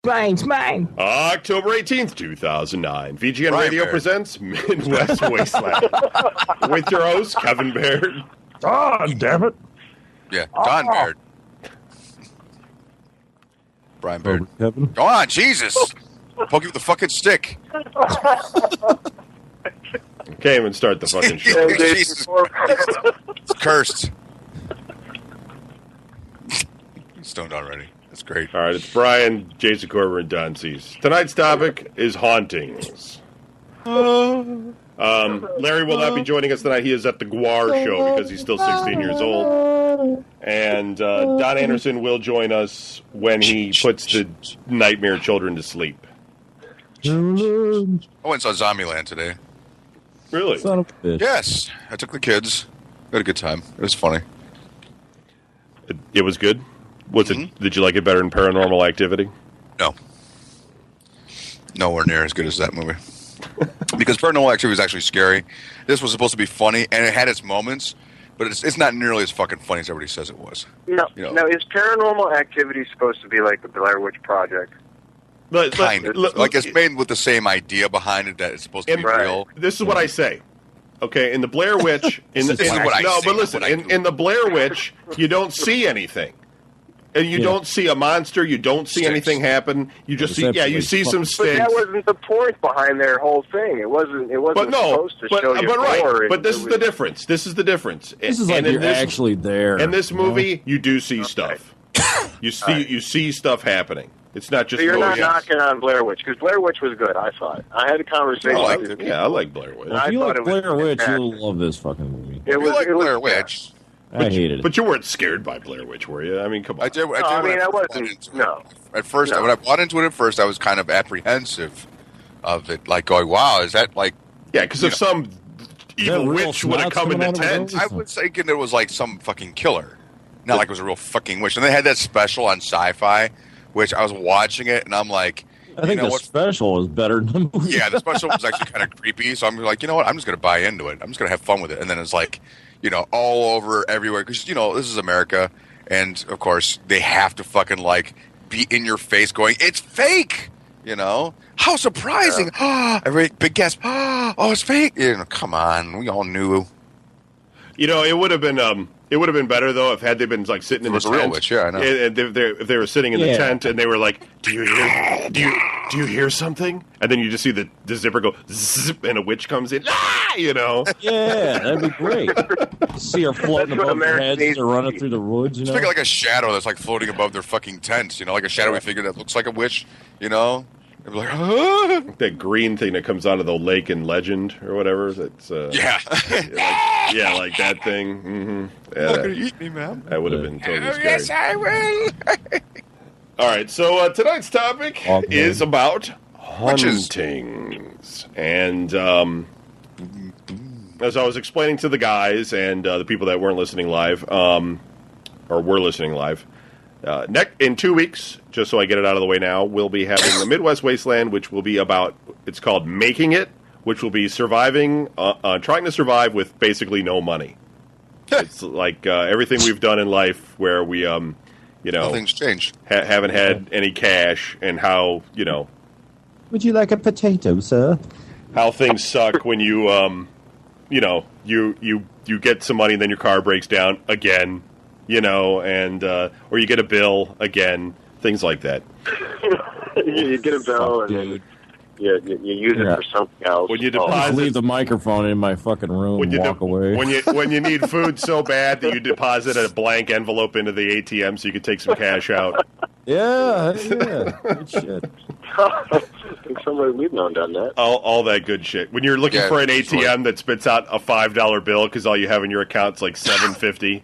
Mine's mine. October 18th, 2009. VGN Brian Radio Baird. presents Midwest Wasteland with your host, Kevin Baird. Oh, damn it. Yeah, Don Baird. Brian Baird. Kevin. Go on, Jesus. Poke you with the fucking stick. Can't even start the fucking show. Jesus Christ. It's cursed. Stoned already. That's great. All right, it's Brian, Jason Corber, and Don Cease. Tonight's topic is hauntings. Larry will not be joining us tonight. He is at the Guar show because he's still 16 years old. And Don Anderson will join us when he puts the nightmare children to sleep. I went and saw Zombieland today. Really? Son of a bitch. Yes. I took the kids. We had a good time. It was funny. It was good? Was it? Did you like it better than Paranormal Activity? No. Nowhere near as good as that movie. Because Paranormal Activity was actually scary. This was supposed to be funny, and it had its moments, but it's not nearly as fucking funny as everybody says it was. No, You know. Now, is Paranormal Activity supposed to be like the Blair Witch Project? Kind of. Like, it's made with the same idea behind it that it's supposed to be Right. real. This is what I say. Okay, in the Blair Witch, This is what I no, say, but listen, not what I do. in the Blair Witch, you don't see anything, and you don't see a monster. You don't see Sticks. anything happen. You just see, you see some But sticks. that wasn't the point behind their whole thing. It wasn't. It wasn't But no, supposed to show you right. horror. But this It is was- the difference. This is the difference. This is like And in you're actually there. in this you know? movie, you do see stuff. You see stuff happening. It's not just So you're oh, not yeah. knocking on Blair Witch because Blair Witch was good. I thought. I had a conversation. I like with it. people. Yeah, I like Blair Witch. I If you thought like it was Blair Witch, fantastic. you'll love this fucking movie. It You was. like it was Blair Witch. I hated it. But you weren't scared by Blair Witch, were you? I mean, come on. I did. No, I mean, when I first wasn't. bought into it. No. At first, No. when I bought into it at first, I was kind of apprehensive of it. Like, going, wow, is that like... Yeah, because if some evil real witch would have snots come in coming the out of tent, those? I was thinking it was like some fucking killer. Not like it was a real fucking witch. And they had that special on Sci-Fi, which I was watching it, and I'm like... I think you know the what? special is better than the movie. Yeah, the special was actually kind of creepy, so I'm like, you know what? I'm just going to buy into it. I'm just going to have fun with it. And then it's like, you know, all over everywhere. Because, you know, this is America. And, of course, they have to fucking, like, be in your face going, it's fake! You know? How surprising! Every big gasp. Oh, it's fake! You know, come on. We all knew. you know, it would have been better though if had they been like sitting in It was the a real tent. witch, yeah, I know. And if they were sitting in the Yeah. tent and they were like, "Do you hear something?" And then you just see the zipper go zip, and a witch comes in. Ah, you know. Yeah, that'd be great. See her floating That's what above their America heads needs as they're to running see. through the woods, you know? It's like a shadow that's, like, floating above their fucking tents. You know, like a shadowy figure that looks like a witch, you know? They'd be like, ah! That green thing that comes out of the lake in Legend or whatever. That's Yeah. like that thing. Mm-hmm. You're not going to eat me, man. That would have been totally Oh, scary. yes, I will. All right, so tonight's topic Okay. is about Witches. hauntings. And as I was explaining to the guys and the people that weren't listening live, or were listening live, in 2 weeks, just so I get it out of the way now, we'll be having the Midwest Wasteland, which will be about, it's called Making It, which will be surviving, trying to survive with basically no money. It's like everything we've done in life where we, Nothing's changed. haven't had any cash, and how, Would you like a potato, sir? how things suck when you, you get some money and then your car breaks down again, and or you get a bill again, things like that. you get a bill and Dude. then you use it for something else. When you Oh, Just deposit, leave the microphone in my fucking room and walk away. when you need food so bad that you deposit a blank envelope into the ATM so you can take some cash out. Yeah. Good shit. I think somebody we've known done that. All that good shit. When you're looking Yeah, for an sure. ATM that spits out a $5 bill because all you have in your account's like $7.50.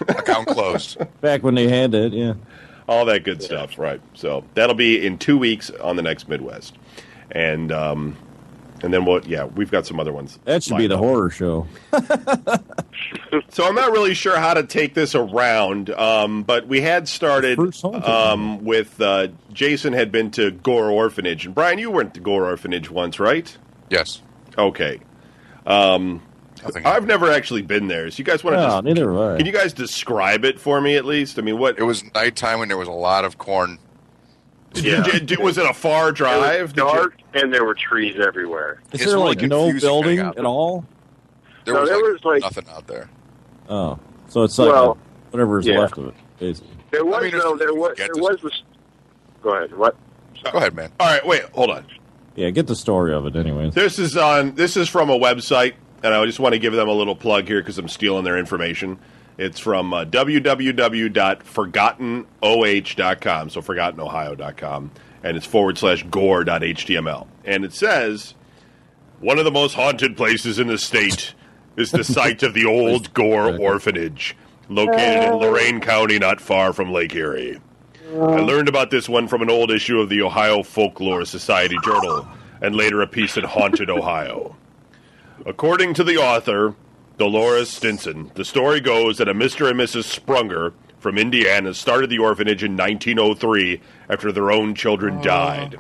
Account closed. Back when they had that, yeah. All that good stuff, right? So that'll be in 2 weeks on the next Midwest, and then we've got some other ones. That should be lined the up. horror show. So I'm not really sure how to take this around, but we had started First haunting. with Jason had been to Gore Orphanage, and Brian, you went to Gore Orphanage once, right? Yes. Okay. Nothing. I've never actually been there, so you guys want to No, neither have I. can you guys describe it for me at least? I mean, what? It was nighttime when there was a lot of corn Was it a far drive? It was dark, and there were trees everywhere. Is It's there really like no confusing building getting out at all? There No, was, there like, was, like- nothing out there. Oh, so it's like Well, whatever's yeah. left of it, basically. There was I mean, there was get there this- was this. Go ahead. What? Go ahead, man. All right, wait, hold on. Yeah, get the story of it, anyways. This is from a website, and I just want to give them a little plug here because I'm stealing their information. It's from www.forgottenoh.com, so forgottenohio.com, and it's /gore.html. And it says, one of the most haunted places in the state is the site of the old Gore Orphanage, located in Lorain County, not far from Lake Erie. I learned about this one from an old issue of the Ohio Folklore Society Journal, and later a piece in Haunted Ohio. According to the author, Dolores Stinson, the story goes that a Mr. and Mrs. Sprunger from Indiana started the orphanage in 1903 after their own children died.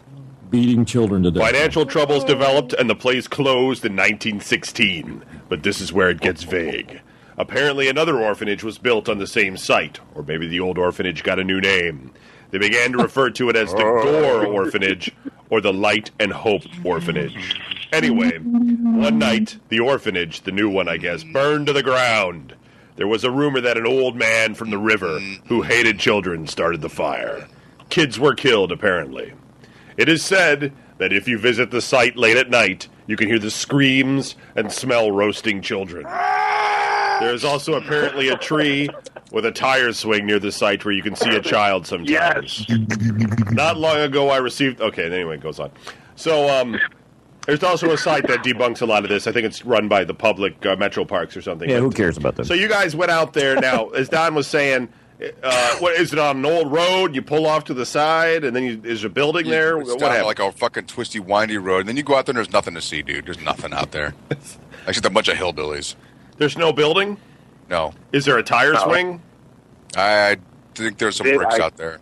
Beating children to death. Financial troubles developed and the place closed in 1916, but this is where it gets vague. Apparently another orphanage was built on the same site, or maybe the old orphanage got a new name. They began to refer to it as the Gore Orphanage, or the Light and Hope Orphanage. Anyway, one night, the orphanage, the new one I guess, burned to the ground. There was a rumor that an old man from the river, who hated children, started the fire. Kids were killed, apparently. It is said that if you visit the site late at night, you can hear the screams and smell roasting children. There is also apparently a tree with a tire swing near the site where you can see a child sometimes. Yes. Not long ago I received... Okay, anyway, it goes on. So, there's also a site that debunks a lot of this. I think it's run by the public Metro Parks or something. Yeah, who cares about that? So you guys went out there. Now, as Don was saying, what is it on an old road? You pull off to the side, and then is a building there? It's What down happened? like a fucking twisty, windy road, and then you go out there and there's nothing to see, dude. There's nothing out there. Except a bunch of hillbillies. There's no building? No. Is there a tire swing? I think there's some bricks out there.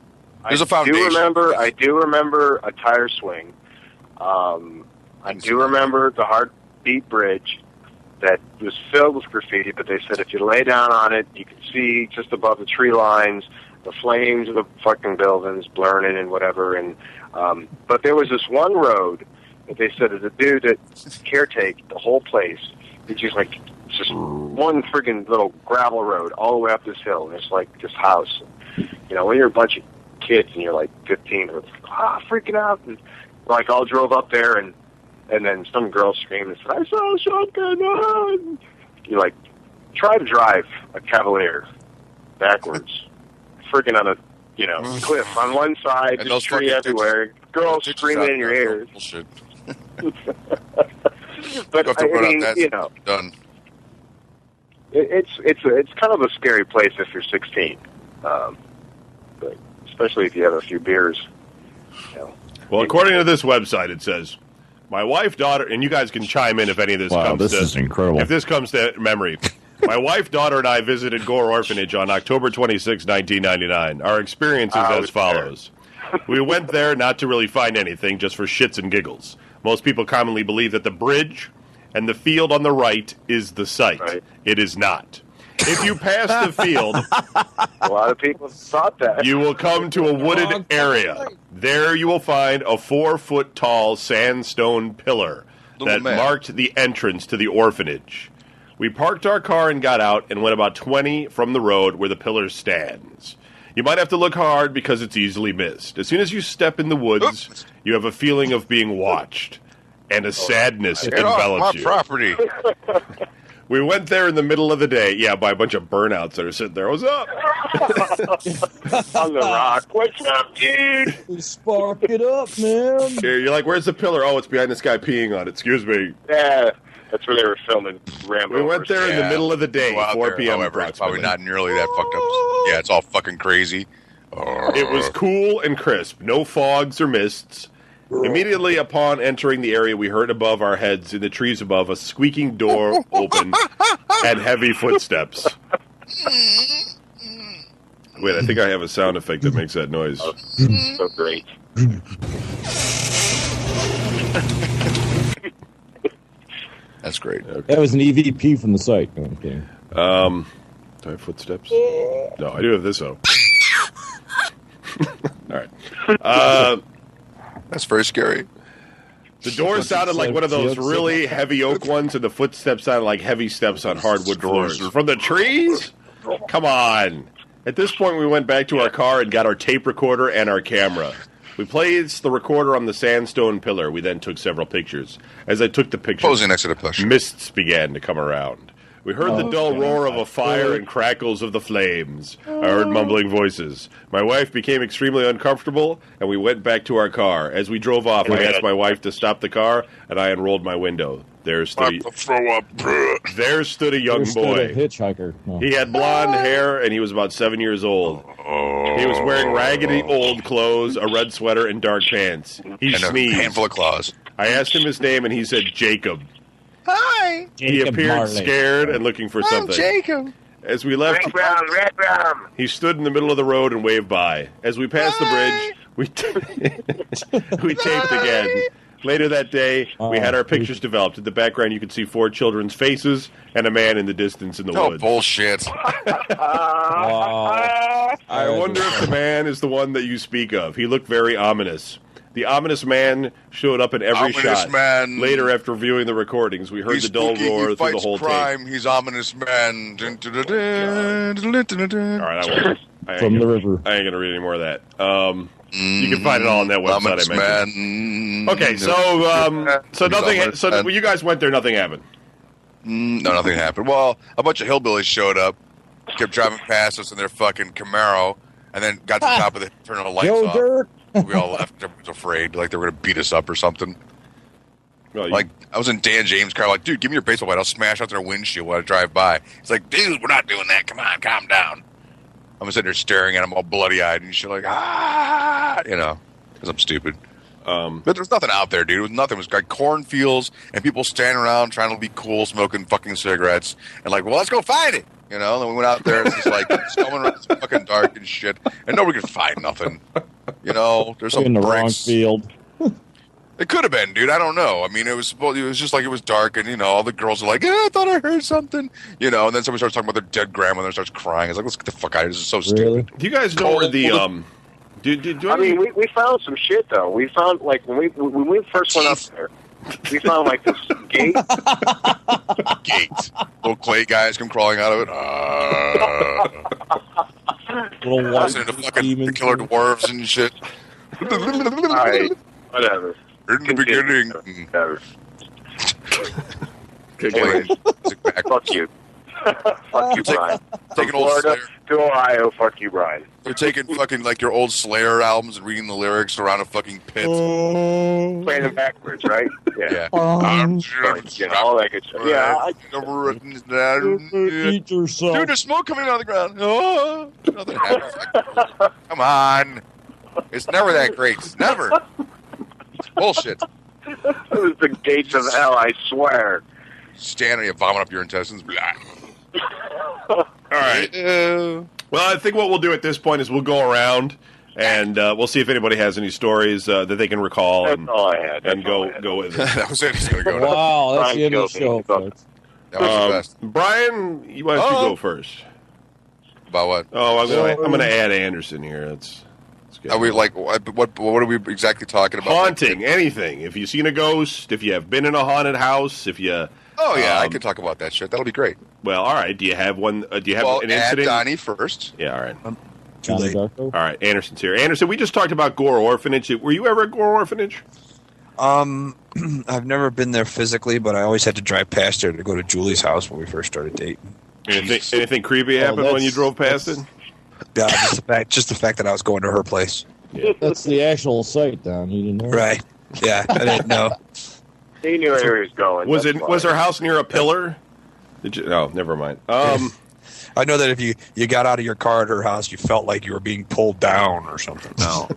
There's a foundation. I do remember a tire swing. I do remember the Heartbeat Bridge that was filled with graffiti, but they said if you lay down on it, you could see just above the tree lines the flames of the fucking buildings burning and whatever. And but there was this one road that they said is a dude that caretake the whole place. It's just like just one friggin' little gravel road all the way up this hill, and it's like this house. You know, when you're a bunch of kids and you're like 15, it's freaking out, and like all drove up there, and then some girl screamed and said, "I saw a shotgun!" And you're like, try to drive a Cavalier backwards, freaking on a cliff on one side, And just those tree fucking everywhere, girls ditches screaming out in your there. ears. Bullshit. But You have to I put up mean, that. Done. it's kind of a scary place if you're 16, but especially if you have a few beers. Well, according to this website, it says, my wife, daughter, and you guys can chime in if any of this Wow, comes this to... is incredible. If this comes to memory. My wife, daughter, and I visited Gore Orphanage on October 26, 1999. Our experience is as follows. We went there not to really find anything, just for shits and giggles. Most people commonly believe that the bridge and the field on the right is the site. Right. It is not. If you pass the field, A lot of people thought that. you will come to a wooded area. There you will find a 4-foot-tall sandstone pillar that marked the entrance to the orphanage. We parked our car and got out and went about 20 from the road where the pillar stands. You might have to look hard because it's easily missed. As soon as you step in the woods, you have a feeling of being watched, and a sadness Get off envelops my you. property. We went there in the middle of the day. Yeah, by a bunch of burnouts that are sitting there. What's up? On the rock. What's up, dude? Spark it up, man. You're like, where's the pillar? Oh, it's behind this guy peeing on it. Excuse me. Yeah, that's where they were filming Rambo. We went there in the Yeah. middle of the day, Go out 4 there, p.m. However, it's probably approximately. not nearly that fucked up. Yeah, it's all fucking crazy. It was cool and crisp. No fogs or mists. Immediately upon entering the area, we heard above our heads, in the trees above, a squeaking door open and heavy footsteps. Wait, I think I have a sound effect that makes that noise. So great. That's great. That was an EVP from the site. Okay. Do I have footsteps? No, I do have this, though. All right. That's very scary. The door sounded like one of those really heavy oak ones, and the footsteps sounded like heavy steps on hardwood floors. From the trees? Come on. At this point, we went back to our car and got our tape recorder and our camera. We placed the recorder on the sandstone pillar. We then took several pictures. As I took the pictures, posing next to the picture, mists began to come around. We heard the dull roar of a fire and crackles of the flames. I heard mumbling voices. My wife became extremely uncomfortable, and we went back to our car. As we drove off, I asked my wife to stop the car, and I unrolled my window. There stood a young boy. A hitchhiker. No. He had blonde hair, and he was about 7 years old. He was wearing raggedy old clothes, a red sweater, and dark pants. He sneezed. A handful of claws. I asked him his name, and he said Jacob. Hi. He appeared scared and looking for something. Jacob. As we left, he stood in the middle of the road and waved by. As we passed the bridge, we taped again. Later that day, we had our pictures developed. In the background, you could see 4 children's faces and a man in the distance in the woods. Oh, bullshit. Wow. I wonder if the man is the one that you speak of. He looked very ominous. The ominous man showed up in every shot. Man. Later, after viewing the recordings, we heard the dull roar through the whole crime. tape. He's ominous man. All right, From the river. I ain't going to read any more of that. You can find it all on that website I mentioned. Okay, so nothing. So when you guys went there, nothing happened. No, nothing happened. Well, a bunch of hillbillies showed up, kept driving past us in their fucking Camaro, and then got to the top of the turned the lights off. Dirt. We all left. Everyone was afraid, like they were going to beat us up or something. Well, like I was in Dan James' car, like, dude, give me your baseball bat. I'll smash out their windshield when I drive by. He's like, dude, we're not doing that. Come on, calm down. I'm sitting there staring at him all bloody-eyed and shit, like, because I'm stupid. But there's nothing out there, dude. It was nothing. It was like cornfields and people standing around trying to be cool, smoking fucking cigarettes. And like, well, let's go find it. And then we went out there, and it's just like, it's coming around, it's fucking dark and shit. And nobody could find nothing. There's some in the bricks. wrong field. It could have been, dude. I don't know. I mean, it was just like it was dark, and all the girls are like, I thought I heard something, and then somebody starts talking about their dead grandmother and starts crying. It's like, let's get the fuck out of here. This is so stupid. Do you guys know where the we found some shit though. We found like when we first went up there, we found like this gate. Little clay guys come crawling out of it. Little white into fucking the killer dwarves and shit. All right, whatever. In the beginning. Fuck you. Fuck you, Brian. Taking From Florida to Ohio, fuck you, Brian. They're taking fucking like your old Slayer albums and reading the lyrics around a fucking pit. Playing them backwards, right? Yeah. All that good stuff. Yeah. Never written down. Eat yourself. Dude, there's smoke coming out of the ground. Oh, nothing happens. Come on. It's never that great. Never. It's bullshit. It was the gates of hell, I swear. Stand and you vomit up your intestines. All right. Well, I think what we'll do at this point is we'll go around and we'll see if anybody has any stories that they can recall. That's all I had. And go with it. That was it. He's going to go. Wow, that's the end of the show, folks. That was the best. Brian, why don't you go first? About what? Oh, I'm going to add Anderson here. That's good. Are we like what are we exactly talking about? Haunting, anything. If you've seen a ghost, if you have been in a haunted house, if you... Oh, yeah, I can talk about that shit. That'll be great. Well, all right. Do you have one? Do you have an add incident? Donnie first. Yeah, all right. Too late. All right, Anderson's here. Anderson, we just talked about Gore Orphanage. Were you ever at Gore Orphanage? I've never been there physically, but I always had to drive past there to go to Julie's house when we first started dating. Anything creepy happened when you drove past it? Yeah, just the fact that I was going to her place. Yeah. That's the actual site, Don. You didn't know? Right. Yeah, I didn't know. He knew where he was going. Was her house near a pillar? No, never mind. I know that if you got out of your car at her house, you felt like you were being pulled down or something. No.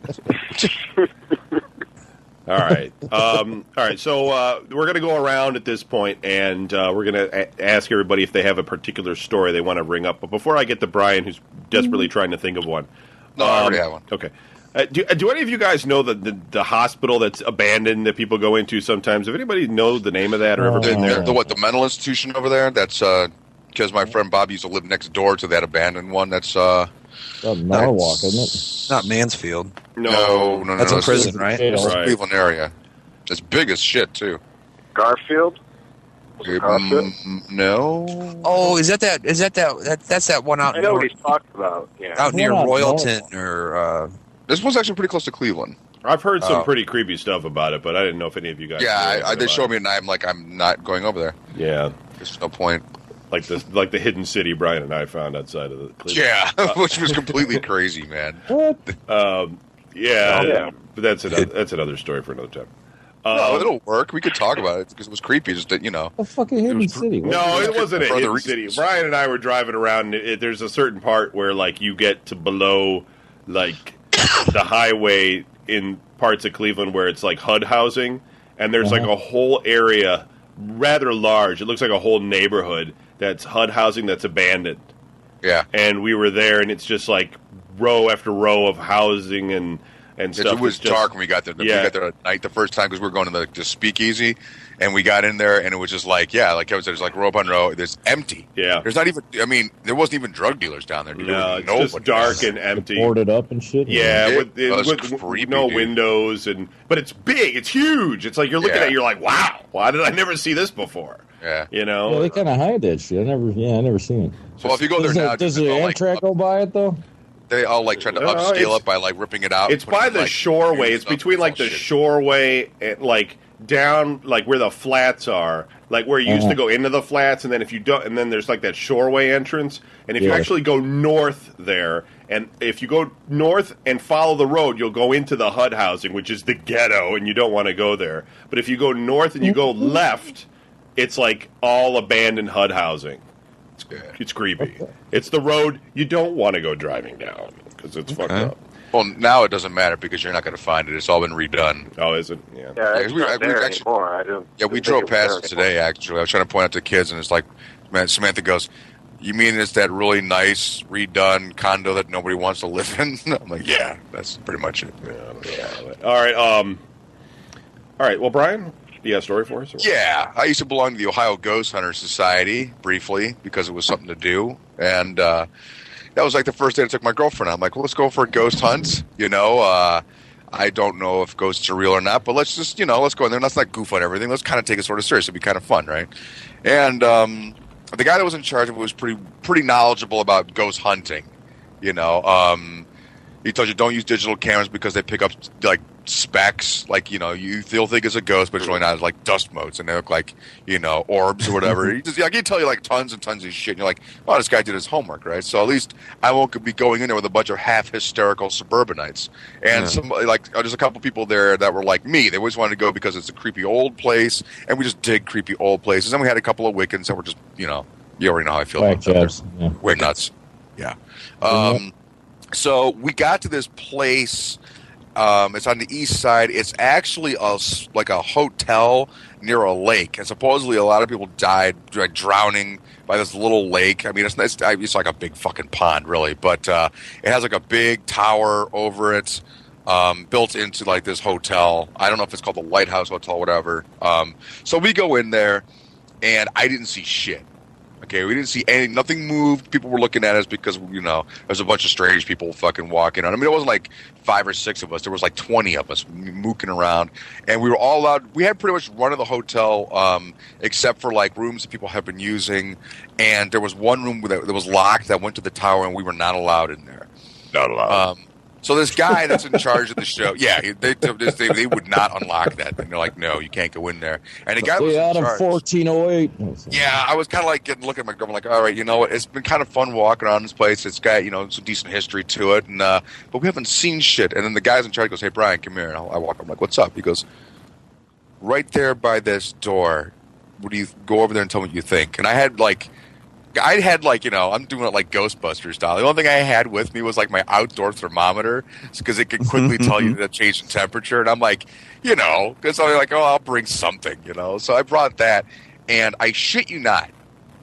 All right. All right. So we're going to go around at this point, and we're going to ask everybody if they have a particular story they want to bring up. But before I get to Brian, who's desperately trying to think of one. No, I already have one. Okay. Do any of you guys know the hospital that's abandoned that people go into sometimes? Have anybody know the name of that or ever been there? The mental institution over there? That's because my friend Bob used to live next door to that abandoned one. That's Norwalk, isn't Not Mansfield. No. That's a this prison, is- right? This is Right. Cleveland area. It's big as shit too. Garfield? Was it Garfield? No. Oh, is that that's that one out I in know what North, he's talking about. Yeah. out near One out Royalton or This one's actually pretty close to Cleveland. I've heard some Oh. pretty creepy stuff about it, but I didn't know if any of you guys. knew Yeah, anything they about showed it. me, and I'm not going over there. Yeah, There's no point. like the hidden city Brian and I found outside of the. Cleveland. Yeah, which was completely crazy, man. it? What? Yeah, Yeah. but that's another story for another time. No, it'll work. We could talk about it because it was creepy. Just that, The fucking hidden city. What? No, it wasn't a For other hidden city. reasons. Brian and I were driving around. There's a certain part where like you get to below like the highway in parts of Cleveland where it's like HUD housing, and there's like a whole area rather large. It looks like a whole neighborhood that's HUD housing that's abandoned. yeah. And we were there, and it's just like row after row of housing and stuff. It was It's just- dark when we got there. We Yeah. got there at night the first time because we were going to the speakeasy, and we got in there, and it was just like, yeah, like Kevin said, it's like row upon row. There's empty. Yeah. There's not even. I mean, there wasn't even drug dealers down there. Dude. There No, was it's nobody just dark down and there. empty. Boarded up and shit. Yeah, It was with creepy, no dude. windows, but it's big, it's huge. It's like you're looking Yeah. at it, you're like, wow, why did I never see this before? Yeah. You Yeah, know? they kind of hide that shit. I never seen it. Well, if you go there Does, now, does dude, the they're all, like, Amtrak go by it though? they all like tried to No, upscale it's- it by like ripping it out. It's putting, by the like, shoreway. new It's stuff. between like all the shit. shoreway and like down like where the flats are, like where you used to go into the flats, and then if you don't, and then there's like that shoreway entrance. And if you Yeah. actually go north there, and if you go north and follow the road, you'll go into the HUD housing, which is the ghetto, and you don't want to go there. But if you go north and you go left, it's like all abandoned HUD housing. It's creepy. It's the road you don't want to go driving down because it's fucked up. Well, now it doesn't matter because you're not going to find it. It's all been redone. Oh, is it? Yeah. Yeah, it's we- not we there actually- anymore. I don't. Yeah, we didn't drove think it was past there it anymore. today. Actually, I was trying to point out to kids, and it's like, man, Samantha goes, "You mean it's that really nice redone condo that nobody wants to live in?" I'm like, "Yeah, that's pretty much it." All right. All right. Well, Brian, you got a story for us? Yeah, I used to belong to the Ohio Ghost Hunter Society briefly because it was something to do, and that was like the first day I took my girlfriend. I'm like, well, let's go for a ghost hunt. You know, I don't know if ghosts are real or not, but let's just, let's go in there. Let's not goof on everything. Let's kind of take it sort of serious. It'd be kind of fun, right? And the guy that was in charge of it was pretty knowledgeable about ghost hunting. He tells you don't use digital cameras because they pick up like specks, like you still think it's a ghost, but it's really not. It's like dust motes, and they look like orbs or whatever. He can tell you like tons and tons of shit. And you're like, oh, this guy did his homework, right? So at least I won't be going in there with a bunch of half hysterical suburbanites. And there's a couple people there that were like me. They always wanted to go because it's a creepy old place, and we just dig creepy old places. And we had a couple of Wiccans that were just you already know how I feel Whack about them. They're jobs. Yeah. Wiccans nuts. Yeah. So we got to this place. It's on the east side. It's actually like a hotel near a lake, and supposedly a lot of people died like drowning by this little lake. I mean, it's like a big fucking pond, really, but it has like a big tower over it, built into like this hotel. I don't know if it's called the Lighthouse Hotel, whatever. So we go in there, and I didn't see shit. Okay, we didn't see anything. Nothing moved. People were looking at us because, there's a bunch of strange people fucking walking on. I mean, it wasn't like 5 or 6 of us. There was like 20 of us mooking around. And we were all allowed. We had pretty much run of the hotel except for like rooms that people have been using. And there was one room that was locked that went to the tower, and we were not allowed in there. Not allowed. So this guy that's in charge of the show, they would not unlock that. And they're like, no, you can't go in there. And the guy was Stay in out of charge. 1408. Yeah, I was kind of like looking at my girlfriend like, all right, you know what? It's been kind of fun walking around this place. It's got, some decent history to it, and but we haven't seen shit. And then the guy's in charge goes, hey, Brian, come here. And I walk up. I'm like, what's up? He goes, right there by this door. Would you go over there and tell me what you think? And I had I'm doing it like Ghostbusters style. The only thing I had with me was like my outdoor thermometer because it can quickly tell you the change in temperature. And I'm like, because I'm like, oh, I'll bring something, So I brought that, and I shit you not,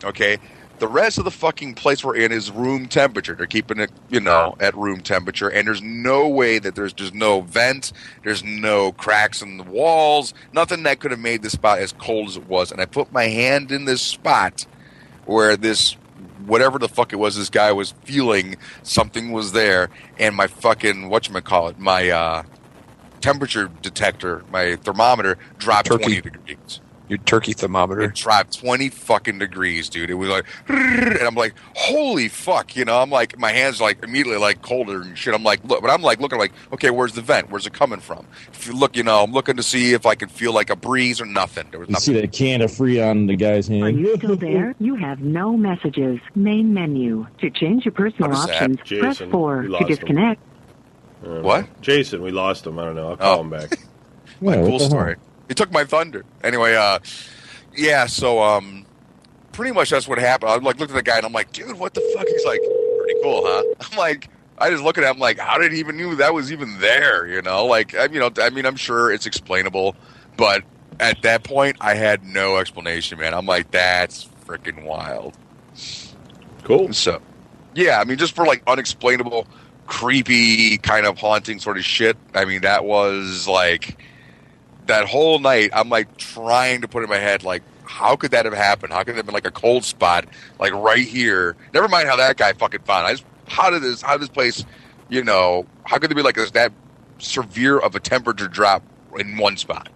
okay? The rest of the fucking place we're in is room temperature. They're keeping it, at room temperature, and there's no way that there's no vent, there's no cracks in the walls, nothing that could have made this spot as cold as it was. And I put my hand in this spot where this whatever the fuck it was, this guy was feeling something was there, and my fucking whatchamacallit, my temperature detector, my thermometer dropped 20 degrees. Your turkey thermometer. It dropped 20 fucking degrees, dude. It was like, and I'm like, holy fuck, you know. I'm like, my hands like immediately like colder and shit. I'm like, look, but I'm like looking like, okay, where's the vent? Where's it coming from? If you look, you know, I'm looking to see if I can feel like a breeze or nothing. There was You nothing. see that can of free on the guy's hand? Are you still there? You have no messages. Main menu. To change your personal What is that? options, press Jason, 4. we To lost him. disconnect. What? Jason, we lost him. I don't know. I'll call him back. My Yeah, what cool the story. hell? He took my thunder. Anyway, yeah, so pretty much that's what happened. I like looked at the guy and I'm like, dude, what the fuck? He's like, pretty cool, huh? I'm like, I just look at him like, how did he even knew that was even there? You know, like, I mean, I'm sure it's explainable, but at that point, I had no explanation, man. I'm like, that's freaking wild. Cool. So, yeah, I mean, just for like unexplainable, creepy kind of haunting sort of shit. I mean, that was like that whole night. I'm like trying to put in my head, like, how could that have happened? How could it have been like a cold spot, like right here? Never mind how that guy fucking found it. How did this place, you know, how could there be like that severe of a temperature drop in one spot?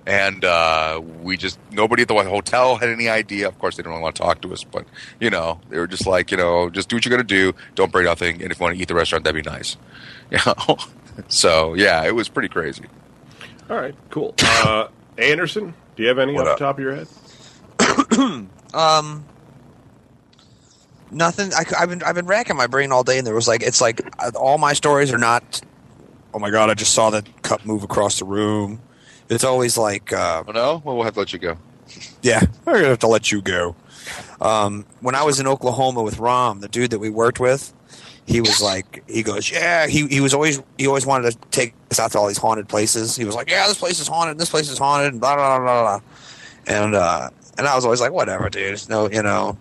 And nobody at the hotel had any idea. Of course, they didn't want to talk to us, but, you know, they were just like, you know, just do what you're going to do. Don't break nothing. And if you want to eat the restaurant, that'd be nice. You know? So, yeah, it was pretty crazy. All right, cool. Anderson, do you have any What off up? the top of your head? Nothing. I've been racking my brain all day, and there was like, it's like all my stories are not, oh my god, I just saw that cup move across the room. It's always like, Oh, no? Well, we'll have to let you go. yeah, I'm gonna have to let you go. When I was in Oklahoma with Rom, the dude that we worked with, he was like, he goes, yeah, he always wanted to take us out to all these haunted places. He was like, yeah, this place is haunted, and this place is haunted, and blah blah blah blah. And I was always like, whatever, dude. It's no, you know,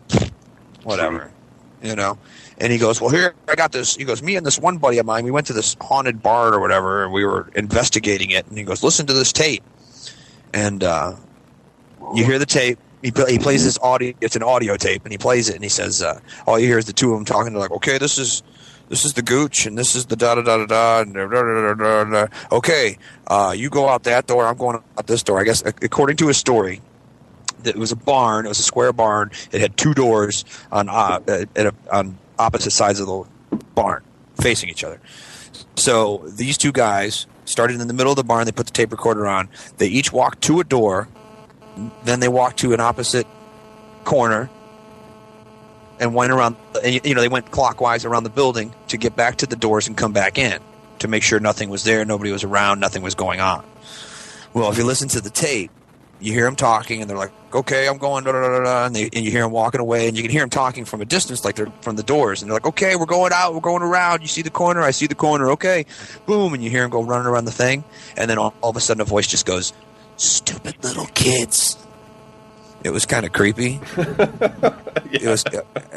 whatever, you know. And he goes, well, here, I got this. He goes, me and this one buddy of mine, we went to this haunted bar or whatever, and we were investigating it. And he goes, listen to this tape. And you hear the tape. He plays this audio. It's an audio tape, and he plays it, and he says, all you hear is the two of them talking. They're like, okay, this is the gooch, and this is the da-da-da-da-da, and da-da-da-da-da. Okay, you go out that door, I'm going out this door. I guess, according to his story, it was a barn. It was a square barn. It had two doors on opposite sides of the barn, facing each other. So these two guys started in the middle of the barn. They put the tape recorder on. They each walked to a door. Then they walked to an opposite corner and went around. And, you know, they went clockwise around the building to get back to the doors and come back in to make sure nothing was there, nobody was around, nothing was going on. Well, if you listen to the tape, you hear them talking, and they're like, okay, I'm going, da, da, da, da, and you hear them walking away, and you can hear them talking from a distance, like they're from the doors, and they're like, okay, we're going out, we're going around, you see the corner, I see the corner, okay, boom, and you hear them go running around the thing, and then all of a sudden a voice just goes, stupid little kids. It was kind of creepy. It was.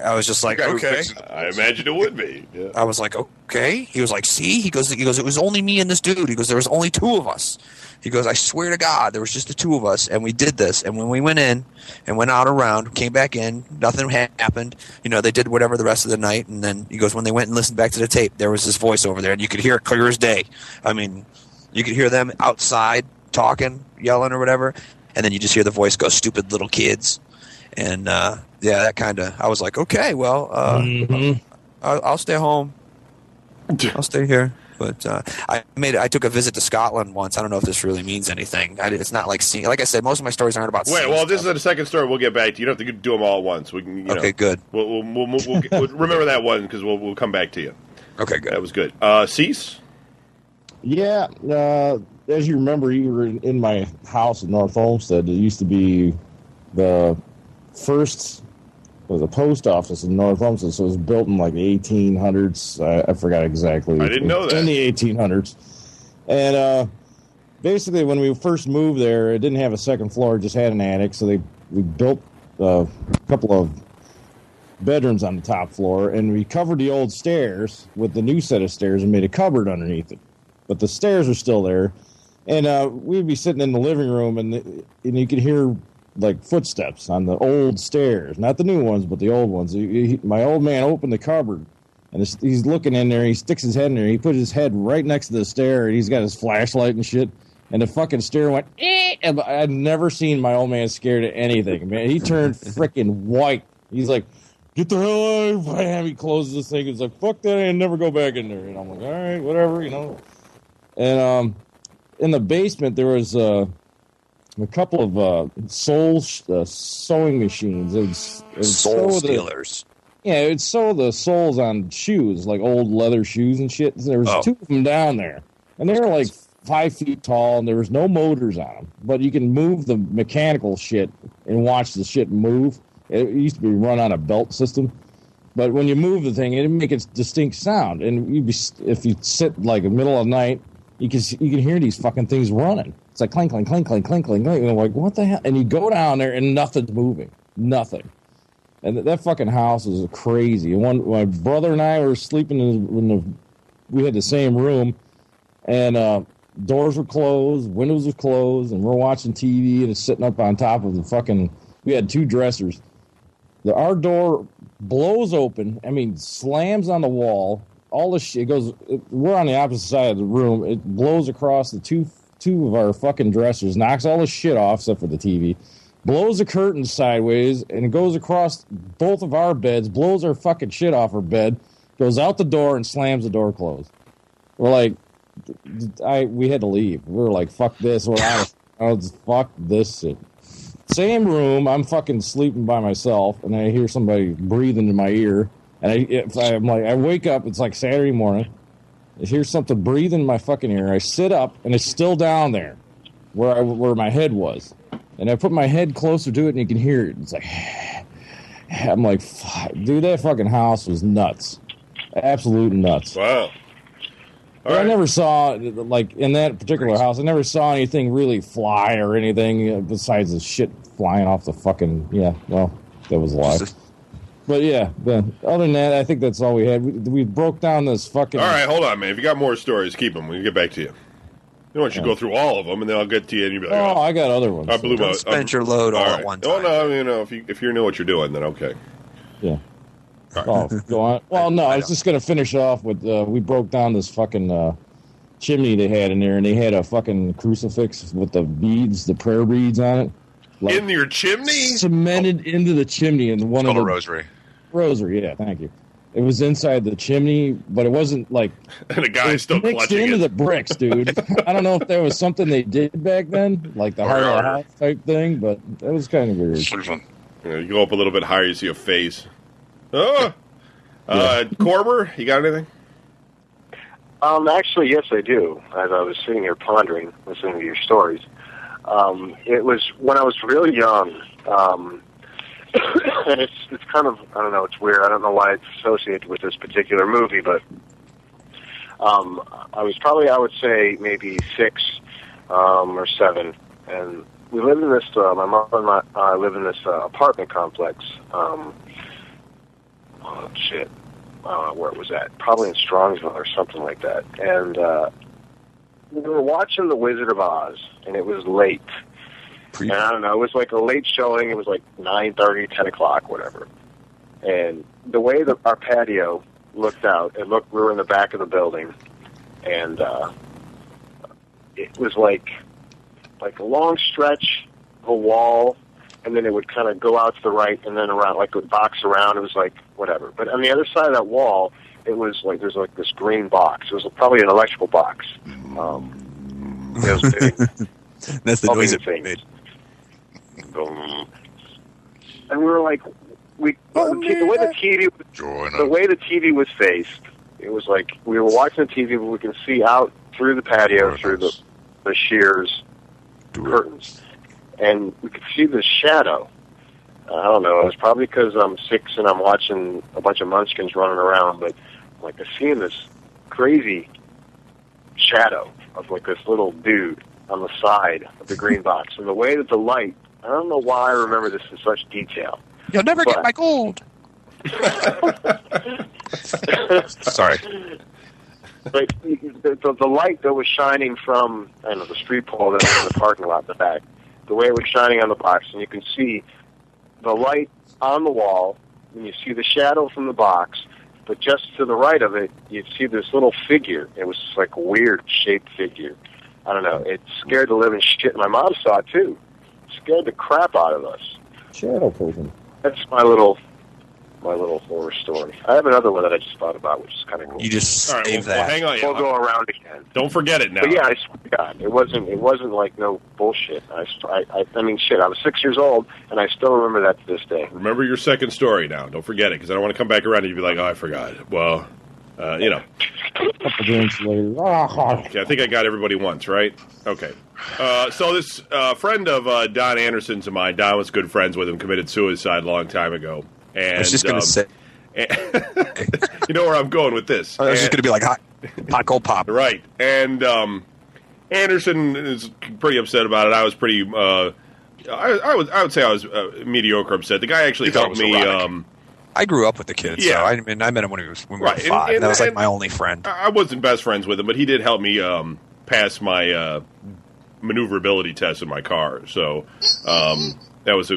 I was just like, okay. I imagine it would be. Yeah. I was like, okay. He was like, see? He goes, it was only me and this dude. He goes, there was only two of us. He goes, I swear to God, there was just the two of us, and we did this. And when we went in and went out around, came back in, nothing happened. You know, they did whatever the rest of the night. And then he goes, when they went and listened back to the tape, there was this voice over there, and you could hear it clear as day. I mean, you could hear them outside talking, yelling or whatever. And then you just hear the voice go, stupid little kids. And, yeah, that kind of, I was like, okay, well, I'll stay home. I'll stay here. But I took a visit to Scotland once. I don't know if this really means anything. It's not like seeing, like I said, most of my stories aren't about Wait, seeing well, this stuff. is the second story. We'll get back to. You don't have to do them all at once. We can, Okay, good. We'll remember that one because we'll come back to you. Okay, good. That was good. Cease? Yeah, as you remember, you were in my house at North Olmsted. It used to be the first was a post office in North Olmsted, so it was built in like the 1800s. I forgot exactly. I didn't know that. In the 1800s. And basically, when we first moved there, it didn't have a second floor; it just had an attic. So we built a couple of bedrooms on the top floor, and we covered the old stairs with the new set of stairs and made a cupboard underneath it. But the stairs are still there. And we'd be sitting in the living room, and you could hear like footsteps on the old stairs, not the new ones, but the old ones. My old man opened the cupboard, and he's looking in there. He sticks his head in there. He put his head right next to the stair, and he's got his flashlight and shit. And the fucking stair went. And I'd never seen my old man scared at anything, man. He turned freaking white. He's like, "Get the hell out!" Bam! He closes this thing. He's like, "Fuck that! I never go back in there." And I'm like, "All right, whatever, you know." And in the basement there was a couple of sewing machines. It was Soul stealers. it would sew the soles on shoes, like old leather shoes and shit. There was 2 of them down there, and they were like 5 feet tall, and there was no motors on them. But you can move the mechanical shit and watch the shit move. It used to be run on a belt system. But when you move the thing, it'd make a distinct sound. And if you sit like in the middle of the night, you can hear these fucking things running. It's like clink, clink, clink, clink, clink, clink, clink. And I'm like, what the hell? And you go down there and nothing's moving. Nothing. And that fucking house is crazy. And my brother and I were sleeping we had the same room, and doors were closed, windows were closed, and we're watching TV, and it's sitting up on top of the fucking. We had 2 dressers. Our door blows open. I mean, slams on the wall. All the shit goes. We're on the opposite side of the room. It blows across the two of our fucking dressers, knocks all the shit off except for the TV, blows the curtains sideways, and it goes across both of our beds, blows our fucking shit off our bed, goes out the door and slams the door closed. We're like, we had to leave. We were like, fuck this. We're out of fuck this shit. Same room. I'm fucking sleeping by myself, and I hear somebody breathing in my ear. And I wake up. It's like Saturday morning. I hear something breathing in my fucking ear. I sit up, and it's still down there, where my head was. And I put my head closer to it, and you can hear it. It's like, I'm like, fuck, dude, that fucking house was nuts, absolute nuts. Wow. Right. I never saw, like, in that particular house, I never saw anything really fly or anything besides the shit flying off the fucking, that was a lie. But yeah, other than that, I think that's all we had. We broke down this fucking... All right, hold on, man. If you got more stories, keep them. We'll get back to you. I want you to go through all of them, and then I'll get to you, and you'll be like, I got other ones. I blew Don't spend your load all at one time. Oh, no, if you know what you're doing, then okay. Yeah. Oh, go on. Well, no, I was just going to finish off with, we broke down this fucking chimney they had in there, and they had a fucking crucifix with the beads, the prayer beads on it. Like, in your chimney? Cemented into the chimney. And one of the rosary. Rosary, yeah, thank you. It was inside the chimney, but it wasn't like... And the guy's still clutching into it. The bricks, dude. I don't know if there was something they did back then, like the heart of the house type thing, but that was kind of weird. Yeah, you go up a little bit higher, you see a face. Oh! Corber, you got anything? Actually, yes, I do. As I was sitting here pondering, listening to your stories. It was when I was really young, and it's kind of, I don't know, it's weird. I don't know why it's associated with this particular movie, but I was probably, I would say, maybe 6 or 7, and we lived in this, my mom and I lived in this apartment complex. Where it was at, probably in Strongsville or something like that. And we were watching The Wizard of Oz, and it was late. And I don't know, it was like a late showing. It was like 9:30, 10 o'clock, whatever. And the way that our patio looked out, we were in the back of the building, and it was like a long stretch of a wall, and then it would kind of go out to the right and then around, like it would box around. It was like whatever. But on the other side of that wall, it was like there's like this green box. It was probably an electrical box. It was big. That's the noise it made. And we were like, the way the TV was faced, it was like we were watching the TV, but we can see out through the patio, through the shears, curtains. And we could see this shadow. I don't know. It was probably because I'm 6 and I'm watching a bunch of munchkins running around, but like I seeing this crazy shadow of like this little dude on the side of the green box. And the way that the light, I don't know why I remember this in such detail. You'll never get my gold. Sorry. But the light that was shining from, I don't know, the street pole that was in the parking lot in the back, the way it was shining on the box, and you can see the light on the wall, and you see the shadow from the box, but just to the right of it, you'd see this little figure. It was like a weird shaped figure. I don't know. It scared the living shit. My mom saw it too. It scared the crap out of us. Shadow person. That's my little horror story. I have another one that I just thought about, which is kind of cool. You just All right, save well, that. hang on. We'll go around again. Don't forget it now. But yeah, I swear to God, it wasn't like no bullshit. I mean, shit. I was 6 years old, and I still remember that to this day. Remember your second story now. Don't forget it, because I don't want to come back around and you'd be like, oh, I forgot. Well, you know. A couple drinks later. Okay, I think I got everybody once, right? Okay. So this friend of Don Anderson's of mine, Don was good friends with him, committed suicide a long time ago. And, I was just going to say. you know where I'm going with this. I was just going to be like, hot cold pop. Right. And Anderson is pretty upset about it. I was pretty, I would say I was mediocre upset. The guy actually helped me. I grew up with the kid. Yeah. So I met him when we were 5. And that was like my only friend. I wasn't best friends with him, but he did help me pass my maneuverability test in my car. So that was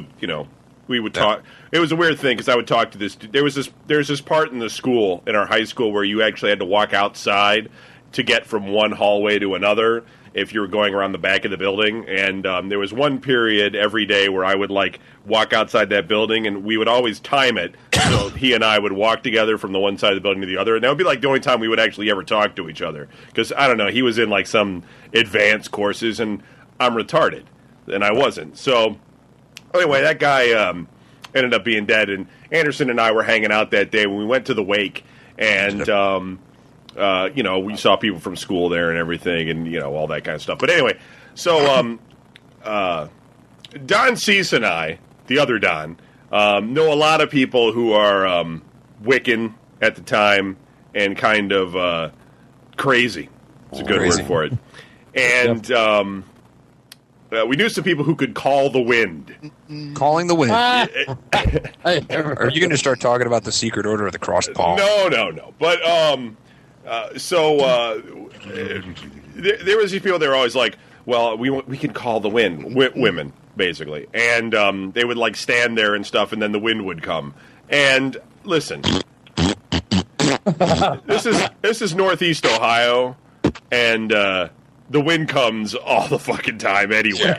we would talk. It was a weird thing because I would talk to this. There's this part in the school, in our high school, where you actually had to walk outside to get from one hallway to another if you were going around the back of the building. And there was one period every day where I would walk outside that building, and we would always time it. So he and I would walk together from the one side of the building to the other, and that would be like the only time we would actually ever talk to each other. Because I don't know, he was in some advanced courses, and I'm retarded, and I wasn't. So anyway, that guy ended up being dead, and Anderson and I were hanging out that day when we went to the wake, and we saw people from school there and everything, and all that kind of stuff. But anyway, so Don Cease and I, the other Don, know a lot of people who are Wiccan at the time and kind of crazy. It's a good word for it. And we knew some people who could call the wind. Calling the wind. Are you going to start talking about the Secret Order of the Cross Palm? No. But there was these people. They were always like, "Well, we can call the wind." Women, basically, and they would stand there and stuff, and then the wind would come. And listen, this is Northeast Ohio, and the wind comes all the fucking time anyway.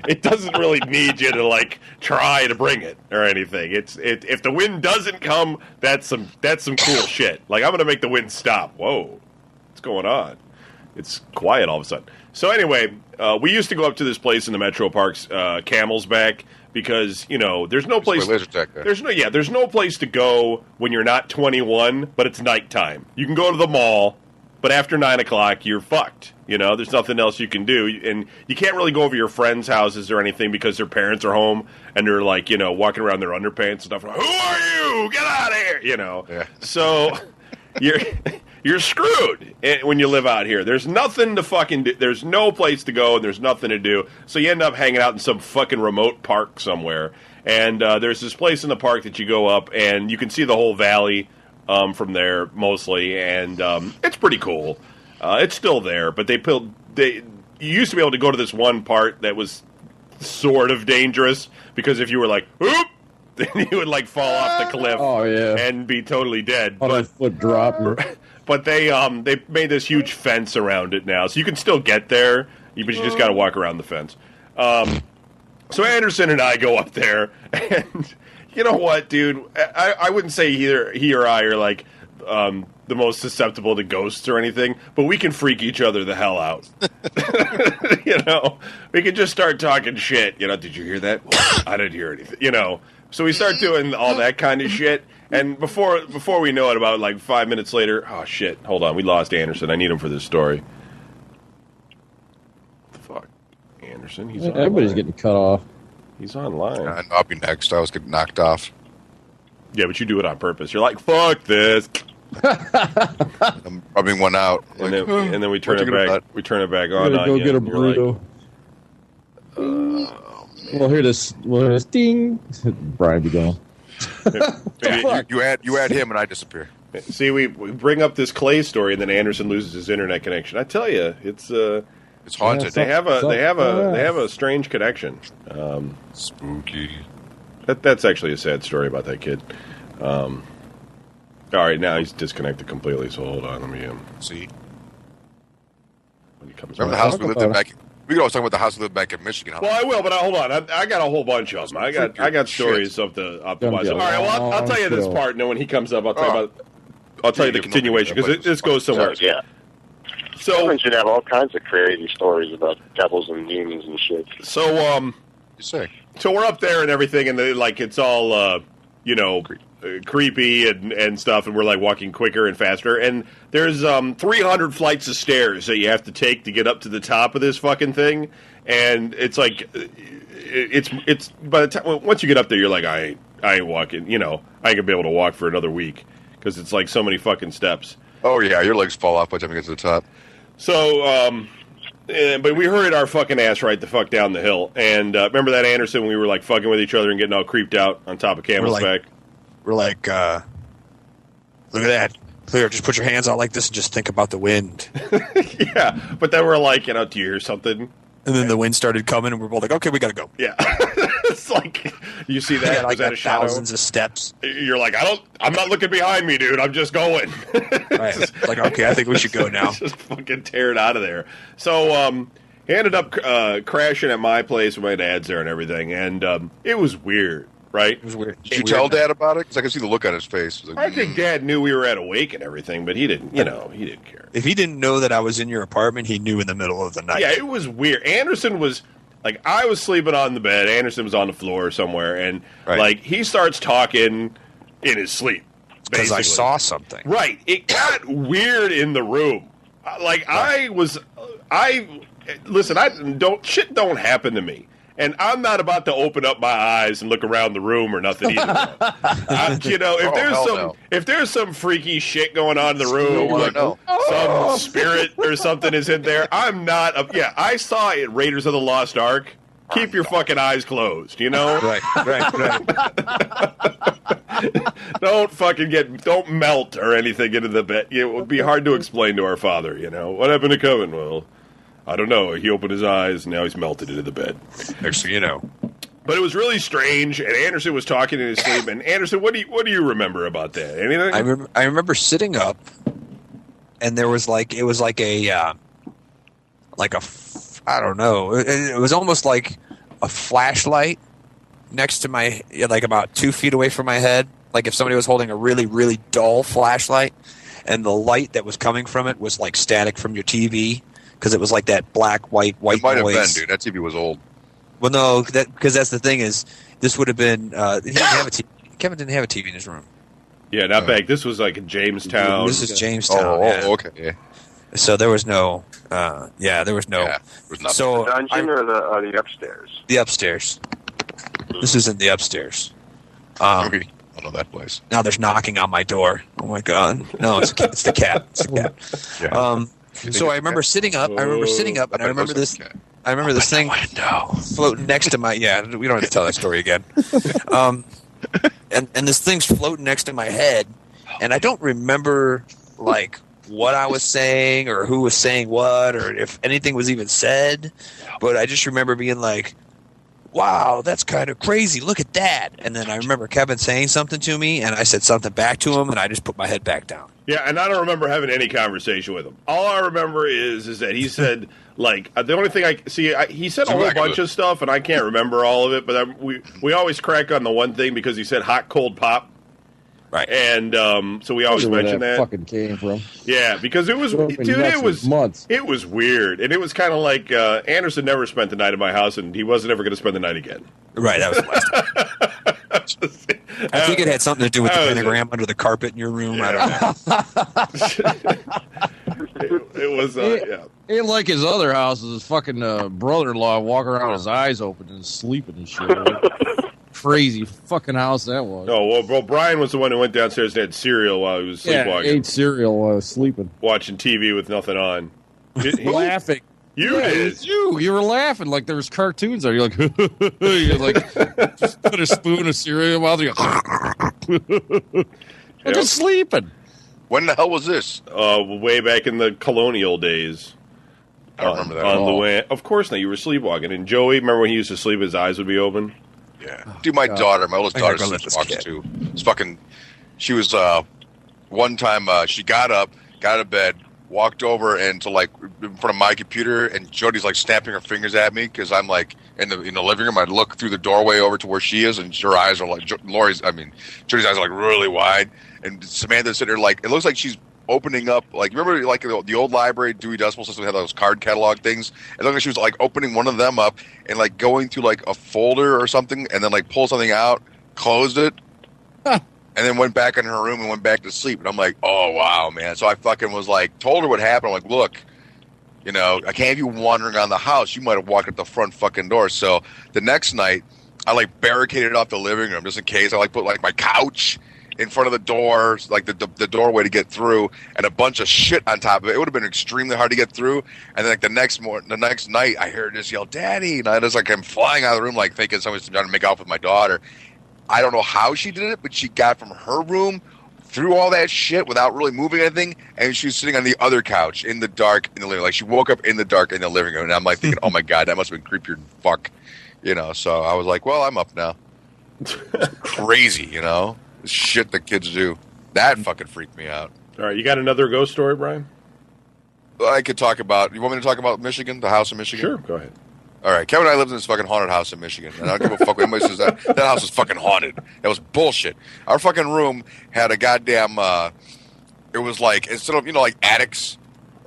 It doesn't really need you to try to bring it or anything. If the wind doesn't come, that's some cool shit. I'm gonna make the wind stop. Whoa, what's going on? It's quiet all of a sudden. So anyway, we used to go up to this place in the Metro Parks, Camel's Back, because there's no place. There's no place to go when you're not 21, but it's nighttime. You can go to the mall. But after 9 o'clock, you're fucked. There's nothing else you can do. And you can't really go over your friends' houses or anything because their parents are home and they're walking around their underpants and stuff. Who are you? Get out of here! Yeah. So you're screwed when you live out here. There's nothing to fucking do. There's no place to go and there's nothing to do. So you end up hanging out in some fucking remote park somewhere. And there's this place in the park that you go up and you can see the whole valley. From there mostly, and it's pretty cool. It's still there, but you used to be able to go to this one part that was sort of dangerous because if you were oop, then you would fall off the cliff. Oh yeah, and be totally dead. On a foot drop. But they made this huge fence around it now, so you can still get there, but you just got to walk around the fence. So Anderson and I go up there and. You know what, dude? I wouldn't say either he or I are the most susceptible to ghosts or anything, but we can freak each other the hell out. We can just start talking shit. Did you hear that? Well, I didn't hear anything. So we start doing all that kind of shit, and before we know it, about 5 minutes later, oh shit! Hold on, we lost Anderson. I need him for this story. What the fuck, Anderson? Everybody's getting cut off. He's online. I'll be next. I was getting knocked off. Yeah, but you do it on purpose. You're like, fuck this. I'm rubbing one out. And then we turn it back. We turn it back on. Go get a burrito. We'll hear this ding. Brian be gone. You add him and I disappear. See, we bring up this Clay story and then Anderson loses his internet connection. I tell you, it's It's haunted. They have a strange connection. Spooky. That's actually a sad story about that kid. All right, now he's disconnected completely. So hold on, let me See. when he comes Remember the back. house we lived in back? We could always talk about the house we lived back in Michigan. Huh? Well, I will, but hold on. I got a whole bunch of them. I got stories up to Gonna myself. be a All right, well, I'll tell you this long part, and then when he comes up, I'll tell you the continuation because this goes somewhere. Yeah. So Everyone should have all kinds of crazy stories about devils and demons and shit. So You say? So we're up there and everything, and it's all creepy and stuff, and we're like walking quicker and faster. And there's 300 flights of stairs that you have to take to get up to the top of this fucking thing. And it's like it's by the time once you get up there, you're like, I ain't walking. I ain't gonna be able to walk for another week because it's like so many fucking steps. Oh yeah, your legs fall off by the time you get to the top. So, but we hurried our fucking ass right the fuck down the hill. And remember that, Anderson, when we were like fucking with each other and getting all creeped out on top of Camel's back? We're like, look at that. Clear, just put your hands out like this and just think about the wind. Yeah, but then we're like, do you hear something? And then the wind started coming, and we're both like, okay, we got to go. Yeah. It's like, you see that? Like Was that a shadow? thousands of steps. You're like, I'm not looking behind me, dude. I'm just going. Right. Like, okay, I think we should go now. Just fucking tear it out of there. So, he ended up crashing at my place with my dad's there and everything, and it was weird, right? It was weird. Did you tell Dad about it? Because I can see the look on his face. Like, I think Dad knew we were at Awake and everything, but he didn't, he didn't care. If he didn't know that I was in your apartment, he knew in the middle of the night. Yeah, it was weird. Anderson was, I was sleeping on the bed. Anderson was on the floor somewhere, and, he starts talking in his sleep. Because I saw something. Right. It got weird in the room. Listen, shit don't happen to me. And I'm not about to open up my eyes and look around the room or nothing either. If there's some freaky shit going on in the room, some spirit or something is in there, I'm not. I saw it. Raiders of the Lost Ark. Keep your fucking eyes closed. Right. Don't melt or anything into the bed. It would be hard to explain to our father. What happened to Kevin? Well, I don't know. He opened his eyes, and now he's melted into the bed. Next thing you know. But it was really strange, and Anderson was talking in his sleep. And Anderson, what do you remember about that? Anything? I remember sitting up, and there was it was like a I don't know. It was almost like a flashlight next to my, about 2 feet away from my head. Like if somebody was holding a really, really dull flashlight, and the light that was coming from it was like static from your TV. Because it was like that black, white noise. It might have been, dude. That TV was old. Well, no, because that's the thing is, this would have been. He didn't have a TV. Kevin didn't have a TV in his room. Yeah, not back. This was like in Jamestown. This is Jamestown. Okay. Yeah. So there was no. There was no. Yeah, there was nothing. The So dungeon or the upstairs? The upstairs. This is in the upstairs. I don't know that place. Now there's knocking on my door. Oh my god! No, it's the cat. It's the cat. Yeah. So I remember sitting up. And I remember this. I remember this thing floating next to my. Yeah, we don't have to tell that story again. And this thing's floating next to my head, and I don't remember what I was saying or who was saying what or if anything was even said, but I just remember being like, wow, that's kind of crazy. Look at that. And then I remember Kevin saying something to me, and I said something back to him, and I just put my head back down. Yeah, and I don't remember having any conversation with him. All I remember is that he said, the only thing he said a whole bunch of stuff, and I can't remember all of it, but we always crack on the one thing because he said hot, cold pop. Right. And so we always mention that. Fucking came from. Yeah, because it was, it was months. It was weird, and it was kind of like Anderson never spent the night at my house, and he wasn't ever going to spend the night again. Right, that was the last time. I think it had something to do with the pentagram under the carpet in your room. Yeah. I don't know. It was, yeah. Ain't like his other houses. His fucking brother-in-law walking around with his eyes open and sleeping and shit. Crazy fucking house that was. Oh, well, Brian was the one who went downstairs and had cereal while he was sleepwalking. Ate cereal while I was sleeping. Watching TV with nothing on. Laughing. You did. It was you. You were laughing like there was cartoons there. You're like, just put a spoon of cereal in your mouth. You're just sleeping. When the hell was this? Way back in the colonial days. I don't remember that at on all. Luann. Of course not. You were sleepwalking. And Joey, remember when he used to sleep, his eyes would be open? Yeah. Dude, my oldest I daughter gotta let this sleepwalks kid. too. It's fucking. She was one time she got up, got out of bed, walked over and to like in front of my computer, and Jody's like snapping her fingers at me because I'm like in the living room. I look through the doorway over to where she is, and her eyes are like Jody's eyes are like really wide, and Samantha's sitting there like it looks like she's opening up, like remember like the old library Dewey Decimal System had those card catalog things. It looked like she was like opening one of them up and like going through like a folder or something, and then like pull something out, closed it. And then went back in her room and went back to sleep. And I'm like, oh, wow, man. So I fucking was like, told her what happened. I'm like, look, you know, I can't have you wandering around the house. You might have walked at the front fucking door. So the next night, I like barricaded off the living room just in case. I like put like my couch in front of the door, like the doorway to get through, and a bunch of shit on top of it. It would have been extremely hard to get through. And then like the next night, I heard her just yell, "Daddy!" And I just like I'm flying out of the room, like thinking someone's trying to make out with my daughter. I don't know how she did it, but she got from her room through all that shit without really moving anything, and she was sitting on the other couch in the dark in the living room. Like she woke up in the dark in the living room, and I'm like thinking, oh my god, that must have been creepier than fuck, you know. So I was like, well, I'm up now. Crazy, you know, the shit that kids do. That fucking freaked me out. All right, you got another ghost story, Brian? I could talk about. You want me to talk about Michigan, the house in Michigan? Sure, go ahead. All right, Kevin and I lived in this fucking haunted house in Michigan, and I don't give a fuck what anybody says that house was fucking haunted. That was bullshit. Our fucking room had a goddamn. It was like instead of like attics,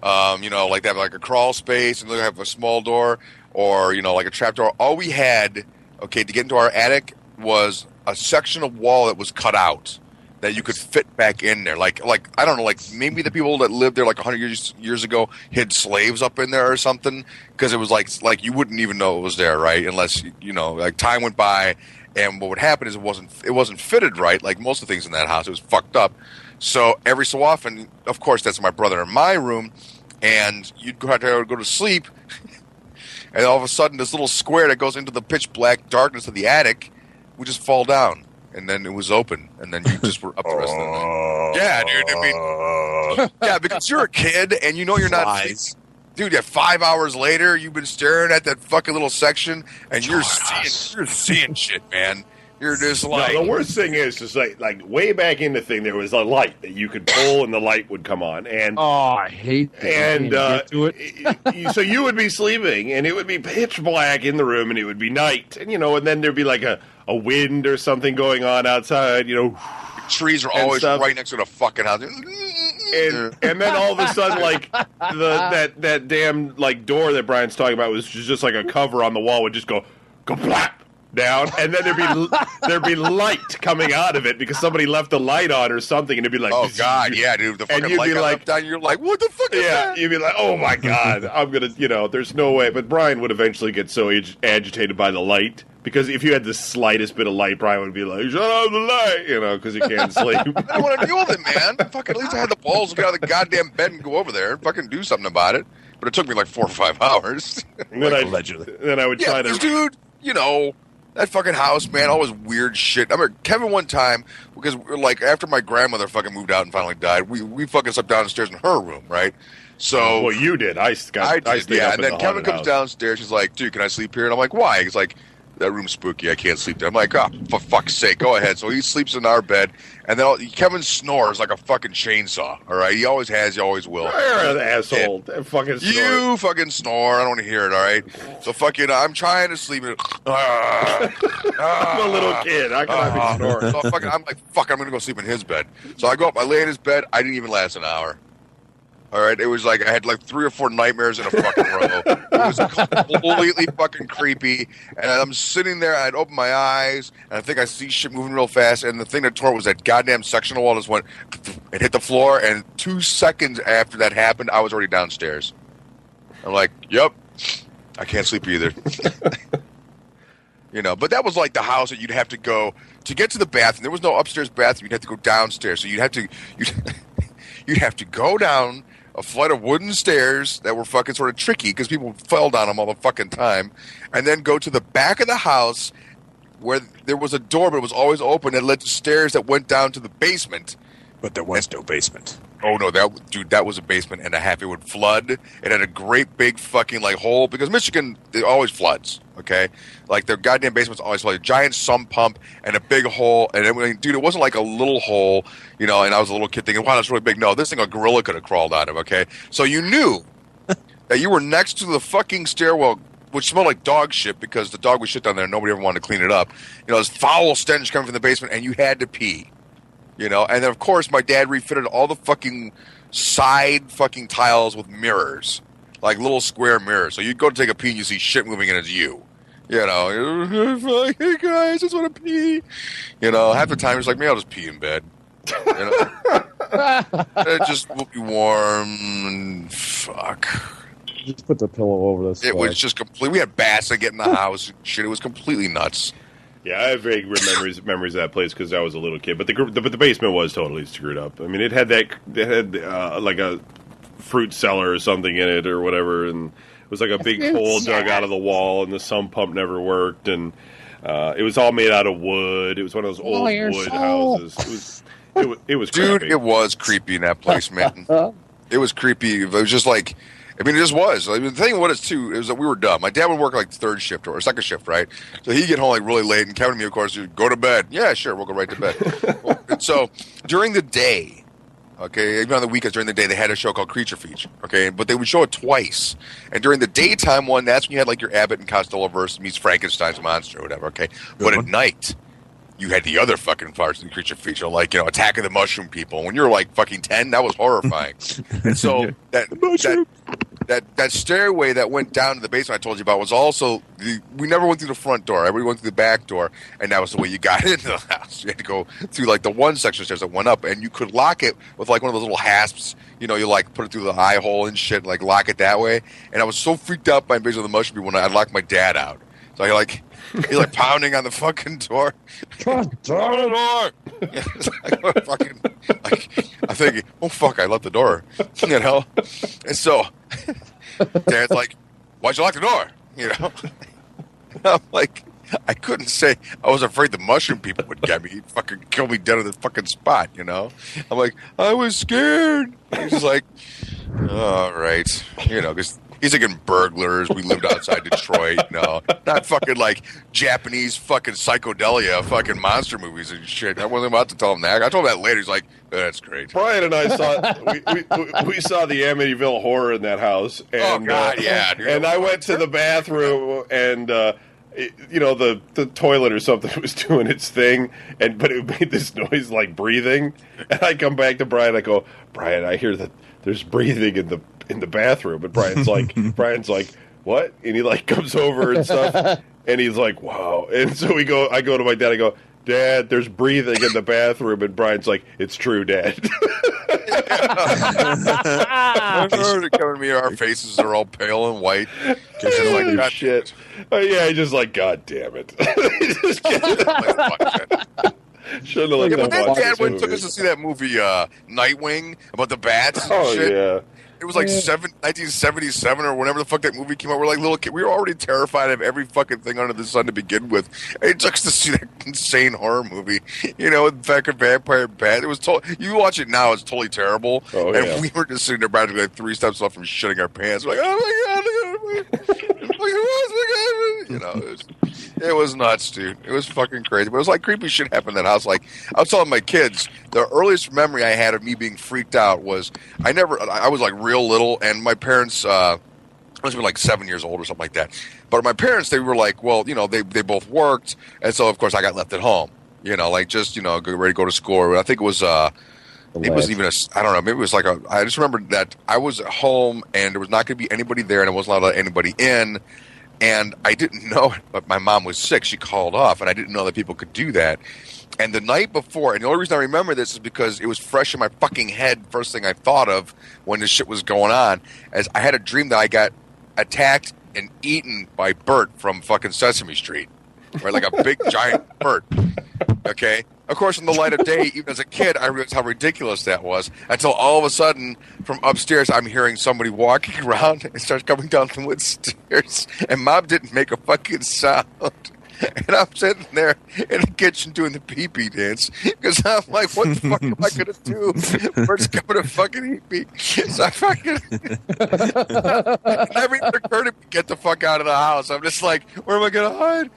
like they have like a crawl space and they have a small door or like a trap door. All we had, to get into our attic was a section of wall that was cut out that you could fit back in there. Like I don't know, like maybe the people that lived there like 100 years ago hid slaves up in there or something, because it was like you wouldn't even know it was there, right? Unless like time went by, and what would happen is it wasn't fitted right. Like most of the things in that house, it was fucked up. So every so often, of course, that's my brother in my room, and you'd have to go to sleep, and all of a sudden, this little square that goes into the pitch black darkness of the attic would just fall down. And then it was open, and then you just were up the rest of the night. Yeah, dude. I mean, yeah, because you're a kid, and you're not. Dude, 5 hours later, you've been staring at that fucking little section, and you're seeing shit, man. You're just like. No, the worst thing is just like way back in the thing, there was a light that you could pull, and the light would come on. And I hate that. And do it. so you would be sleeping, and it would be pitch black in the room, and it would be night, and and then there'd be like a wind or something going on outside, trees are always right next to the fucking house. And then all of a sudden, like that damn like door that Brian's talking about was just like a cover on the wall would just go blap down, and then there'd be light coming out of it because somebody left the light on or something, and it'd be like, oh god, yeah, dude, the fucking light got left down. You're like, what the fuck is that? You'd be like, oh my god, I'm gonna, there's no way. But Brian would eventually get so agitated by the light. Because if you had the slightest bit of light, Brian would be like, shut off the light, because he can't sleep. I don't want to deal with it, man. Fucking, at least I had the balls to get out of the goddamn bed and go over there and fucking do something about it. But it took me like 4 or 5 hours. Allegedly. Then I would try to... Dude, that fucking house, man, all this weird shit. I remember Kevin one time, because like after my grandmother fucking moved out and finally died, we fucking slept downstairs in her room, right? So... Well, you did. I stayed up and then in the Kevin comes house. Downstairs, he's like, dude, can I sleep here? And I'm like, why? He's like... That room's spooky. I can't sleep there. I'm like, oh, for fuck's sake, go ahead. So he sleeps in our bed, and then Kevin snores like a fucking chainsaw. All right, he always has, he always will. You're an asshole. That fucking snore. You fucking snore. I don't want to hear it. All right. So fucking, I'm trying to sleep. I'm a little kid. How can I be snoring? So I'm like, fuck. I'm gonna go sleep in his bed. So I go up. I lay in his bed. I didn't even last an hour. All right, it was like I had like 3 or 4 nightmares in a fucking row. It was completely fucking creepy. And I'm sitting there, I'd open my eyes, and I think I see shit moving real fast. And the thing that tore was that goddamn section of wall just went and hit the floor. And 2 seconds after that happened, I was already downstairs. I'm like, yep, I can't sleep either. But that was like the house that you'd have to go to get to the bathroom. There was no upstairs bathroom. You'd have to go downstairs. So you'd have to go down a flight of wooden stairs that were fucking sort of tricky because people fell down them all the fucking time, and then go to the back of the house where there was a door, but it was always open, and led to stairs that went down to the basement. But there was no basement. Oh no, that was a basement and a half. It would flood. It had a great big fucking like hole because Michigan it always floods. Okay, like their goddamn basements always flood. A giant sump pump and a big hole. And dude, it wasn't like a little hole, you know. And I was a little kid thinking, wow, that's really big. No, this thing a gorilla could have crawled out of. Okay, so you knew that you were next to the fucking stairwell, which smelled like dog shit because the dog was shit down there and nobody ever wanted to clean it up. You know, this foul stench coming from the basement, and you had to pee. You know, and then of course my dad refitted all the fucking side fucking tiles with mirrors, like little square mirrors. So you'd go to take a pee and you see shit moving and it's you. You know, hey guys, I just want to pee. You know, half the time it's like, me, I'll just pee in bed. You know, it just will be warm and fuck. Just put the pillow over this. It was just complete. We had bats that get in the house and shit. It was completely nuts. Yeah, I have vague memories of that place because I was a little kid. But the basement was totally screwed up. I mean, it had like a fruit cellar or something in it or whatever, and it was like a big hole dug out of the wall, and the sump pump never worked, and it was all made out of wood. It was one of those old wood houses. It was dude. crappy. It was creepy in that place, man. It was creepy. It was just like. I mean, it just was. I mean, the thing of what it's too is that we were dumb. My dad would work like third shift or second shift, right? So he'd get home like really late, and Kevin and me, of course, would go to bed. Yeah, sure, we'll go right to bed. And so during the day, okay, even on the weekends during the day, they had a show called Creature Feature, okay, but they would show it twice. And during the daytime one, that's when you had like your Abbott and Costello verse meets Frankenstein's monster or whatever, okay. But at night, you had the other fucking parts of the Creature Feature, like, you know, Attack of the Mushroom People. When you were like fucking 10, that was horrifying. And so that stairway that went down to the basement I told you about was also we never went through the front door. Everybody went through the back door, and that was the way you got into the house. You had to go through like the one section of stairs that went up, and you could lock it with like one of those little hasps. You know, you like put it through the eye hole and shit, like lock it that way. And I was so freaked out by Invasion of the Mushroom People when I locked my dad out. So I like. He's like pounding on the fucking door. Turn the door. I'm thinking, oh fuck, I left the door. You know? And so Dad's like, why'd you lock the door? You know? I'm like, I couldn't say I was afraid the mushroom people would get me. He'd fucking kill me dead on the fucking spot, you know? I'm like, I was scared. He's like, all right. You know, because he's thinking burglars. We lived outside Detroit. No, not fucking like Japanese fucking psychedelia fucking monster movies and shit. I wasn't about to tell him that. I told him that later. He's like, that's great. Brian and I saw we saw the Amityville Horror in that house. And, oh God, yeah. Dude, and I went to the bathroom and. You know, the toilet or something was doing its thing, but it made this noise like breathing. And I come back to Brian. I go, Brian, I hear that there's breathing in the bathroom. And Brian's like, what? And he like comes over and stuff, and he's like, wow. And so I go to my dad. I go, Dad, there's breathing in the bathroom. And Brian's like, it's true, Dad. Coming to me, our faces are all pale and white. Like, God, shit. Yeah, he just like, God damn it. Shouldn't have let but them then watch Dad this went movie. took us to see that movie Nightwing about the bats and Oh, shit. yeah. It was like 1977 or whenever the fuck that movie came out. We're like little kids. We were already terrified of every fucking thing under the sun to begin with. And it took us to see that insane horror movie, you know, with fucking vampire bat. It was you watch it now, it's totally terrible. Oh, and yeah. we were just sitting there practically like 3 steps off from shitting our pants. We're like, oh my God, you know, it was nuts, dude. It was fucking crazy. But it was like creepy shit happened in that house. Like I was telling my kids, the earliest memory I had of me being freaked out was I was like real little, and my parents I must have been like 7 years old or something like that. But my parents, they were like, well, you know, they both worked, and so of course I got left at home. You know, like just, you know, get ready to go to school. I think it was it was even I don't know, maybe it was like I just remember that I was at home and there was not going to be anybody there, and I wasn't allowed to let anybody in. And I didn't know it, but my mom was sick. She called off, and I didn't know that people could do that. And the night before, and the only reason I remember this is because it was fresh in my fucking head, first thing I thought of when this shit was going on, as I had a dream that I got attacked and eaten by Bert from fucking Sesame Street. Right, like a big, giant Bert. Okay? Of course, in the light of day, even as a kid, I realized how ridiculous that was. Until all of a sudden, from upstairs, I'm hearing somebody walking around and starts coming down the wood stairs. And Mom didn't make a fucking sound. And I'm sitting there in the kitchen doing the pee-pee dance because I'm like, what the fuck am I going to do? Where's coming to fucking eat me? So I fucking... never even occurred to me to get the fuck out of the house. I'm just like, where am I going to hide?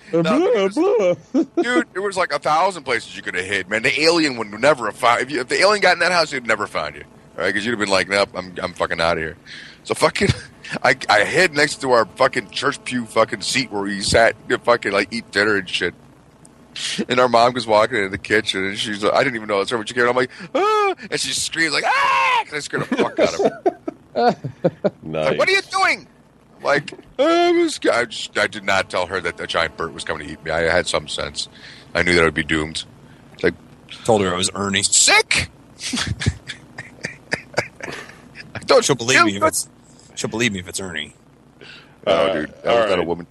Dude, there was like 1,000 places you could have hid, man. The alien would never have found... If the alien got in that house, he'd never find you. All right? Because you'd have been like, nope, I'm fucking out of here. So fucking... I hid next to our fucking church pew fucking seat where we sat to fucking like eat dinner and shit. And our mom was walking into the kitchen and she's like, I didn't even know it was her when she came in. I'm like, ah! And she screams like, ah! And I scared the fuck out of her. Nice. Like, what are you doing? Like, I did not tell her that the giant bird was coming to eat me. I had some sense. I knew that I would be doomed. Like, Told her I was Ernie. Sick! I don't She'll believe me if it's... She'll believe me if it's Ernie. Oh, dude. That was not a woman.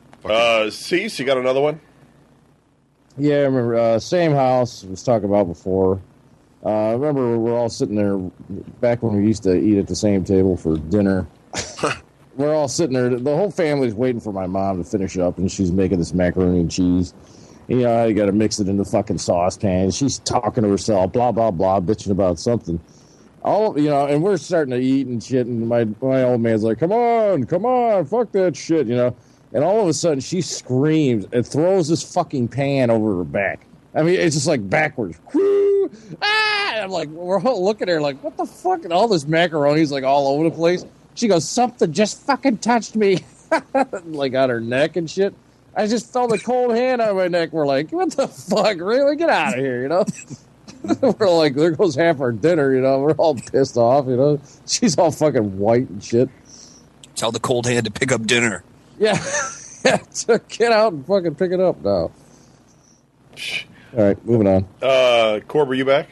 Cease, you got another one? Yeah, I remember. Same house. Was talking about before. I remember we're all sitting there back when we used to eat at the same table for dinner. We're all sitting there. The whole family's waiting for my mom to finish up, and she's making this macaroni and cheese. You know, you got to mix it in the fucking saucepan. She's talking to herself, blah, blah, blah, bitching about something. And we're starting to eat and shit, and my old man's like, come on, fuck that shit, And all of a sudden, she screams and throws this fucking pan over her back. I mean, it's just like backwards. Whoo! Ah! And I'm like, we're all looking at her like, what the fuck? And all this macaroni's like all over the place. She goes, something just fucking touched me. Like on her neck and shit. I just felt a cold hand on my neck. We're like, what the fuck? Really? Get out of here, We're like, there goes half our dinner, We're all pissed off, She's all fucking white and shit. Tell the cold hand to pick up dinner. Yeah. So get out and fucking pick it up now. All right, moving on. Corb, are you back?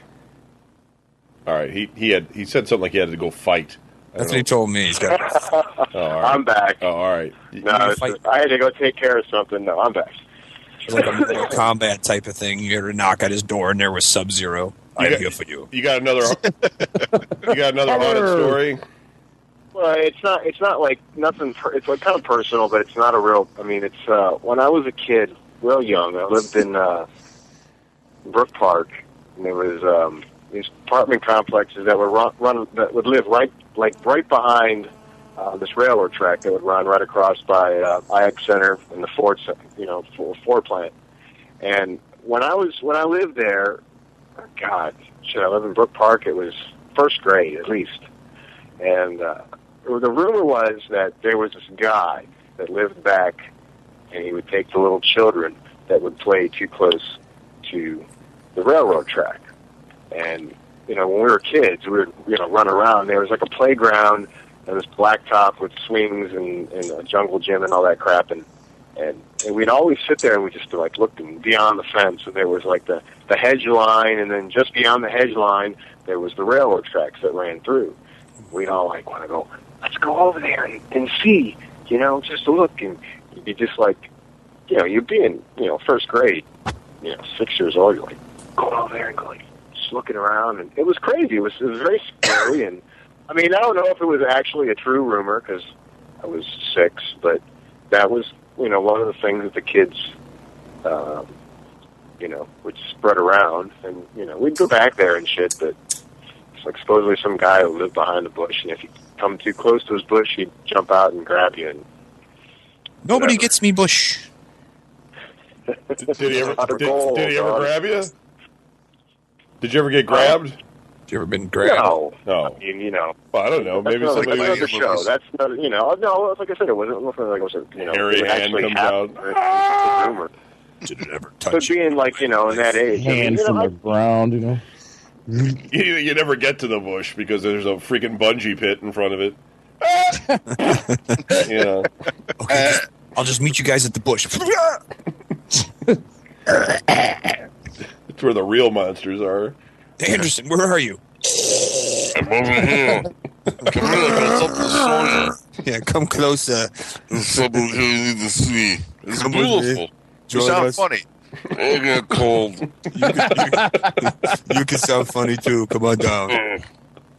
All right, he said something like he had to go fight. That's what he told me. He's got. All right. I'm back. Oh, all right. No, I had to go take care of something. No, I'm back. It's like a Mortal Kombat type of thing. You had to knock at his door, and there was Sub-Zero. I'm here for you. You got another. You got another haunted story. Well, it's not like nothing. It's like kind of personal, but it's not a real. I mean, it's when I was a kid, real young. I lived in Brook Park, and there was these apartment complexes that would live right behind this railroad track that would run right across by IX Center and the Ford plant. And when I lived there, God, I lived in Brook Park. It was first grade at least, and the rumor was that there was this guy that lived back, and he would take the little children that would play too close to the railroad track. And when we were kids, we would run around. There was like a playground and this blacktop with swings and a jungle gym and all that crap, and we'd always sit there and we just like looked beyond the fence, and there was like the hedge line, and then just beyond the hedge line there was the railroad tracks that ran through. We'd all like want to go, let's go over there and see, just to look, and you'd be just like, you'd be in first grade, 6 years old, you're like going over there and going, just looking around, and it was crazy. It was very scary, and I mean, I don't know if it was actually a true rumor because I was 6, but that was, one of the things that the kids, would spread around, and, we'd go back there and shit, but it's like supposedly some guy who lived behind the bush, and if you come too close to his bush, he'd jump out and grab you. And nobody gets me, Bush. Did he ever grab you? Did you ever get grabbed? You ever been grabbed? No. I mean, well, I don't know. Maybe somebody somebody another show. That's not, no. Like I said, it wasn't like it was hairy hand comes out. It's a rumor. Did it ever touch you? But being like in that age, hand from the ground, You never get to the bush because there's a freaking bungee pit in front of it. Okay, I'll just meet you guys at the bush. That's where the real monsters are. Hey, Anderson, where are you? I'm over here. Come here, got something to show you. Yeah, come closer. There's something here you need to see. It's Come with me. beautiful. You sound funny. I get cold. You can sound funny too. Come on down.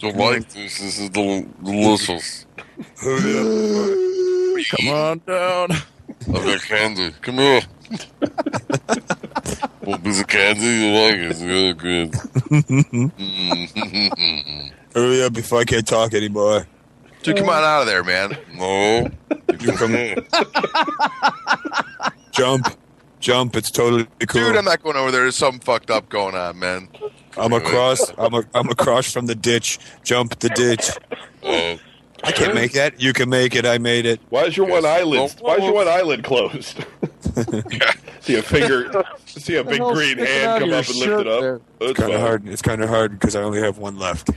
You like this? This is delicious. Come on down. I've got candy. Come here. One piece of candy you like is really good. Hurry up before I can't talk anymore. Dude, come on out of there, man. No. You come Jump. It's totally cool. Dude, I'm not going over there. There's something fucked up going on, man. I'm across from the ditch. Jump the ditch. I can't make that. You can make it. I made it. Why is your one eyelid closed? See a finger. See a big green hand come up and lift it up. It's kind of hard. It's kind of hard because I only have one left.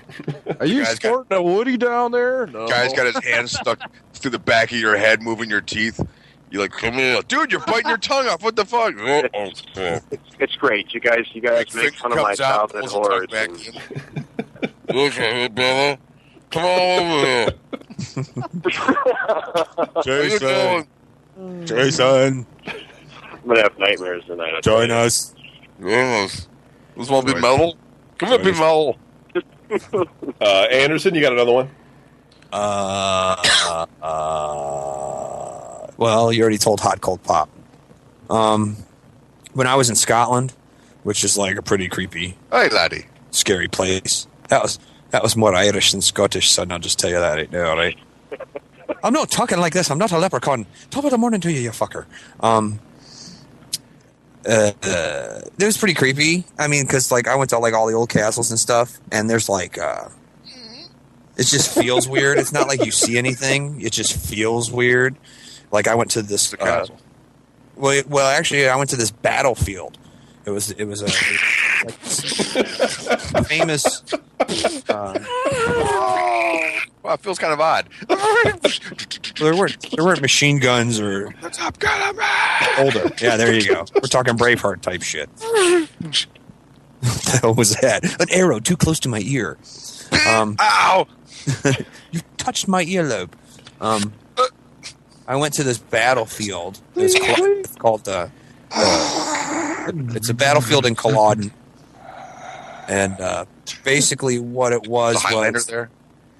Are you sporting a Woody down there? No. Guy's got his hand stuck through the back of your head, moving your teeth. You're like, come here, dude. You're biting your tongue off. What the fuck? It's great. You guys make fun of my childhood horrors. Okay, brother. Come on over here. Jason. I'm gonna have nightmares tonight. Join us. Yes. This one be metal? Come here, be metal. Anderson, you got another one? Well, you already told Hot Cold Pop. When I was in Scotland, which is like a pretty creepy, Hey, laddie. scary place. That was more Irish than Scottish, son. I'll just tell you that right now, right? I'm not talking like this. I'm not a leprechaun. Top of the morning to you, you fucker. It was pretty creepy. I mean, because like I went to like all the old castles and stuff, and there's like, it just feels weird. It's not like you see anything. It just feels weird. Like I went to this castle. Well, actually, I went to this battlefield. It was a famous. Well, it feels kind of odd. There weren't machine guns or The Top Gun. older. Yeah, there you go. We're talking Braveheart type shit. What the hell was that? An arrow too close to my ear. Ow! You touched my earlobe. I went to this battlefield. It's called it's a battlefield in Culloden. And basically what it was The Highlander was there.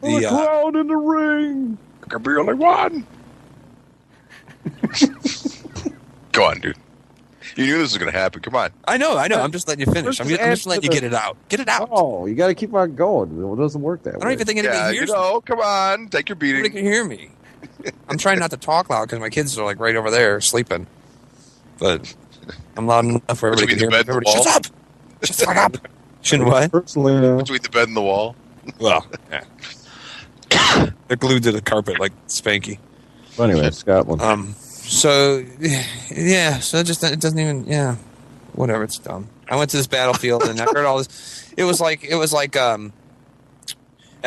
The clown in the ring. There can be only one. Go on, dude. You knew this was going to happen. Come on. I know. I'm just letting you finish. I'm just letting you get it out. Get it out. Oh, you got to keep on going. It doesn't work that way. I don't even think anybody hears me. Come on. Take your Nobody beating. can hear me. I'm trying not to talk loud because my kids are like right over there sleeping. But I'm loud enough for everybody to Between hear the me. bed and the Everybody, wall? shut up! Shut the fuck up! Shouldn't what? Personally, no. Between the bed and the wall. Well, yeah. They're glued to the carpet like Spanky. Anyway, Scotland. So yeah, so it doesn't even whatever, it's dumb. I went to this battlefield and I heard all this. It was like at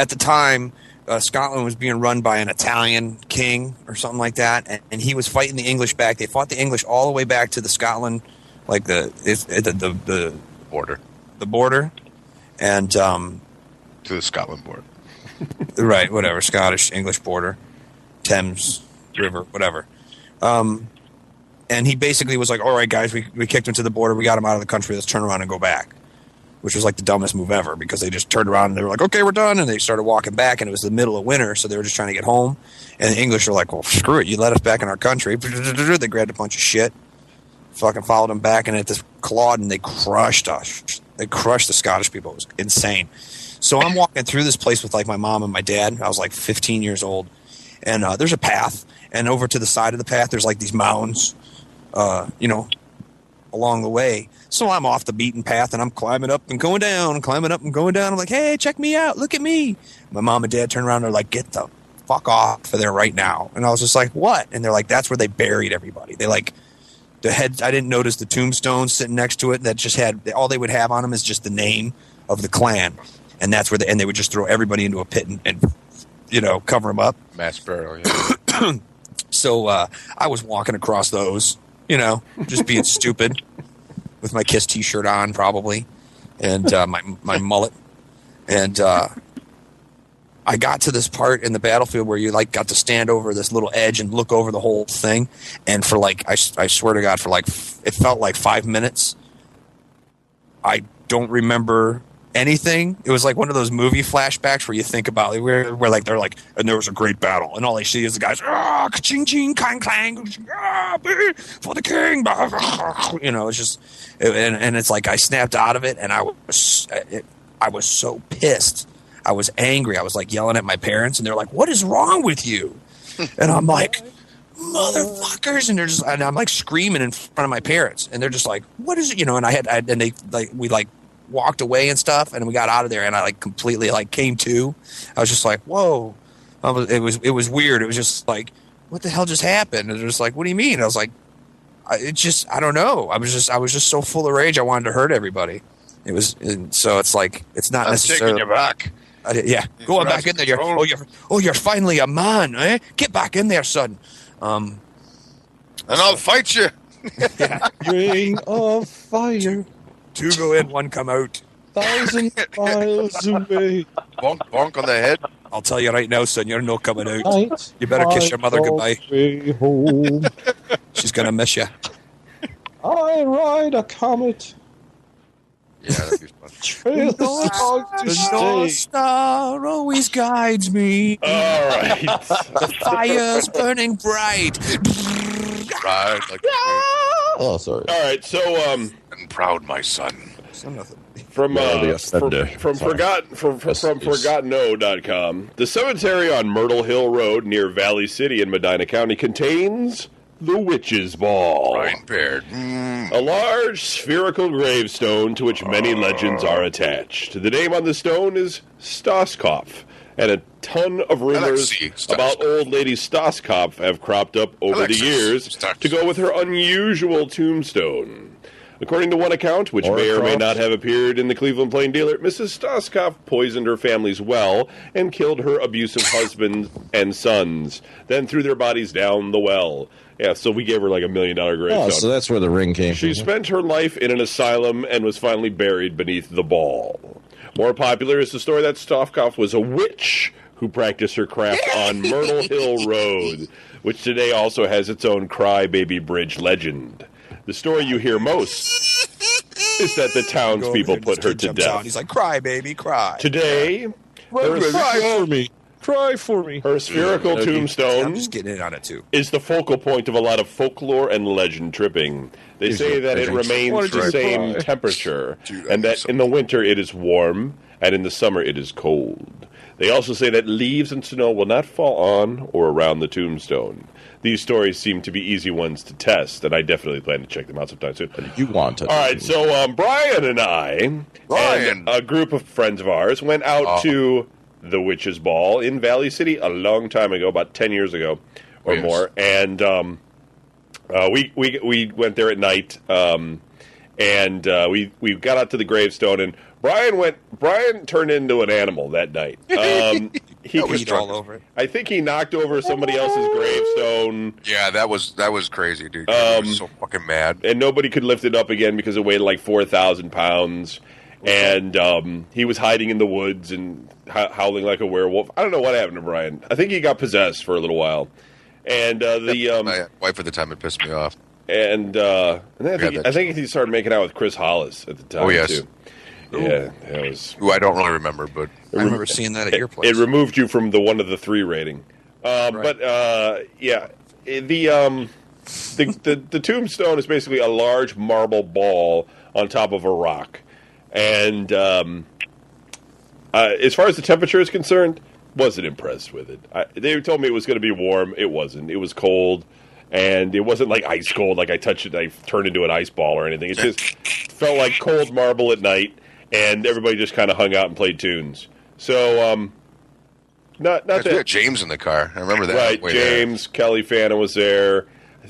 the time Scotland was being run by an Italian king or something like that, and he was fighting the English back. They fought the English all the way back to the Scotland, like the Border. the border, and To the Scotland border. right, whatever, Scottish English border, Thames River, whatever. And he basically was like, all right, guys, we kicked him to the border. We got him out of the country. Let's turn around and go back, which was like the dumbest move ever because they just turned around and they were like, okay, we're done. And they started walking back, and it was the middle of winter, so they were just trying to get home. And the English were like, well, screw it. You let us back in our country. They grabbed a bunch of shit, fucking followed them back, and at this Culloden, they crushed us. They crushed the Scottish people. It was insane. So I'm walking through this place with like my mom and my dad. I was like 15 years old. And there's a path, and over to the side of the path, there's like these mounds, along the way. So I'm off the beaten path, and I'm climbing up and going down, climbing up and going down. I'm like, hey, check me out. Look at me. My mom and dad turn around. They're like, get the fuck off of there right now. And I was just like, what? And they're like, that's where they buried everybody. They like the head. I didn't notice the tombstones sitting next to it that just had all they would have on them is just the name of the clan. And that's where they would just throw everybody into a pit and cover them up. Mass burial, yeah. So I was walking across those, just being stupid with my Kiss T-shirt on probably and my mullet. And I got to this part in the battlefield where you like got to stand over this little edge and look over the whole thing. And for like, I swear to God, for like, it felt like 5 minutes. I don't remember anything. It was like one of those movie flashbacks where you think about it, where like they're like, and there was a great battle, and all they see is the guys, ching ching, clang clang, for the king, it's just, and it's like I snapped out of it, and I was so pissed. I was angry. I was like yelling at my parents, and they're like, "What is wrong with you?" And I'm like, "Motherfuckers!" And I'm like screaming in front of my parents, and they're just like, "What is it?" And they like we like walked away and stuff, and we got out of there, and I like completely like came to. I was just like, "Whoa!" It was weird. It was just like, "What the hell just happened?" And they're just like, "What do you mean?" I was like, I don't know. I was just so full of rage. I wanted to hurt everybody. So it's like it's not necessarily. Taking you back. Go on back in there. You're finally a man, eh? Get back in there, son. And I'll fight you. Ring of fire. Two go in, one come out. 1,000 miles away. Bonk, bonk on the head. I'll tell you right now, son, you're no coming out. You better kiss your mother goodbye. Home. She's gonna miss you. I ride a comet. Yeah, that'd be fun. The North Star always guides me. All right. The fire's burning bright. Right. Oh, sorry. All right. So, And proud, my son. from Sorry. ForgottenO.com, the cemetery on Myrtle Hill Road near Valley City in Medina County contains the Witch's Ball. Ryan Baird. A large spherical gravestone to which many legends are attached. The name on the stone is Stoskopf, and a ton of rumors about old lady Stoskopf have cropped up over the years to go with her unusual tombstone. According to one account, which may or may not have appeared in the Cleveland Plain Dealer, Mrs. Stoskopf poisoned her family's well and killed her abusive husband and sons, then threw their bodies down the well. Yeah, so we gave her like $1 million gravestone. Oh, so that's where the ring came from. She spent her life in an asylum and was finally buried beneath the ball. More popular is the story that Stoskopf was a witch who practiced her craft on Myrtle Hill Road, which today also has its own Crybaby Bridge legend. The story you hear most is that the townspeople put her to death. He's like, "Cry, baby, cry." Today, Cry for me. her spherical tombstone I'm just getting in on it too. is the focal point of a lot of folklore and legend tripping. They say that it remains the same temperature, and that in the winter it is warm, and in the summer it is cold. They also say that leaves and snow will not fall on or around the tombstone. These stories seem to be easy ones to test, and I definitely plan to check them out sometime soon. You want to. All right, so Brian and I and a group of friends of ours went out to the Witch's Ball in Valley City a long time ago, about 10 years ago or more, and we went there at night, and we got out to the gravestone, and Brian turned into an animal that night. He was all over it. I think he knocked over somebody else's gravestone. Yeah, that was crazy, dude. I was so fucking mad. And nobody could lift it up again because it weighed like 4,000 pounds. And he was hiding in the woods and howling like a werewolf. I don't know what happened to Brian. I think he got possessed for a little while. And my wife at the time had pissed me off. And then I think he started making out with Chris Hollis at the time. Oh yes. Too. Yeah, that was. Who I don't really remember, but I remember seeing that at your place. It removed you from the 1 to the 3 rating. Right. But yeah, the tombstone is basically a large marble ball on top of a rock, and as far as the temperature is concerned, wasn't impressed with it. They told me it was going to be warm. It wasn't. It was cold. And it wasn't like ice cold, like I touched it, I turned into an ice ball or anything. It just felt like cold marble at night, and everybody just kind of hung out and played tunes. So, not that. We had James in the car. I remember that. Right, James, Kelly Fana was there.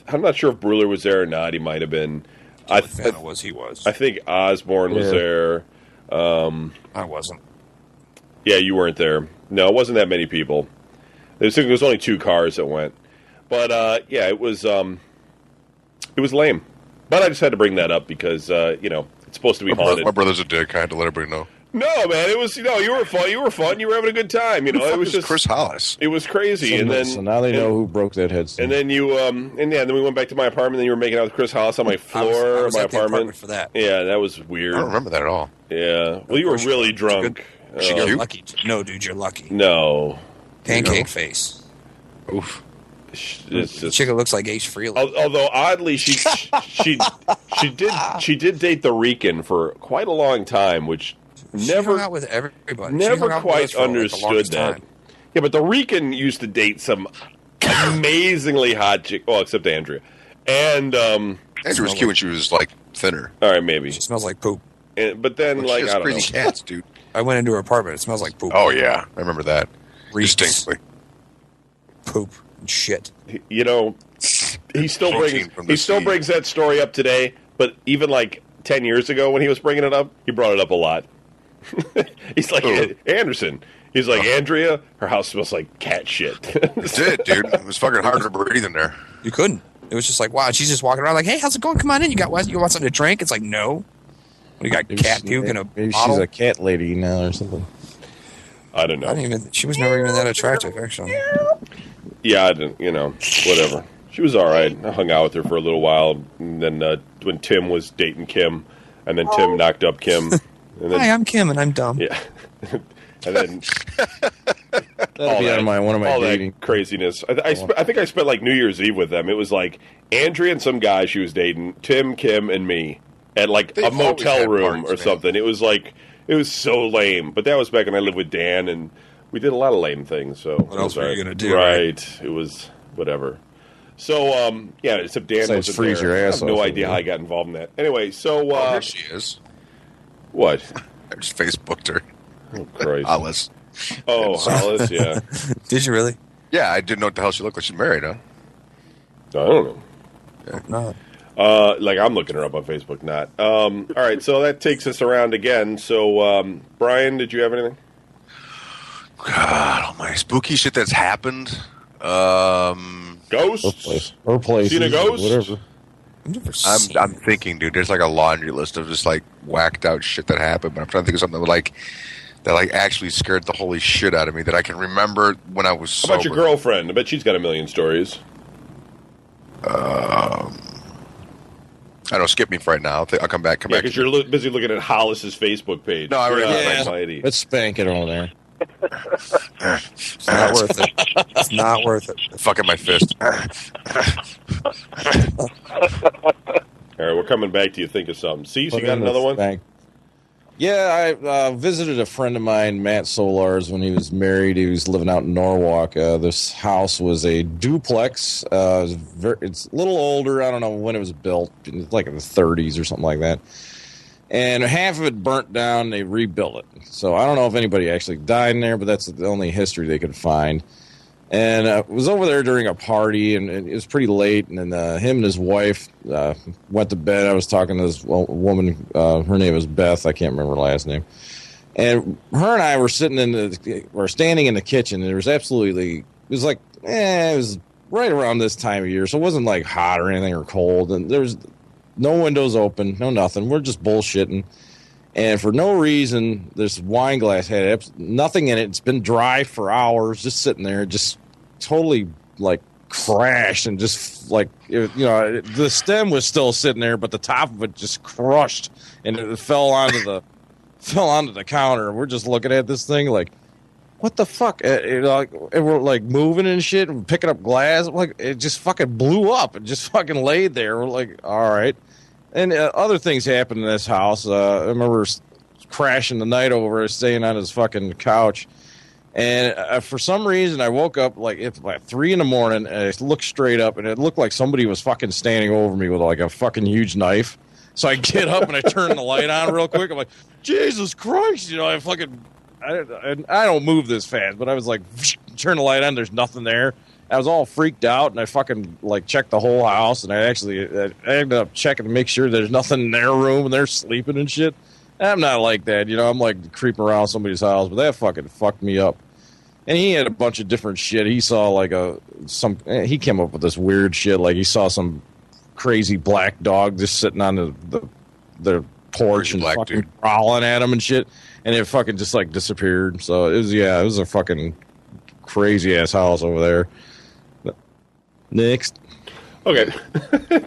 I'm not sure if Bruler was there or not. He might have been. Fana was. He was. I think Osborne was there. I wasn't. Yeah, you weren't there. No, it wasn't that many people. There was only 2 cars that went. But, yeah, it was lame. But I just had to bring that up because, it's supposed to be haunted. My brother's a dick. I had to let everybody know. No, man, it was you were fun. You were fun. You were having a good time. It was just Chris Hollis. It was crazy, So now they know who broke that headstone. And then then we went back to my apartment. And you were making out with Chris Hollis on my floor I was of my at the apartment for that. Yeah, that was weird. I don't remember that at all. Yeah, well, you were really drunk. You're lucky. No, dude, you're lucky. No, Pancake face. Oof. It's just, Chick looks like Ace Frehley. although oddly, she did date the Rican for quite a long time, which She never hung out with everybody. She never hung out with quite us for, like, the understood longest that. time. Yeah, but the Rican used to date some amazingly hot chick. Well, except Andrea. And Andrew was cute when she was like thinner. all right, maybe. She smells like poop. But then, Well, like, she I has don't crazy know. cats, dude. I went into her apartment. It smells like poop. Oh yeah, I remember that Reeks. distinctly. Poop and shit. He still Protein from the sea. brings that story up today. But even like 10 years ago when he was bringing it up, he brought it up a lot. He's like, Who? Anderson. He's like, Andrea, her house smells like cat shit. It did, dude. It was fucking hard to breathe in there. You couldn't. It was just like, wow. She's just walking around like, hey, how's it going? Come on in. You want something to drink? It's like, no. You got cat puke in a Maybe bottle? she's a cat lady now or something. I don't know. She was never even that attractive, actually. Yeah, I didn't, whatever. She was all right. I hung out with her for a little while. And then when Tim was dating Kim, and then Tim knocked up Kim. And then, Hi, I'm Kim, and I'm dumb. yeah. And then That'll be on one of my all dating. that craziness. I think I spent like New Year's Eve with them. It was like Andrea and some guy she was dating, Tim, Kim, and me at like They've a always motel had room parties, or man. something. It was so lame. But that was back when I lived with Dan, and we did a lot of lame things. So What else were you gonna do, Right. It was whatever. So yeah, except Dan Besides wasn't freeze there. your I ass have no off, idea yeah. how I got involved in that. Anyway, so Here she is. what? I just Facebooked her. Oh, Christ. Alice. Oh, Hollis, yeah. Did you really? Yeah, I didn't know what the hell she looked like. She's married, huh? I don't know. No. Like I'm looking her up on Facebook, not. All right, so that takes us around again. So, Brian, did you have anything? God, all my spooky shit that's happened. Ghosts? Or places. Seen a ghost? Whatever. I've never seen I'm thinking, dude. There's like a laundry list of just like whacked out shit that happened, but I'm trying to think of something that actually scared the holy shit out of me that I can remember when I was How sober. about your girlfriend? I bet she's got a million stories. I don't skip me for right now. I'll come back. Yeah, because you're busy looking at Hollis's Facebook page. No, I already God did. almighty. Let's spank it on there. It's not worth it. It's not worth it. fucking my fist. All right, we're coming back to you. Think of something. See, so you got another one? Spank. Yeah, I visited a friend of mine, Matt Solars, when he was married. He was living out in Norwalk. This house was a duplex. It's a little older. I don't know when it was built. It's like in the 30s or something like that. And half of it burnt down. They rebuilt it. So I don't know if anybody actually died in there, but that's the only history they could find. And I was over there during a party, and it was pretty late. And then him and his wife went to bed. I was talking to this woman. Her name was Beth. I can't remember her last name. And her and I were standing in the kitchen. And there was it was right around this time of year, so it wasn't like hot or anything or cold. And there was no windows open, no nothing. We're just bullshitting. And for no reason, this wine glass had nothing in it. It's been dry for hours, just sitting there, just totally like crashed and just like, the stem was still sitting there, but the top of it just crushed and it fell onto the counter. We're just looking at this thing like, what the fuck? And we're like moving and shit and picking up glass. Like it just fucking blew up and just fucking laid there. We're like, all right. And other things happened in this house. I remember crashing the night over, staying on his fucking couch. And for some reason, I woke up it's like 3 a.m. and I looked straight up, and it looked like somebody was fucking standing over me with like a fucking huge knife. So I get up and I turn the light on real quick. I'm like, Jesus Christ! I don't move this fast, but I was like, turn the light on. There's nothing there. I was all freaked out, and I fucking checked the whole house, and I ended up checking to make sure there's nothing in their room, and they're sleeping and shit. And I'm not like that, I'm like creeping around somebody's house, but that fucking fucked me up. And he had a bunch of different shit. He saw he came up with this weird shit, like he saw some crazy black dog just sitting on the porch Crazy and black fucking dude. growling at him and shit. And it fucking just like disappeared. So it was a fucking crazy ass house over there. Next. Okay.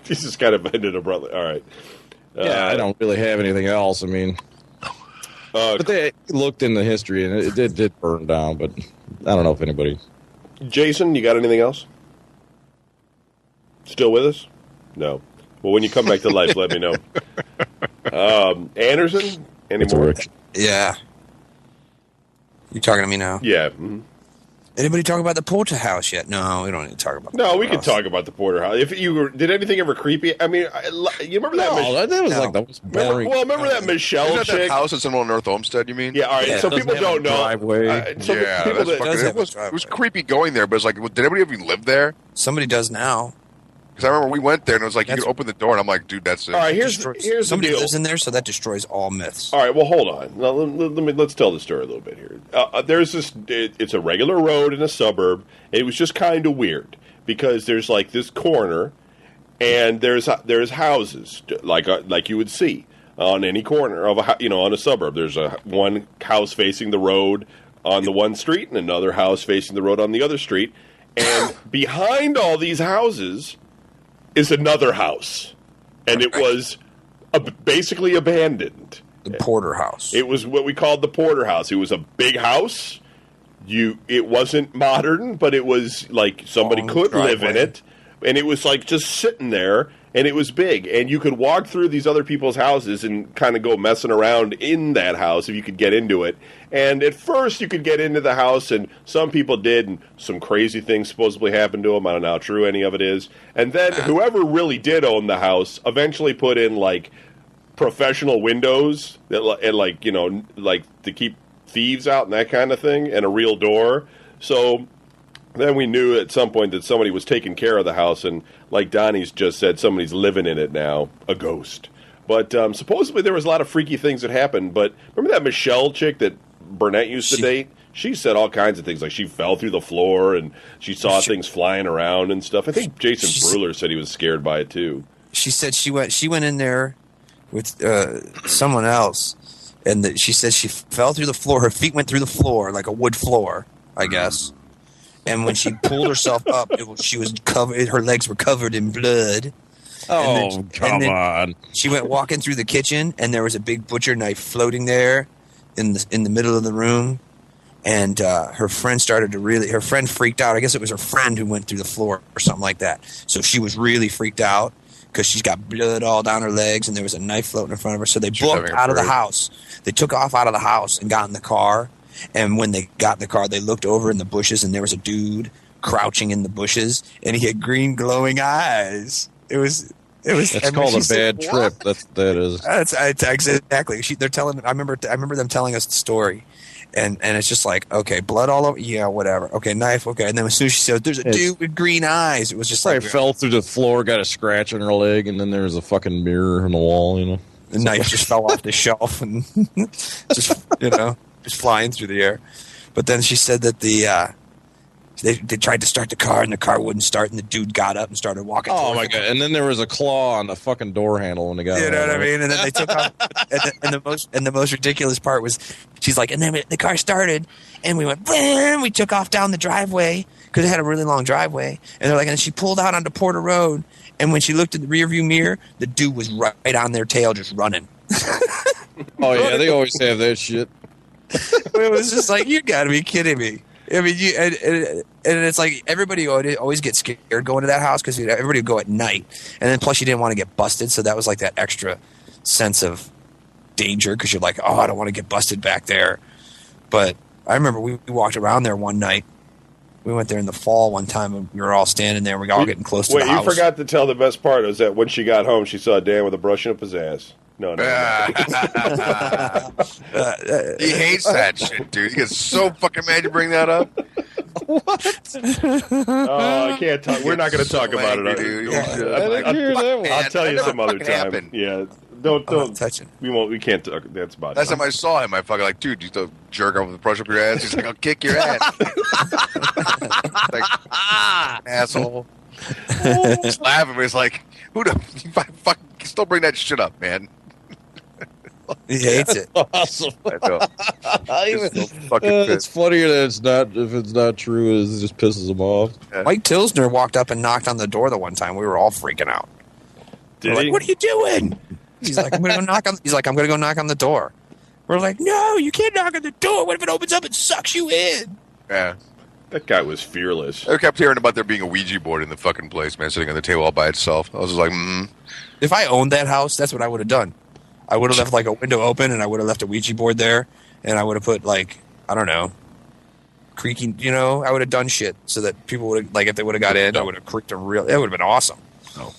This just kind of ended abruptly. All right. Yeah, I don't really have anything else. I mean, but they looked in the history and it did burn down. But I don't know if anybody. Jason, you got anything else? Still with us? No. Well, when you come back to life, let me know. Anderson, any more? Yeah. You talking to me now? Yeah. Mm-hmm. Anybody talk about the porterhouse yet? No, we don't need to talk about. No, we can porterhouse. talk about the porterhouse. If you were, did anything ever creepy? I mean, you remember that? That was No. like the most boring. Remember that Michelle Isn't that chick? house that's in North Olmsted, you mean? Yeah. All right. Yeah, so it doesn't people have a don't know. driveway. So Yeah, people that's that, does have it was a driveway. creepy going there, but it's like, did anybody even live there? Somebody does now. Because I remember we went there and it was like, you That's- could open the door, and I'm like, dude, that's it. all right. Here's the Somebody deal. lives in there, so that destroys all myths. All right, well, hold on. Now, let's tell the story a little bit here. There's this. It's a regular road in a suburb. It was just kind of weird because there's like this corner, and there's houses like you would see on any corner of on a suburb. There's one house facing the road on the one street, and another house facing the road on the other street. And behind all these houses is another house, and it was basically abandoned. The porterhouse. It was what we called the porterhouse. It was a big house. It wasn't modern, but it was like somebody Long could live in driveway. it, and it was like just sitting there, and it was big, and you could walk through these other people's houses and kind of go messing around in that house if you could get into it. And at first, you could get into the house, and some people did, and some crazy things supposedly happened to them. I don't know how true any of it is. And then whoever really did own the house eventually put in like professional windows that, and like to keep thieves out and that kind of thing, and a real door. So then we knew at some point that somebody was taking care of the house, and like Donnie's just said, somebody's living in it now, a ghost. But supposedly there was a lot of freaky things that happened. But remember that Michelle chick that Burnett used to date? She said all kinds of things, like she fell through the floor and she saw things flying around and stuff. I think Jason Bruler said he was scared by it too. She said she went in there with someone else, and she said she fell through the floor. Her feet went through the floor like a wood floor, I guess. And when she pulled herself up, she was covered. Her legs were covered in blood. Oh, come on! She went walking through the kitchen, and there was a big butcher knife floating there in the middle of the room. And her friend her friend freaked out. I guess it was her friend who went through the floor or something like that. So she was really freaked out because she's got blood all down her legs, and there was a knife floating in front of her. So they booked out of the house. They took off out of the house and got in the car. And when they got in the car, they looked over in the bushes, and there was a dude crouching in the bushes, and he had green glowing eyes. It was. It's called a bad trip. That is. That's exactly. They're telling. I remember them telling us the story, and it's just like, okay, blood all over. Yeah, whatever. Okay, knife. Okay, and then as soon as she said, "There's a dude with green eyes," it was just Probably like fell through the floor, got a scratch on her leg, and then there was a fucking mirror on the wall. the knife just fell off the shelf and just just flying through the air. But then she said that they tried to start the car, and the car wouldn't start, and the dude got up and started walking. Oh my god! And then there was a claw on the fucking door handle when they got. You know what I mean? And then they took off. And the most ridiculous part was, she's like, and then the car started, and we went, and we took off down the driveway because it had a really long driveway. And they're like, and she pulled out onto Porter Road, and when she looked in the rearview mirror, the dude was right on their tail, just running. Oh yeah, they always have that shit. It was just like, you got to be kidding me. I mean, and it's like everybody always gets scared going to that house because everybody would go at night, and then plus you didn't want to get busted, so that was like that extra sense of danger because you're like, oh, I don't want to get busted back there. But I remember we walked around there one night. We went there in the fall one time, and we were all standing there. We were all getting close to the house. Wait, you forgot to tell the best part was that when she got home, she saw Dan with a brushing up his ass. No. He hates that shit, dude. He gets so fucking mad you bring that up. What? Oh, I can't talk. We're not going to talk about it, dude. I didn't hear that one. I'll tell you some other time. Happened. Yeah, don't touch it. We won't. We can't talk. That's about Last it. time I saw him, I fucking like, dude, you still jerk off with the brush up your ass? He's like, I'll kick your ass. Like, asshole. Just laughing, but it's like, who the fuck still bring that shit up, man? He hates it. Awesome. I know. It's so fucking It's pissed. funnier that it's not if it's not true. It just pisses him off. Mike Tilsner walked up and knocked on the door the one time. We were all freaking out. Did We're like, he? "What are you doing?" He's like, "I'm gonna go knock on." He's like, "I'm gonna go knock on the door." We're like, "No, you can't knock on the door. What if it opens up and sucks you in?" Yeah. That guy was fearless. I kept hearing about there being a Ouija board in the fucking place, man, sitting on the table all by itself. I was just like, If I owned that house, that's what I would have done. I would have left like a window open, and I would have left a Ouija board there, and I would have put like, I don't know, creaking. You know, I would have done shit so that people would have, like, if they would have got in, I would have creaked a real. It would have been awesome. No.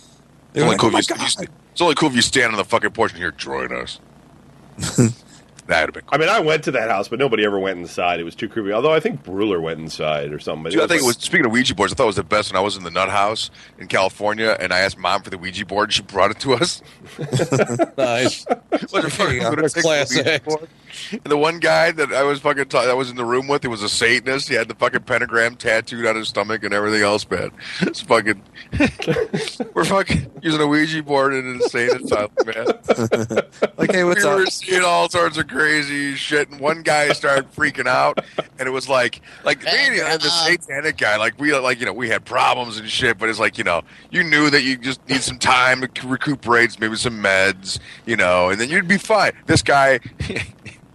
They were like, "Oh my it's God." only cool if you stand on the fucking porch and hear, join us. That would have been cool. I mean, I went to that house, but nobody ever went inside. It was too creepy. Although I think Bruler went inside or something. But Dude, I think it was, speaking of Ouija boards, I thought it was the best when I was in the nut house in California, and I asked Mom for the Ouija board, and she brought it to us. Nice. Class act. And the one guy that I was fucking that was in the room with, he was a Satanist. He had the fucking pentagram tattooed on his stomach and everything else, man. It's fucking. We're fucking using a Ouija board in an insane asylum, man. Like, hey, what's We were up? seeing all sorts of crazy shit, and one guy started freaking out, and it was like me and the satanic guy, we had problems and shit, but it's like, you knew that you just need some time to recuperate, maybe some meds, and then you'd be fine. This guy,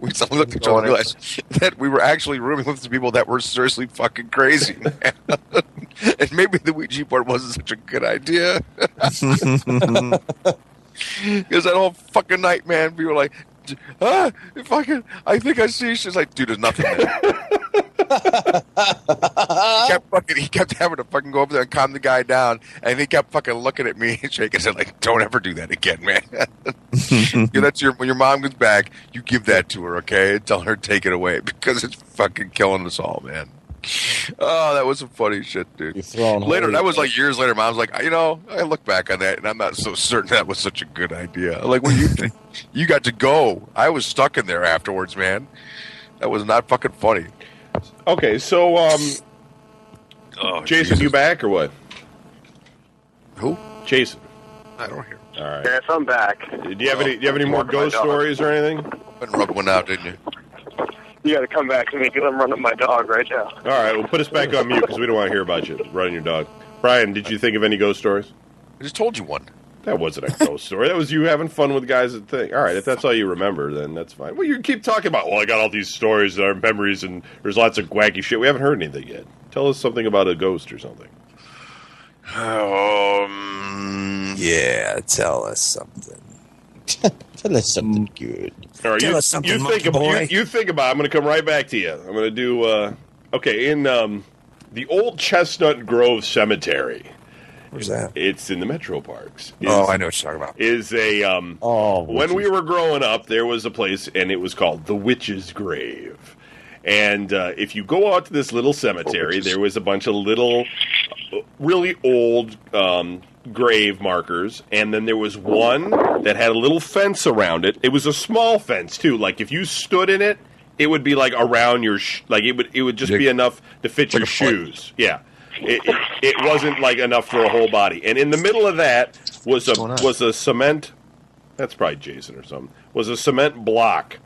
we suddenly looked at each other and realized that we were actually rooming with some people that were seriously fucking crazy, man. And maybe the Ouija board wasn't such a good idea. Because that whole fucking night, man, we were like, I think I see. She's like, dude, there's nothing there. He kept having to fucking go over there and calm the guy down, and he kept fucking looking at me and shaking his head like, don't ever do that again, man. When your mom gets back, you give that to her, okay? And tell her to take it away, because it's fucking killing us all, man. Oh, that was some funny shit, dude. Later, that was like years later. Mom's like, I look back on that, and I'm not so certain that was such a good idea. I'm like, what do you think? You got to go. I was stuck in there afterwards, man. That was not fucking funny. Okay, so, Jason, Jesus. you back or what? Who? Jason. I don't hear. All right. Yes, I'm back. Do you have any more ghost stories or anything? Been rubbing one out, didn't you? You got to come back to me because I'm running my dog right now. All right, well, put us back on mute because we don't want to hear about you running your dog. Brian, did you think of any ghost stories? I just told you one. That wasn't a ghost story. That was you having fun with guys at the thing. All right, if that's all you remember, then that's fine. Well, you keep talking about, I got all these stories and our memories, and there's lots of wacky shit. We haven't heard anything yet. Tell us something about a ghost or something. Yeah, tell us something. Tell us something good. All right, Tell us something, you monkey think boy. you think about it. I'm going to come right back to you. I'm going to do, in the old Chestnut Grove Cemetery. Where's that? It's in the Metro Parks. I know what you're talking about. Is a when we were growing up, there was a place, and it was called the Witch's Grave. And if you go out to this little cemetery, there was a bunch of little, really old grave markers, and then there was one that had a little fence around it. It was a small fence too. Like if you stood in it, it would be like around your it would just be enough to fit your shoes. Yeah. It wasn't like enough for a whole body. And in the middle of that was a cement. That's probably Jason or something. Was a cement block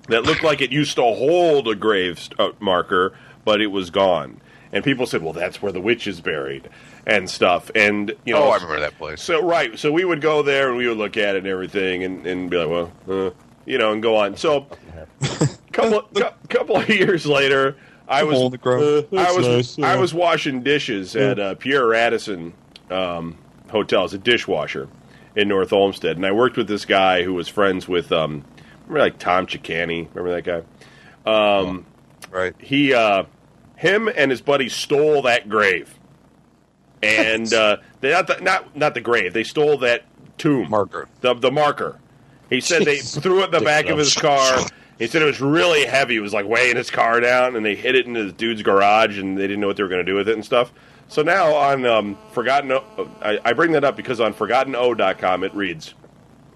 that looked like it used to hold a grave marker, but it was gone. And people said, "Well, that's where the witch is buried," and stuff. And I remember that place. So we would go there and we would look at it and everything, and be like, "Well, and go on." So, couple of years later. I was washing dishes at Pierre Radisson Hotel as a dishwasher in North Olmsted, and I worked with this guy who was friends with remember like Tom Ciccani, remember that guy? Right. Him and his buddy stole that grave, and not the grave. They stole that tomb Marker. The marker. He said they threw it in the back of his car. He said it was really heavy. It was like weighing his car down, and they hid it in this dude's garage, and they didn't know what they were going to do with it and stuff. So now on Forgotten I bring that up because on ForgottenO.com it reads,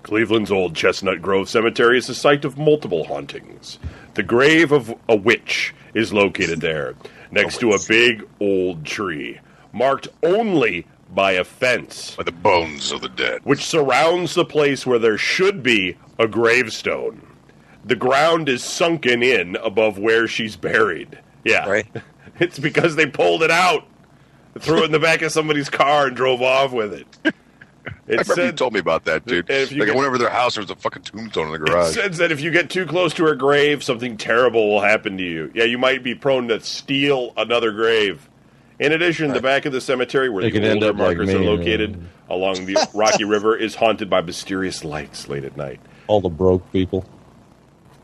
Cleveland's old Chestnut Grove Cemetery is the site of multiple hauntings. The grave of a witch is located there, next to a big old tree, marked only by a fence, By the bones of the dead. which surrounds the place where there should be a gravestone. The ground is sunken in above where she's buried. Yeah. Right. It's because they pulled it out, threw it in the back of somebody's car, and drove off with it. I It remember you told me about that, dude. If you Like, I get- went over to their house, there was a fucking tombstone in the It garage. says that if you get too close to her grave, something terrible will happen to you. Yeah, you might be prone to steal another grave. In addition, the back of the cemetery where It the could end older up like markers are me, located along the Rocky River is haunted by mysterious lights late at night. All the broke people.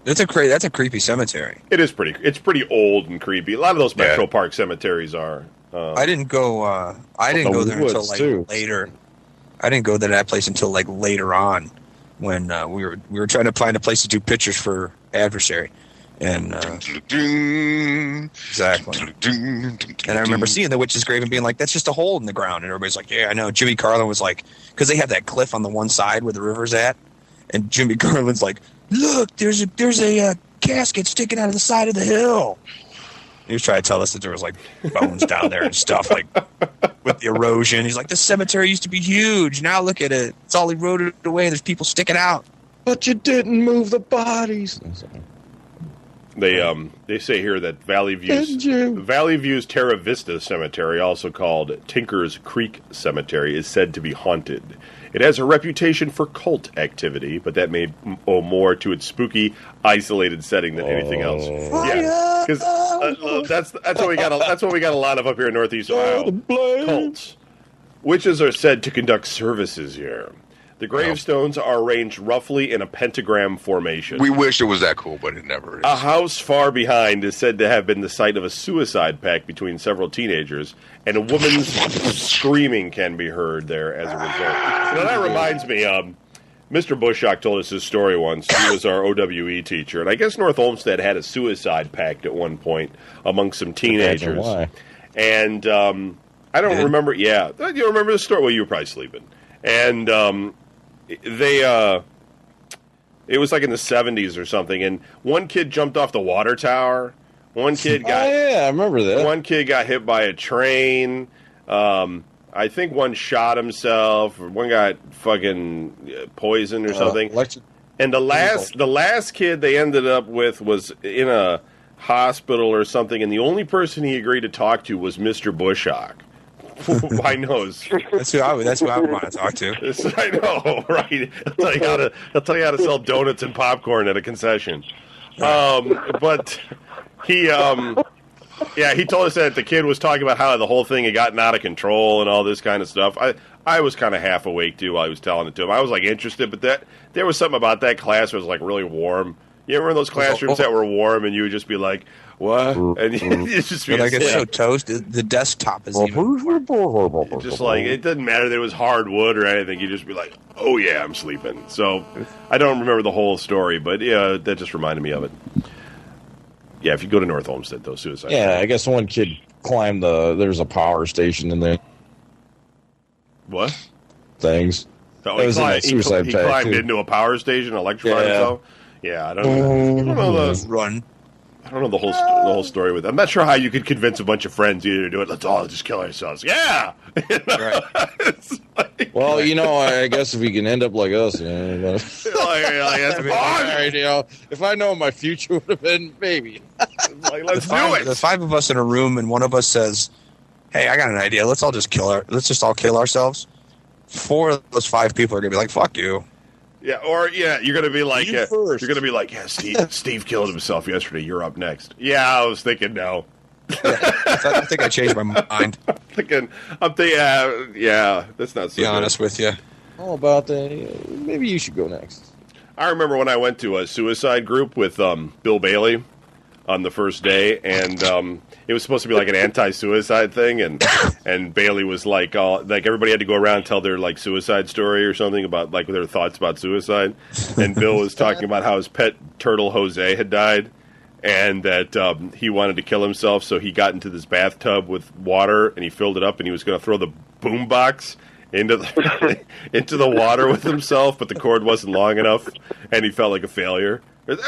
That's a creepy cemetery. It's pretty old and creepy. A lot of those Yeah. Metro Park cemeteries are. I didn't go. I didn't the go there until woods, like too. later. I didn't go to that place until like later on, when we were trying to find a place to do pictures for Adversary, and exactly. And I remember seeing the witch's grave and being like, "That's just a hole in the ground," and everybody's like, "Yeah, I know." Jimmy Carlin was like, because they have that cliff on the one side where the river's at, and Jimmy Carlin's like, "Look, there's a casket sticking out of the side of the hill." He was trying to tell us that there was like bones down there and stuff, like with the erosion. He's like, "The cemetery used to be huge. Now look at it; it's all eroded away. There's people sticking out." But you didn't move the bodies. They say here that Valley Did you? View's Terra Vista Cemetery, also called Tinker's Creek Cemetery, is said to be haunted. It has a reputation for cult activity, but that may owe more to its spooky, isolated setting than anything else. Yeah, because that's what we got. That's what we got a lot of up here in Northeast Ohio. Cults. Witches are said to conduct services here. The gravestones are arranged roughly in a pentagram formation. We wish it was that cool, but it never is. A house far behind is said to have been the site of a suicide pact between several teenagers, and a woman's screaming can be heard there as a result. Now, that reminds me, Mr. Bushok told us his story once. He was our OWE teacher, and I guess North Olmsted had a suicide pact at one point among some teenagers. Why? And I don't remember. Yeah, you remember the story? Well, you were probably sleeping. And it was like in the 70s or something, and one kid jumped off the water tower. One kid got I remember that. one kid got hit by a train. I think one shot himself, or one got fucking poisoned or something. And the last kid they ended up with was in a hospital or something, and the only person he agreed to talk to was Mr. Bushok. I know. That's who I would want to talk to. I know, right? He'll tell you how to sell donuts and popcorn at a concession. But he, he told us that the kid was talking about how the whole thing had gotten out of control and all this kind of stuff. I was kind of half awake too while I was telling it to him. I was like interested, but there was something about that class that was like really warm. You remember those classrooms that were warm, and you would just be like, "What?" And you just be Like it's so toast. The desktop is even. just like it doesn't matter that it was hardwood or anything. You just be like, "Oh yeah, I'm sleeping." So I don't remember the whole story, but yeah, that just reminded me of it. Yeah, if you go to North Olmsted, those suicides. Yeah, I guess one kid climbed there's a power station in there. What? Things. Oh, That was in that suicide he pact, climbed too. into a power station, electrified Yeah. himself. Yeah, I don't know Run. I don't know the whole story with it. I'm not sure how you could convince a bunch of friends either to do it. Let's all just kill ourselves. Yeah. It's like, Well, I guess if he can end up like us, that's that's fun. all right, if I know my future would have been, maybe. Like, let's do The it. 5 of us in a room, and one of us says, "Hey, I got an idea. Let's just all kill ourselves." 4 of those 5 people are gonna be like, "Fuck you." Yeah, or you're gonna be like, You first. you're gonna be like, yeah, Steve killed himself yesterday. You're up next. Yeah, I was thinking no. I think I changed my mind. I'm thinking, yeah, that's not so To be honest good. with you. All about that. Maybe you should go next. I remember when I went to a suicide group with Bill Bailey on the first day, and it was supposed to be like an anti-suicide thing, and Bailey was like everybody had to go around and tell their like suicide story or something about like their thoughts about suicide, and Bill was talking about how his pet turtle Jose had died, and that he wanted to kill himself, so he got into this bathtub with water and he filled it up, and he was going to throw the boombox into the into the water with himself, but the cord wasn't long enough, and he felt like a failure. It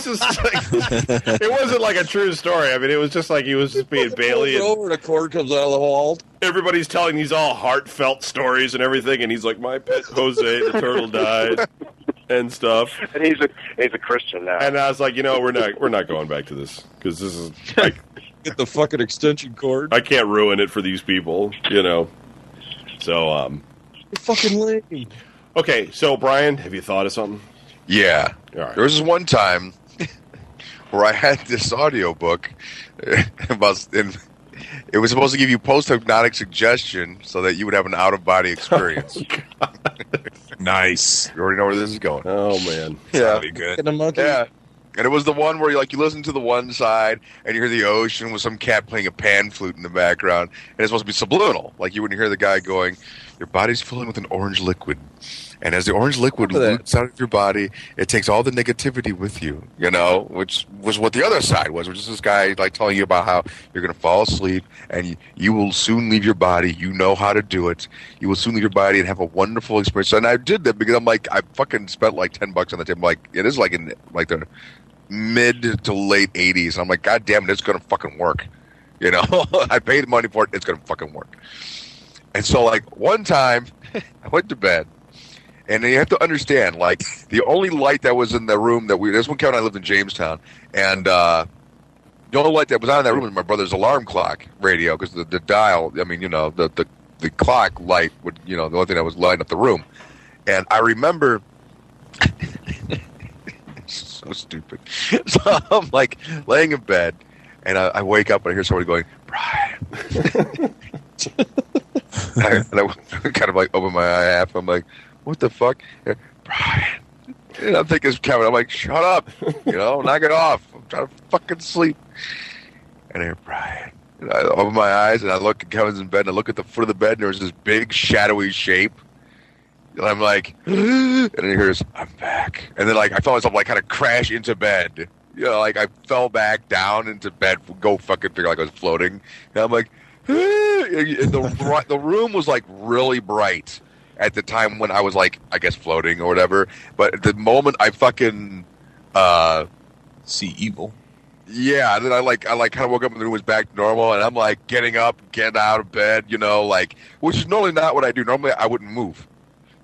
was just like, it wasn't like a true story. I mean, it was just like he was just being Bailey. And over and a cord comes out of the wall. everybody's telling these all heartfelt stories and everything, and he's like, my pet Jose, the turtle died, and stuff. And he's a Christian now. And I was like, we're not going back to this because this is like, Get the fucking extension cord. I can't ruin it for these people, So, You're fucking lame. okay. So, Brian, have you thought of something? Yeah. All right. There was this one time where I had this audiobook about, and it was supposed to give you post-hypnotic suggestion so that you would have an out-of-body experience. Nice. You already know where this is going. Oh man. Yeah. Be good. Get a monkey. Yeah. And it was the one where you listen to the one side and you hear the ocean with some cat playing a pan flute in the background, and it's supposed to be subliminal. Like you wouldn't hear the guy going, "Your body's filling with an orange liquid, and as the orange liquid leaks out of your body, it takes all the negativity with you." Which was what the other side was, which is this guy telling you about how you're going to fall asleep and you will soon leave your body. You know how to do it. You will soon leave your body and have a wonderful experience. And I did that because I'm like, I fucking spent like $10 on the table. Like it is like in like the mid to late 80s. And I'm like, God damn it, it's going to fucking work. I paid money for it. It's going to fucking work. And so one time I went to bed. And you have to understand, the only light that was in the room this when Kevin and I lived in Jamestown, and the only light that was on in that room was my brother's alarm clock radio, because the dial, the clock light would, the only thing that was lighting up the room. And I remember, so stupid. So I'm laying in bed, and I wake up and I hear somebody going, Brian. and I kind of open my eye half. I'm like, what the fuck? Brian. And I'm thinking it's Kevin. I'm like, shut up. Knock it off. I'm trying to fucking sleep. And I hear, Brian. And I open my eyes and I look at Kevin's in bed and I look at the foot of the bed and there's this big shadowy shape. And I'm like, and then he hears, I'm back. And then I felt myself kind of crash into bed. I fell back down into bed. Go fucking figure, I was floating. And I'm like, and the room was really bright at the time when I was I guess floating or whatever. But at the moment I fucking See evil. yeah, and then I kind of woke up and the room was back to normal, and I'm getting up, getting out of bed, which is normally not what I do. Normally I wouldn't move.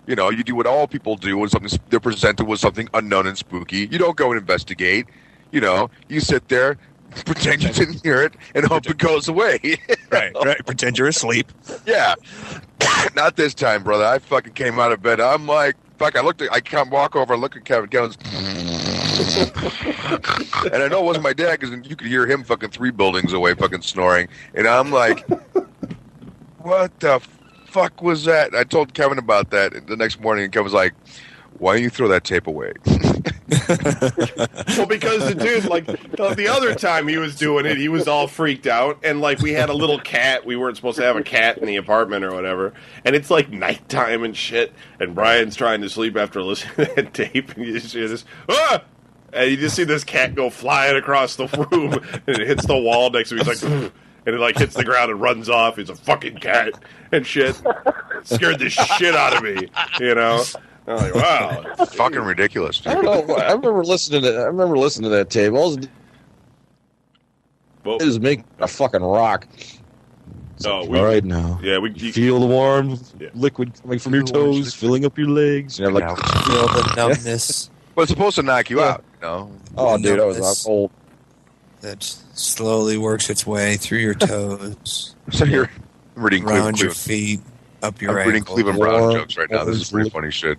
You do what all people do when they're presented with something unknown and spooky. You don't go and investigate. You sit there, pretend you didn't hear it, and hope it goes away. Right. Pretend you're asleep. Yeah. Not this time, brother. I fucking came out of bed. I'm like, fuck, I can't walk over and look at Kevin. Kevin's and I know it wasn't my dad because you could hear him fucking 3 buildings away fucking snoring. And I'm like, what the fuck was that? And I told Kevin about that the next morning, and Kevin's like, why don't you throw that tape away? Well, because the dude, the other time he was doing it, he was all freaked out, and we had a little cat. We weren't supposed to have a cat in the apartment or whatever, and it's nighttime and shit. And Brian's trying to sleep after listening to that tape, and you just hear this, ah! And you just see this cat go flying across the room, and it hits the wall next to him. He's like, and it hits the ground and runs off. He's a fucking cat and shit. Scared the shit out of me, I'm like, wow, It's fucking ridiculous, dude. I don't know. I remember listening to that tape. All it is make a fucking rock. No, All right now. Yeah, You feel the warm liquid coming from your toes, filling up your legs. And you're Feel the numbness But it's supposed to knock you out, oh, dude, I was cold. that slowly works its way through your toes, So you're reading around your Cleveland. feet, up your I'm reading ankles. Cleveland Browns jokes right now. This is pretty funny shit.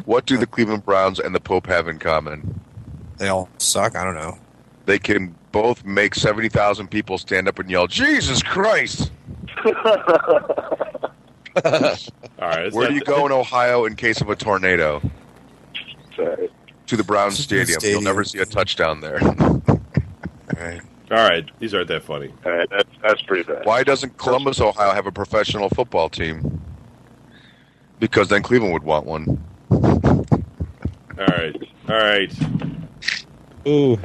What do the Cleveland Browns and the Pope have in common? They all suck. I don't know. They can both make 70,000 people stand up and yell, Jesus Christ! all right. Where do you go in Ohio in case of a tornado? Sorry. To the Browns Stadium. You'll Stadium. never see a touchdown there. All right. All right, these aren't that funny. All right, that's pretty bad. Why doesn't Columbus, Ohio have a professional football team? Because then Cleveland would want one. All right. Ooh.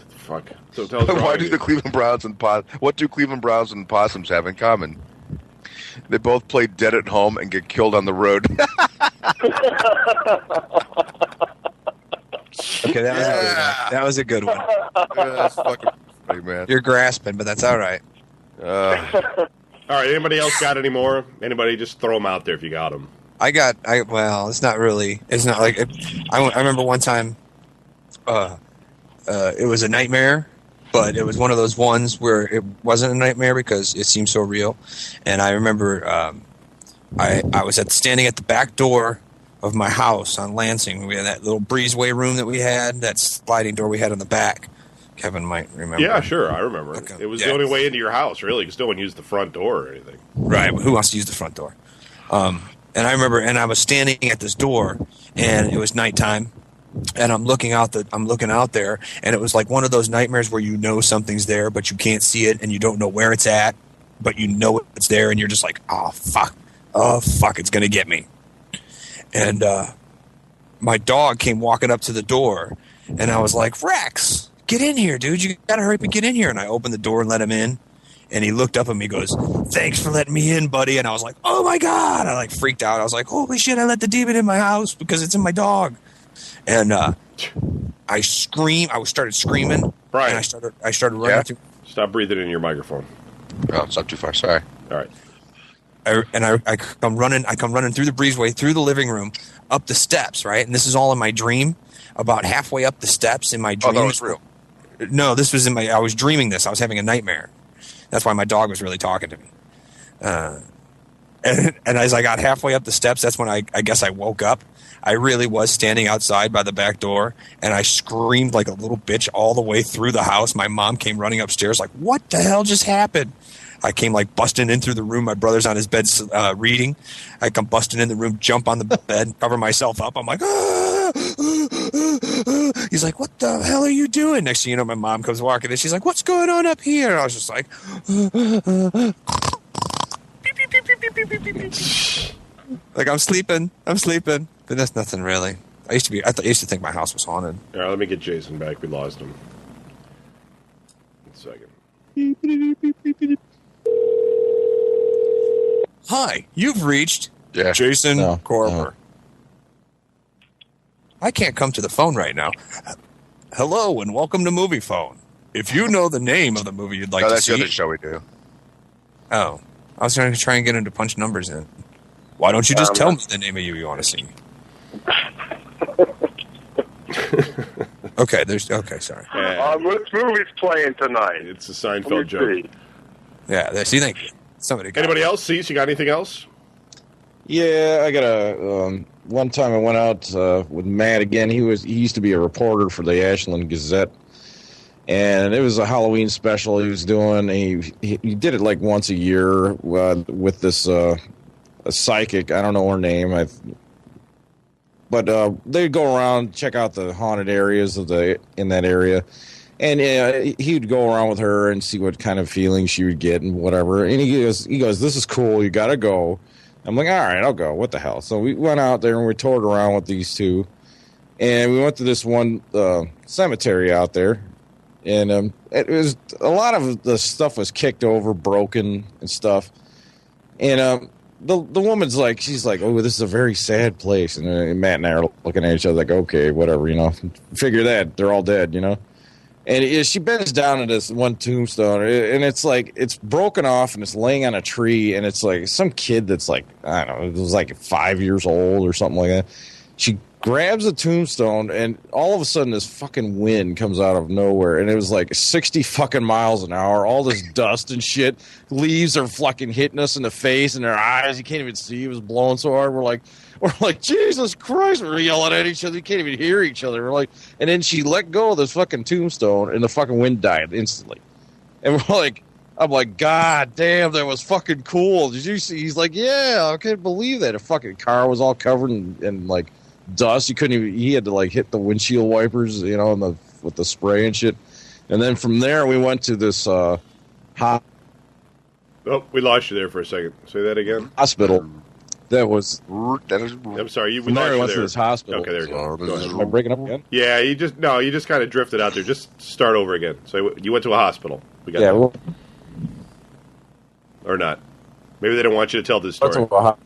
Fuck. So tell us Why do the Cleveland Browns and what do Cleveland Browns and Possums have in common? They both play dead at home and get killed on the road. Okay, that was a good one. That's fucking funny, man. You're grasping, but that's all right. All right, anybody else got any more? Anybody, just throw them out there if you got them. Well, it's not like, I remember one time, it was a nightmare, but it was one of those ones where it wasn't a nightmare because it seemed so real. And I remember, I was standing at the back door of my house on Lansing. We had that little breezeway room that we had, that sliding door we had on the back. Kevin might remember. Yeah, sure, I remember. Okay. It was Yeah. the only way into your house, really, because no one used the front door or anything. Right. Who wants to use the front door? And I remember, and I was standing at this door, and it was nighttime, and I'm looking out there, and it was like one of those nightmares where you know something's there, but you can't see it, and you don't know where it's at, but you know it's there, and you're just like, oh fuck, it's gonna get me. And my dog came walking up to the door, and I was like, Rex, get in here, dude. You gotta hurry up and get in here. And I opened the door and let him in. And he looked up at me and goes, thanks for letting me in, buddy. And I was like, oh my God. I like freaked out. I was like, holy shit, I let the demon in my house because it's in my dog. And I started screaming. Brian. And I started running through. Stop breathing in your microphone. Oh, it's not too far. Sorry. All right. I come running through the breezeway, through the living room, up the steps, right? And this is all in my dream. About halfway up the steps in my dream. Oh, that was real. No, this was I was dreaming this. I was having a nightmare. That's why my dog was really talking to me. And as I got halfway up the steps, that's when I guess I woke up. I really was standing outside by the back door, and I screamed like a little bitch all the way through the house. My mom came running upstairs like, what the hell just happened? I came like busting in through the room. My brother's on his bed reading. I come busting in the room, jump on the bed, cover myself up. I'm like, He's like, what the hell are you doing? Next thing you know, my mom comes walking in. She's like, what's going on up here? I was just like, like I'm sleeping. But that's nothing really. I used to think my house was haunted. All right, let me get Jason back. We lost him. 1 second. Hi, you've reached Yeah. Jason No, Corver. no. I can't come to the phone right now. Hello and welcome to Movie Phone. If you know the name of the movie you'd like No, to that's the see. other show we do. Oh, I was going to try and get him to punch numbers in. Why don't you just tell me the name of you want to see? Okay, sorry. Which movie's playing tonight? It's a Seinfeld joke. Yeah, see, thank you. Somebody got Anybody it. else? Cease, you got anything else? Yeah, I got a. One time I went out with Matt again. He used to be a reporter for the Ashland Gazette, and it was a Halloween special he was doing. He did it like once a year with this a psychic. I don't know her name. But they'd go around, check out the haunted areas in that area, and he would go around with her and see what kind of feelings she would get and whatever. And he goes, this is cool. You got to go. I'm like, all right, I'll go. What the hell? So we went out there and we toured around with these two, and we went to this one cemetery out there, and it was a lot of the stuff was kicked over, broken and stuff, and the woman's like, she's like, oh, this is a very sad place, and Matt and I are looking at each other like, okay, whatever, figure that they're all dead, And she bends down to this one tombstone, and it's like it's broken off, and it's laying on a tree, and it's like some kid that's like, I don't know, it was like 5 years old or something like that. She grabs a tombstone, and all of a sudden this fucking wind comes out of nowhere, and it was like 60 fucking miles an hour. All this dust and shit, leaves are fucking hitting us in the face and our eyes. You can't even see. It was blowing so hard. We're like, Jesus Christ! We're yelling at each other. You can't even hear each other. We're like, and then she let go of this fucking tombstone, and the fucking wind died instantly. And we're like, I'm like, God damn, that was fucking cool. Did you see? He's like, yeah, I can't believe that. A fucking car was all covered in like dust. You couldn't even. He had to like hit the windshield wipers, with the spray and shit. And then from there, we went to this Oh, we lost you there for a second. Say that again. hospital. That was. I'm sorry. We From there, lost we you went there. to this hospital. Okay, there you go. Go ahead. Am I breaking up again? Yeah, you just kind of drifted out there. Just start over again. So you went to a hospital. We got Yeah, that. well, Or not. Maybe they don't want you to tell this story. went to a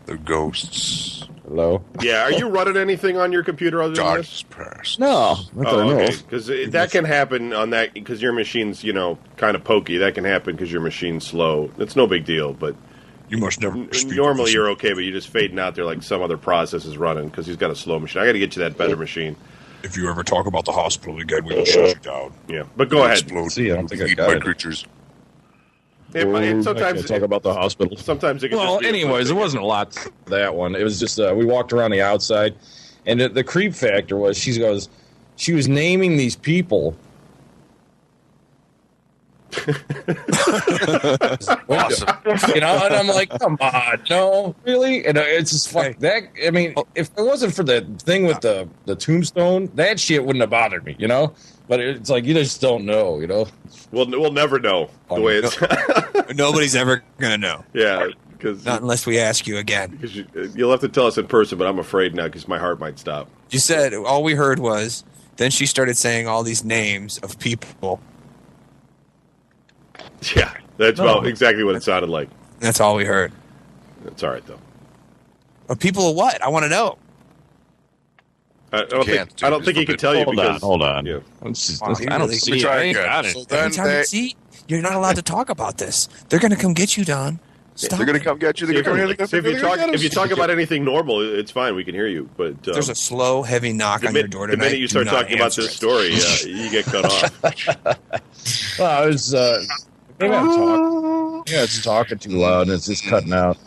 The ghosts. Hello. Yeah, are you running anything on your computer other than this? Darkness past. No. Not that I know of. Because that can happen on that, because your machine's, kind of pokey. That can happen because your machine's slow. It's no big deal, but You must never. normally you're okay, but you're just fading out there like some other process is running because he's got a slow machine. I got to get you that better machine. If you ever talk about the hospital again, we will shut you down. Yeah, but go ahead. Explode. See, I don't think I Eat got my it. creatures. And sometimes talk about the hospital. Sometimes it can Well, just be a anyways, quick it wasn't a lot to that one. It was just we walked around the outside, and the creep factor was she was naming these people. Awesome. And I'm like, come on, no, really? And it's just fuck that. I mean, if it wasn't for the thing with the tombstone, that shit wouldn't have bothered me, But it's like you just don't know, We'll never know the way it's. Nobody's ever gonna know. Yeah, because Not unless we ask you again. you'll have to tell us in person. But I'm afraid now because my heart might stop. You said all we heard was. Then she started saying all these names of people. Yeah, that's about exactly what it sounded like. That's all we heard. It's all right though. Of people of what? I want to know. I don't think he can tell you because Hold on. Yeah. Wow, I don't really- see it. I ain't got it. So Every then time you see, you're not allowed to talk about this. They're going to come get you, Don. Stop. they're going to come get you. They're going to come So if you talk about anything normal, it's fine. We can hear you. But There's a slow, heavy knock on your door the tonight. minute you start Do not talking about answer this it. story, you get cut off. Well, I was maybe I'm talking. Yeah, it's talking too loud and it's just cutting out.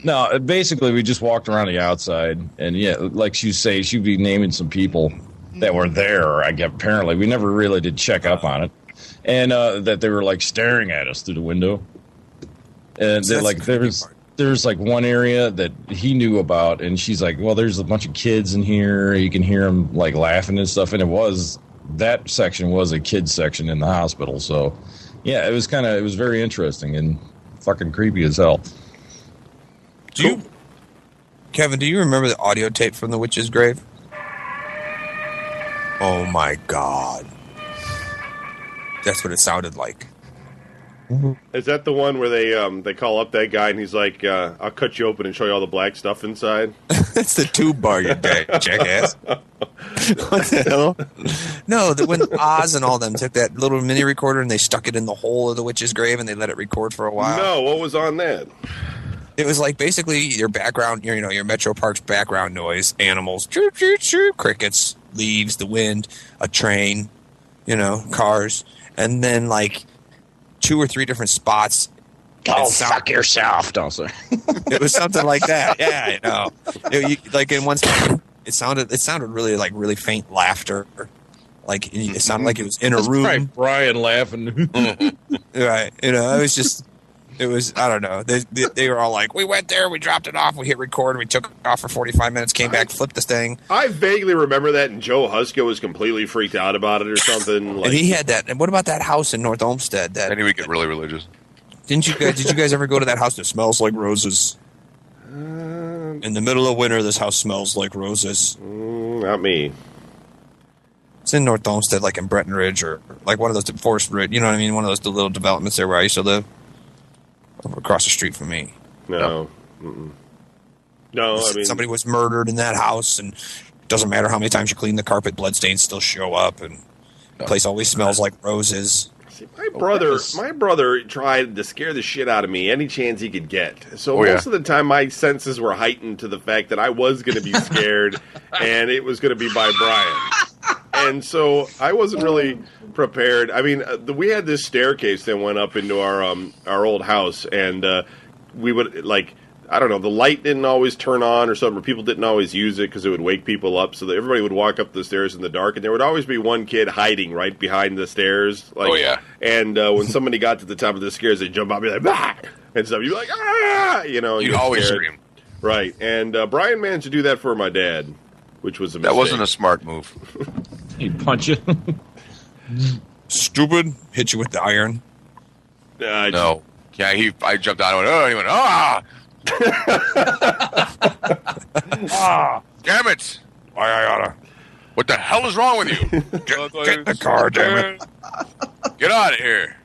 No, basically we just walked around the outside, and yeah, like she say, she'd be naming some people that were there. I guess apparently we never really did check up on it, and that they were like staring at us through the window, and So they're that's like the creepy there's like one area that he knew about, and she's like, well, there's a bunch of kids in here. You can hear them like laughing and stuff, and that section was a kids section in the hospital. So yeah, it was very interesting and fucking creepy as hell. Kevin, do you remember the audio tape from the witch's grave? Oh my God. That's what it sounded like. Is that the one where they call up that guy and he's like, "I'll cut you open and show you all the black stuff inside"? That's the tube bar, you jackass. What the hell? No, when Oz and all them took that little mini recorder and they stuck it in the hole of the witch's grave and they let it record for a while. No, what was on that? It was like basically your background, your Metro Parks background noise, animals, choo, choo, choo, crickets, leaves, the wind, a train, cars, and then like 2 or 3 different spots. Fuck yourself, don't say. It was something like that. Yeah, I know. Like in one spot, it sounded really faint laughter. Like it sounded like it was in a room. Right, Brian laughing. Right. It was, I don't know. They were all like, we went there, we dropped it off, we hit record, we took it off for 45 minutes, came back, flipped this thing. I vaguely remember that, and Joe Husko was completely freaked out about it or something. And he had that. And what about that house in North Olmsted? And he would get really religious. Did you guys ever go to that house that smells like roses? In the middle of winter, this house smells like roses. Not me. It's in North Olmsted, like in Breckenridge, or like one of those Forest Ridge. You know what I mean? One of those little developments there where I used to live. Across the street from me. No. No, I mean... Somebody was murdered in that house, and it doesn't matter how many times you clean the carpet, bloodstains still show up, and the place always smells like roses. See, my brother tried to scare the shit out of me any chance he could get. So most of the time, my senses were heightened to the fact that I was going to be scared, and it was going to be by Brian. And so I wasn't really prepared. I mean, we had this staircase that went up into our old house, and we would I don't know, the light didn't always turn on or something, or people didn't always use it because it would wake people up. So that everybody would walk up the stairs in the dark, and there would always be one kid hiding right behind the stairs. And when somebody got to the top of the stairs, they'd jump out and be like, bah! And stuff. You'd be like, ah! You'd always scream. Right. And Brian managed to do that for my dad, which was a mistake. That wasn't a smart move. He'd punch you. Stupid. Hit you with the iron. No. Yeah, I jumped out and went, oh, and he went, ah! Ah! Damn it! What the hell is wrong with you? Get in the car, damn it. Get out of here.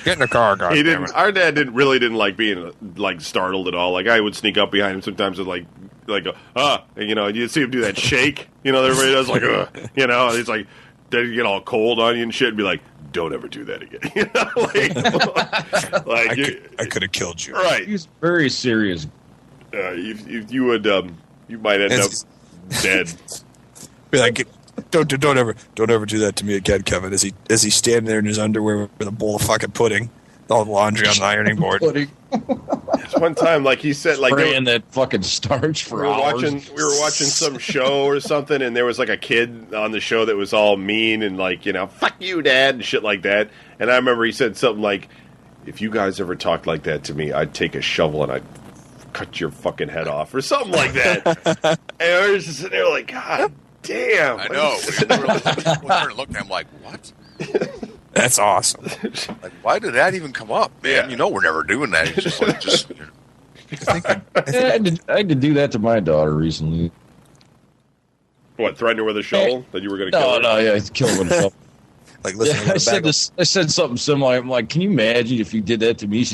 Get in the car, goddammit. Our dad didn't like being like startled at all. Like I would sneak up behind him sometimes and like and, you'd see him do that shake. That everybody does like It's like then you get all cold on you and shit and be like, don't ever do that again. I could have killed you. Right. He's very serious. You would you might end up dead. Be like, don't ever do that to me again, Kevin. As he's standing there in his underwear with a bowl of fucking pudding, all the laundry on the ironing board. One time, like he said, like spraying that fucking starch for hours. We were watching some show or something, and there was like a kid on the show that was all mean and like fuck you, Dad, and shit like that. And I remember he said something like, "If you guys ever talked like that to me, I'd take a shovel and I'd cut your fucking head off," or something like that. And I was just sitting there like, God damn. I know. We looked at him like, what? That's awesome. Like, why did that even come up, man? Yeah. We're never doing that. It's just like, I had to do that to my daughter recently. What, threaten her with a shovel that you were going to kill her? No, yeah, kill her with a shovel. Like, listen, I said something similar. I'm like, can you imagine if you did that to me?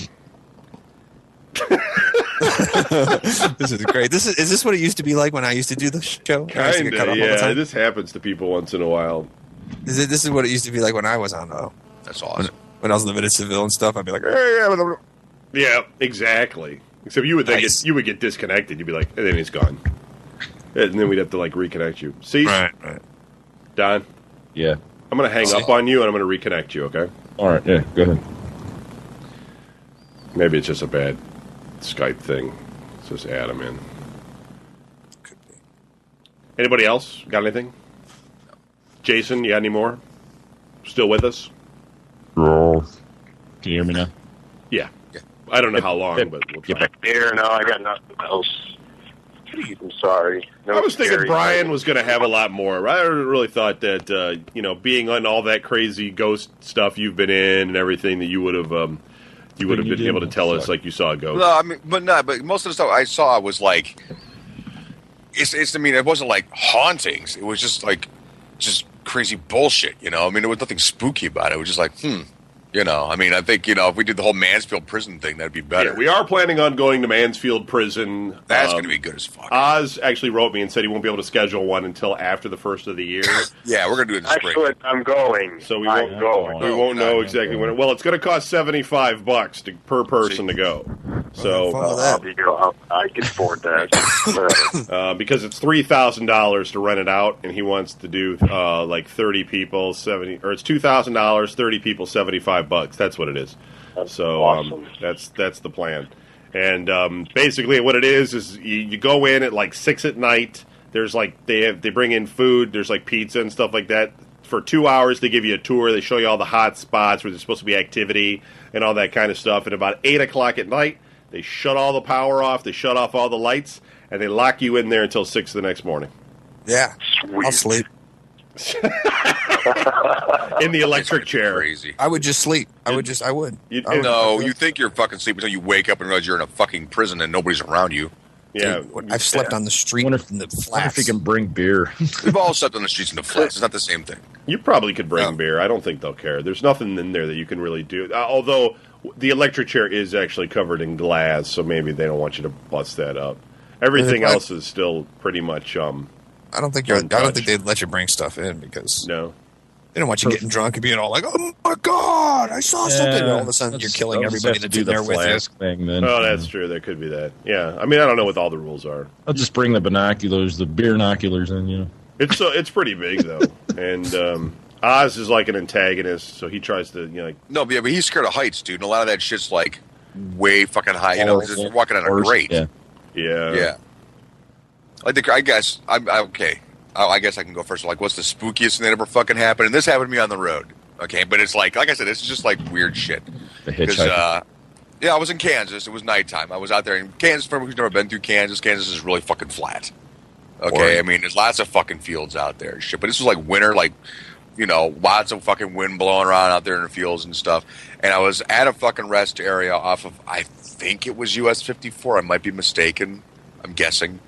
This is great. Is this what it used to be like when I used to do the show? Kind of, yeah. This happens to people once in a while. This is what it used to be like when I was on, though. That's awesome. When I was living in Seville and stuff, I'd be like, hey, yeah, exactly. Except you would Nice. you would get disconnected. You'd be like, and then he's gone. And then we'd have to like reconnect you. See, right. Don, Yeah. I'm going to hang up on you and I'm going to reconnect you, okay? All right, yeah, go ahead. Maybe it's just a bad Skype thing. Let's just add him in. Could be. Anybody else got anything? Jason, you got any more? Still with us? Can you hear me now? Yeah. I don't know how long, but we'll try. Here, no, I got nothing else. I'm sorry. No I was thinking scary Brian thing. was going to have a lot more. I really thought that, being on all that crazy ghost stuff you've been in and everything, that you would have been able to tell us like you saw a ghost. No, I mean, but most of the stuff I saw was like, it wasn't like hauntings. It was just like, just crazy bullshit, I mean, there was nothing spooky about it. It was just like, I mean, I think, if we did the whole Mansfield prison thing, that'd be better. Yeah, we are planning on going to Mansfield Prison. That's going to be good as fuck. Oz actually wrote me and said he won't be able to schedule one until after the first of the year. Yeah, we're going to do it in the spring. Excellent, I'm going. So we I'm won't going. we won't know exactly when. Well, it's going to cost $75 per person to go. So I can afford that. because it's $3,000 to rent it out, and he wants to do like 30 people, 70, or it's $2,000, 30 people, $75. That's what it is. So awesome. That's the plan. And basically, what it is you go in at like 6 at night. There's like they bring in food. There's like pizza and stuff like that. For 2 hours, they give you a tour. They show you all the hot spots where there's supposed to be activity and all that kind of stuff. And about 8 o'clock at night, they shut all the power off. They shut off all the lights, and they lock you in there until 6 the next morning. Yeah. Sweet. I'll sleep. In the electric chair. Crazy. I would just sleep. I would. No, you think you're fucking sleeping until you wake up and realize you're in a fucking prison and nobody's around you. Yeah, Dude, I've slept on the street Wonder in the Wonder if flats. he can bring beer. We've all slept on the streets in the flats. It's not the same thing. you probably could bring Yeah. beer. I don't think they'll care. There's nothing in there that you can really do. Although the electric chair is actually covered in glass, so maybe they don't want you to bust that up. Everything else is still pretty much. I don't think they'd let you bring stuff in because No. they don't want you getting drunk and being all like, "Oh my god, I saw something!" And all of a sudden, you're killing everybody that's in there with you. Thing, then. Oh, that's true. There could be that. Yeah. I mean, I don't know what all the rules are. I'll just bring the binoculars, the beer binoculars, in. It's pretty big though, and Oz is like an antagonist, so he tries to No, but he's scared of heights, dude. And a lot of that shit's like way fucking high. Because you're walking on a grate. Yeah. yeah. I guess I'm okay. I guess I can go first. Like, what's the spookiest thing that ever fucking happened? And this happened to me on the road. Okay, but it's like I said, it's just like weird shit. The Because hitchhiker. I was in Kansas. It was nighttime. I was out there in Kansas. For anyone who's never been through Kansas, Kansas is really fucking flat. Okay, I mean, there's lots of fucking fields out there and shit. But this was like winter, like, lots of fucking wind blowing around out there in the fields and stuff. And I was at a fucking rest area off of, I think it was US 54. I might be mistaken. I'm guessing.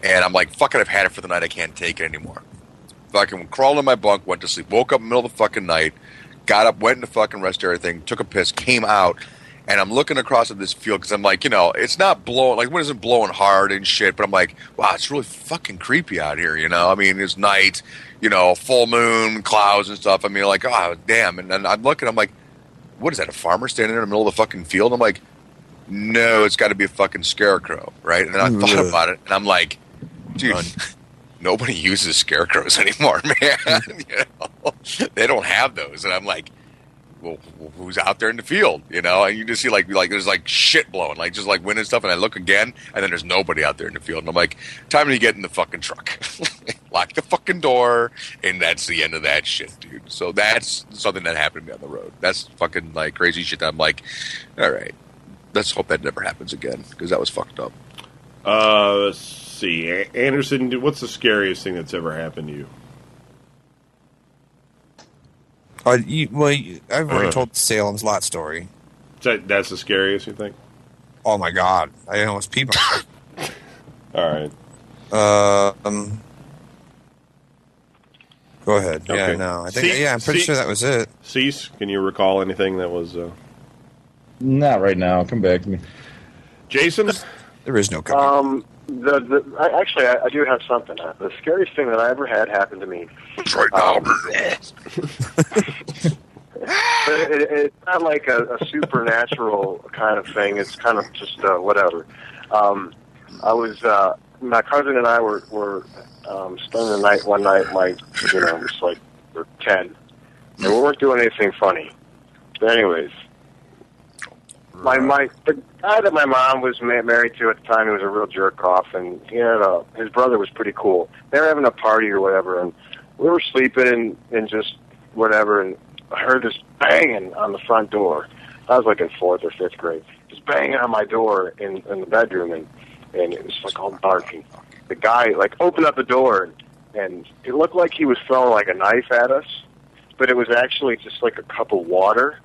And I'm like, fuck it, I've had it for the night. I can't take it anymore. Fucking crawled in my bunk, went to sleep. Woke up in the middle of the fucking night. got up, went in the fucking rest area thing, took a piss, came out, and I'm looking across at this field because I'm like, it's not blowing, like, wind isn't blowing hard and shit, but I'm like, wow, it's really fucking creepy out here, I mean, it's night, full moon, clouds and stuff. I mean, like, oh, damn. And then I'm looking, I'm like, what is that, a farmer standing there in the middle of the fucking field? I'm like, no, it's got to be a fucking scarecrow, right? And then I thought about it, and I'm like, dude, nobody uses scarecrows anymore, man. They don't have those. And I'm like, well, who's out there in the field, And you just see like there's like shit blowing, like just like wind and stuff. And I look again, and then there's nobody out there in the field. And I'm like, time to get in the fucking truck, lock the fucking door, and that's the end of that shit, dude. So that's something that happened to me on the road. That's fucking like crazy shit. That I'm like, all right, let's hope that never happens again because that was fucked up. Let's see, Anderson, what's the scariest thing that's ever happened to you? I've already told the Salem's Lot story. That's the scariest, you think? Oh my god, I almost peed myself. All right. Go ahead. Okay. Yeah, no, I think. I'm pretty sure that was it. Cease. Can you recall anything that was? Not right now. Come back to me, Jason. There is no coming. Actually, I do have something. The scariest thing that I ever had happened to me. Right now. It's not like a supernatural kind of thing. It's kind of just whatever. I was my cousin and I were spending the night one night, like it's like we're 10, and we weren't doing anything funny. But anyways, the guy that my mom was married to at the time, he was a real jerk off, and he had his brother was pretty cool. They were having a party or whatever, and we were sleeping and just whatever, and I heard this banging on the front door. I was like in 4th or 5th grade, just banging on my door in the bedroom, and it was like all dark. And the guy like opened up the door, and it looked like he was throwing like a knife at us, but it was actually just like a cup of water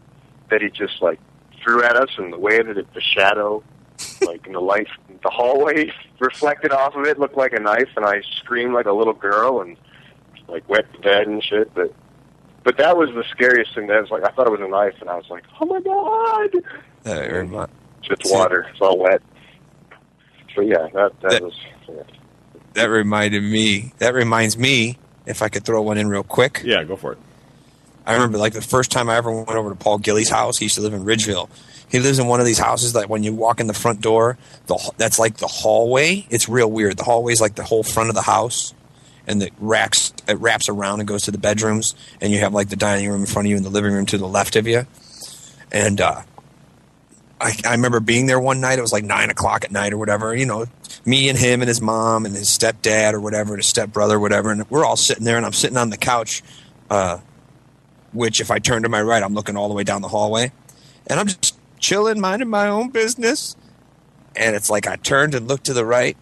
that he just like threw at us, and the way that the shadow, like in the light, the hallway reflected off of it looked like a knife, and I screamed like a little girl and like wet the bed and shit. But that was the scariest thing. That was like I thought it was a knife, and I was like, oh my god! Just water. It's all wet. So yeah, that was. Yeah. That reminds me, if I could throw one in real quick. Yeah, go for it. I remember like the first time I ever went over to Paul Gilly's house. He used to live in Ridgeville. He lives in one of these houses that when you walk in the front door, that's like the hallway. It's real weird. The hallway is like the whole front of the house, and it wraps around and goes to the bedrooms, and you have like the dining room in front of you and the living room to the left of you. And I remember being there one night. It was like 9 o'clock at night or whatever. Me and him and his mom and his stepdad or whatever, his stepbrother or whatever, and we're all sitting there, and I'm sitting on the couch. Which, if I turn to my right, I'm looking all the way down the hallway, and I'm just chilling, minding my own business. And it's like I turned and looked to the right,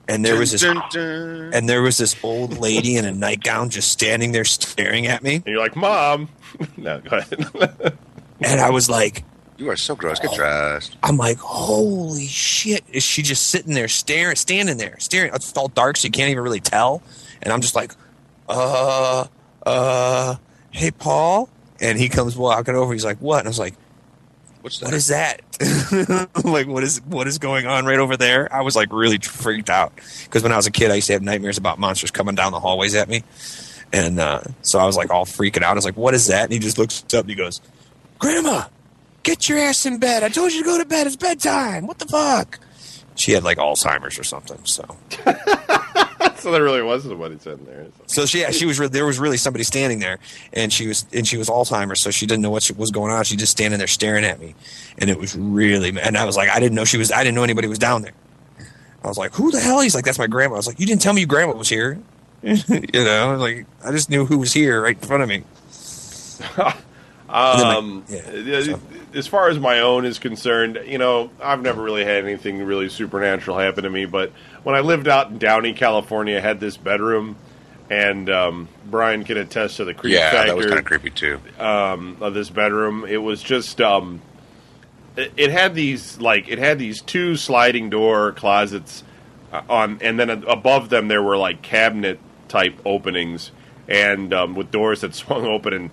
and there was this old lady in a nightgown just standing there staring at me. And you're like, Mom. No, go ahead. And I was like, you are so gross. Get dressed. I'm like, holy shit! Is she just sitting there standing there, staring? It's all dark, so you can't even really tell. And I'm just like, hey, Paul. And he comes walking over. He's like, what? And I was like, what is that? Like, what is going on right over there? I was like really freaked out because when I was a kid, I used to have nightmares about monsters coming down the hallways at me. And so I was like all freaking out. I was like, what is that? And he just looks up and he goes, Grandma, get your ass in bed. I told you to go to bed. It's bedtime. What the fuck? She had like Alzheimer's or something. So So there really was somebody sitting there. So she was. There was really somebody standing there, and she was Alzheimer's, so she didn't know what was going on. She just standing there staring at me, and it was really. And I was like, I didn't know anybody was down there. I was like, who the hell? He's like, that's my grandma. I was like, you didn't tell me your grandma was here. Like I just knew who was here right in front of me. As far as my own is concerned, I've never really had anything really supernatural happen to me, but when I lived out in Downey, California, I had this bedroom, and Brian can attest to the creep factor. Yeah, that was kind of creepy too. Of this bedroom, it was just it had these two sliding door closets and then above them there were like cabinet type openings and with doors that swung open, and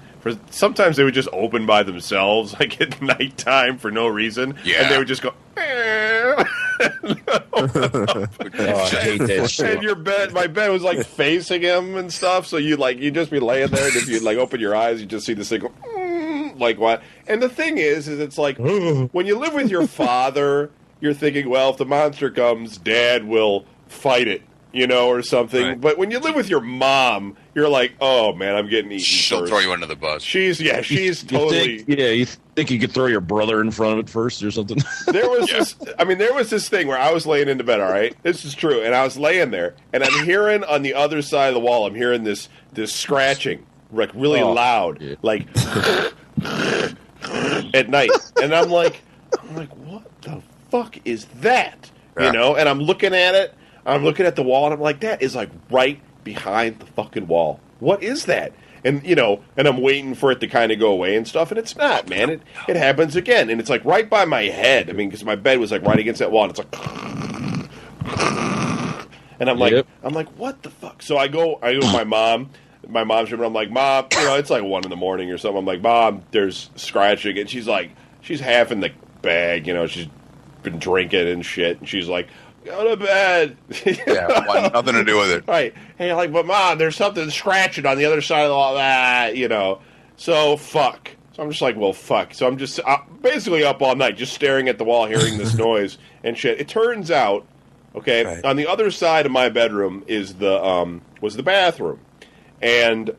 sometimes they would just open by themselves, like at nighttime for no reason. Yeah. And they would just go. Oh, I hate that shit. And my bed was like facing him and stuff. So you'd just be laying there, and if you'd like open your eyes, you just see this thing go, like what? And the thing is it's like when you live with your father, you're thinking, well, if the monster comes, Dad will fight it, or something. Right. But when you live with your mom, you're like, oh man, I'm getting eaten. She'll first. throw you under the bus. She's totally. You think you could throw your brother in front of it first or something? There was this thing where I was laying into bed, all right? This is true. And I was laying there, and I'm hearing on the other side of the wall, I'm hearing this scratching, like really loud, yeah. like at night. And I'm like, what the fuck is that? Yeah. And I'm looking at it, I'm looking at the wall, and I'm like, that is like right behind the fucking wall. What is that? And, and I'm waiting for it to kind of go away and stuff, and it's not, man. It happens again, and it's like right by my head. I mean, because my bed was like right against that wall, and it's like, and I'm like, Yep. what the fuck? So I go to my mom's room, and I'm like, Mom, it's like 1 a.m. or something. I'm like, Mom, there's scratching, and she's like, she's half in the bag, she's been drinking and shit, and she's like, go to bed. Yeah, want nothing to do with it. Right. Hey, like, but Mom, there's something scratching on the other side of all that, So, fuck. So I'm just like, well, fuck. So I'm just basically up all night, just staring at the wall, hearing this noise and shit. It turns out, okay, Right. on the other side of my bedroom is was the bathroom. And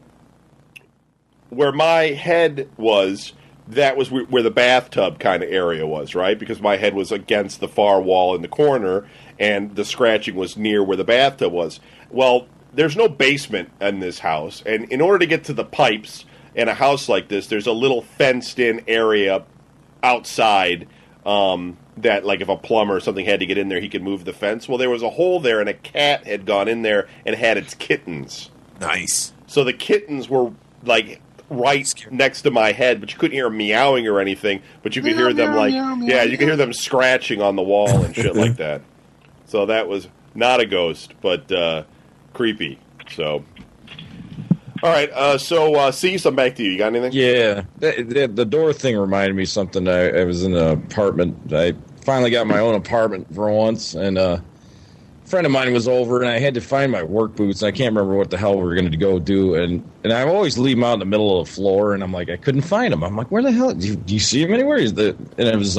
where my head was, that was where the bathtub kind of area was, right? Because my head was against the far wall in the corner, and the scratching was near where the bathtub was. Well, there's no basement in this house, and in order to get to the pipes in a house like this, there's a little fenced-in area outside that, like, if a plumber or something had to get in there, he could move the fence. Well, there was a hole there, and a cat had gone in there and had its kittens. Nice. So the kittens were, like, right next to my head, but you couldn't hear them meowing or anything, but you could hear them, you could hear them scratching on the wall and shit like that. So that was not a ghost, but creepy. So, all right. So, Cease, I'm back to you. You got anything? Yeah, the door thing reminded me of something. I was in an apartment. I finally got my own apartment for once, and a friend of mine was over, and I had to find my work boots. And I can't remember what the hell we were going to go do, and I always leave them out in the middle of the floor, and I'm like, I couldn't find them. I'm like, where the hell? Do you see them anywhere? And it was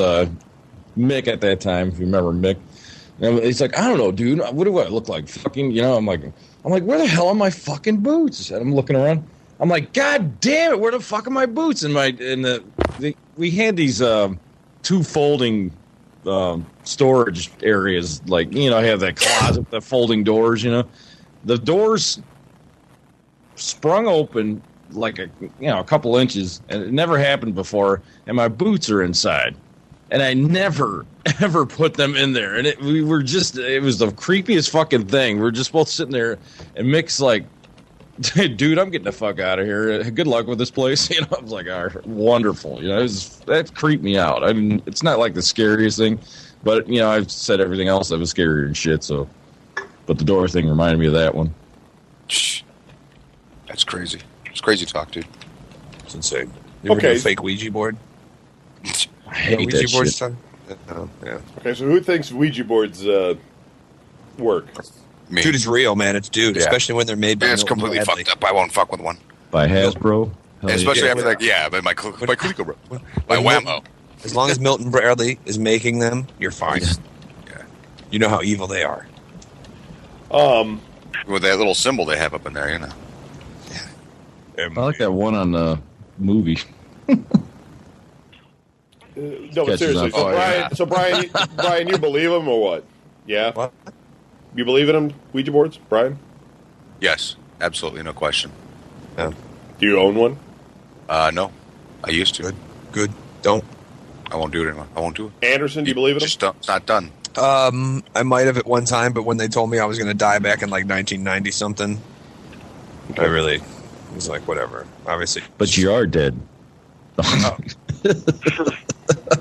Mick at that time, if you remember Mick. And he's like, I don't know, dude. What do I look like? Fucking, I'm like, where the hell are my fucking boots? And I'm looking around. I'm like, God damn it, where the fuck are my boots? We had these 2 folding storage areas, like, I have that closet with the folding doors. The doors sprung open like a couple inches, and it never happened before. And my boots are inside. And I never, ever put them in there. And it was the creepiest fucking thing. We're just both sitting there, and Mick's like, dude, I'm getting the fuck out of here. Good luck with this place. I was like, all right, wonderful. That creeped me out. I mean, it's not like the scariest thing, but, I've said everything else that was scarier and shit, so. But the door thing reminded me of that one. That's crazy. It's crazy talk, dude. It's insane. You ever do a fake Ouija board? I hate Ouija that board shit. stuff? Yeah. Okay, so who thinks Ouija boards work? Me. Dude, it's real, man. It's Yeah. especially when they're made by It's Milton completely Bradley. fucked up. I won't fuck with one. By Hasbro. Hell Especially yeah. after that. Yeah, but my Coleco, bro. My Whammo. As long as Milton Bradley is making them, you're fine. Yeah. You know how evil they are. With that little symbol they have up in there, I like that one on the movie. No, but Catches seriously. on So fire. Brian, you believe him or what? Yeah? What? You believe in them, Ouija boards, Brian? Yes, absolutely, no question. Do you own one? No, I used to. Good. Don't. I won't do it anymore. I won't do it. Anderson, do you believe in them? Just don't. It's not done. I might have at one time, but when they told me I was going to die back in like 1990 something, I really was like, whatever. Obviously, But you are dead.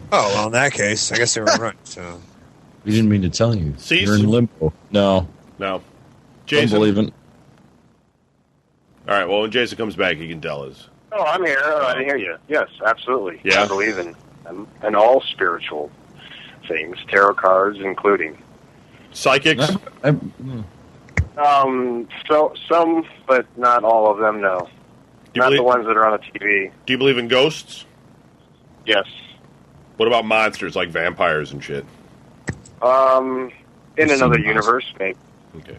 Oh, well, in that case, I guess they were right. So, We didn't mean to tell you. Cease? You're in limbo. No. No. Don't Jason? believe it. All right, well, when Jason comes back, he can tell us. Oh, I'm here. I didn't hear you. Yes, absolutely. Yeah. I believe in all spiritual things, tarot cards including. Psychics? So some, but not all of them. No, not the ones that are on the TV. Do you believe in ghosts? Yes. What about monsters like vampires and shit? In another universe, maybe. Okay.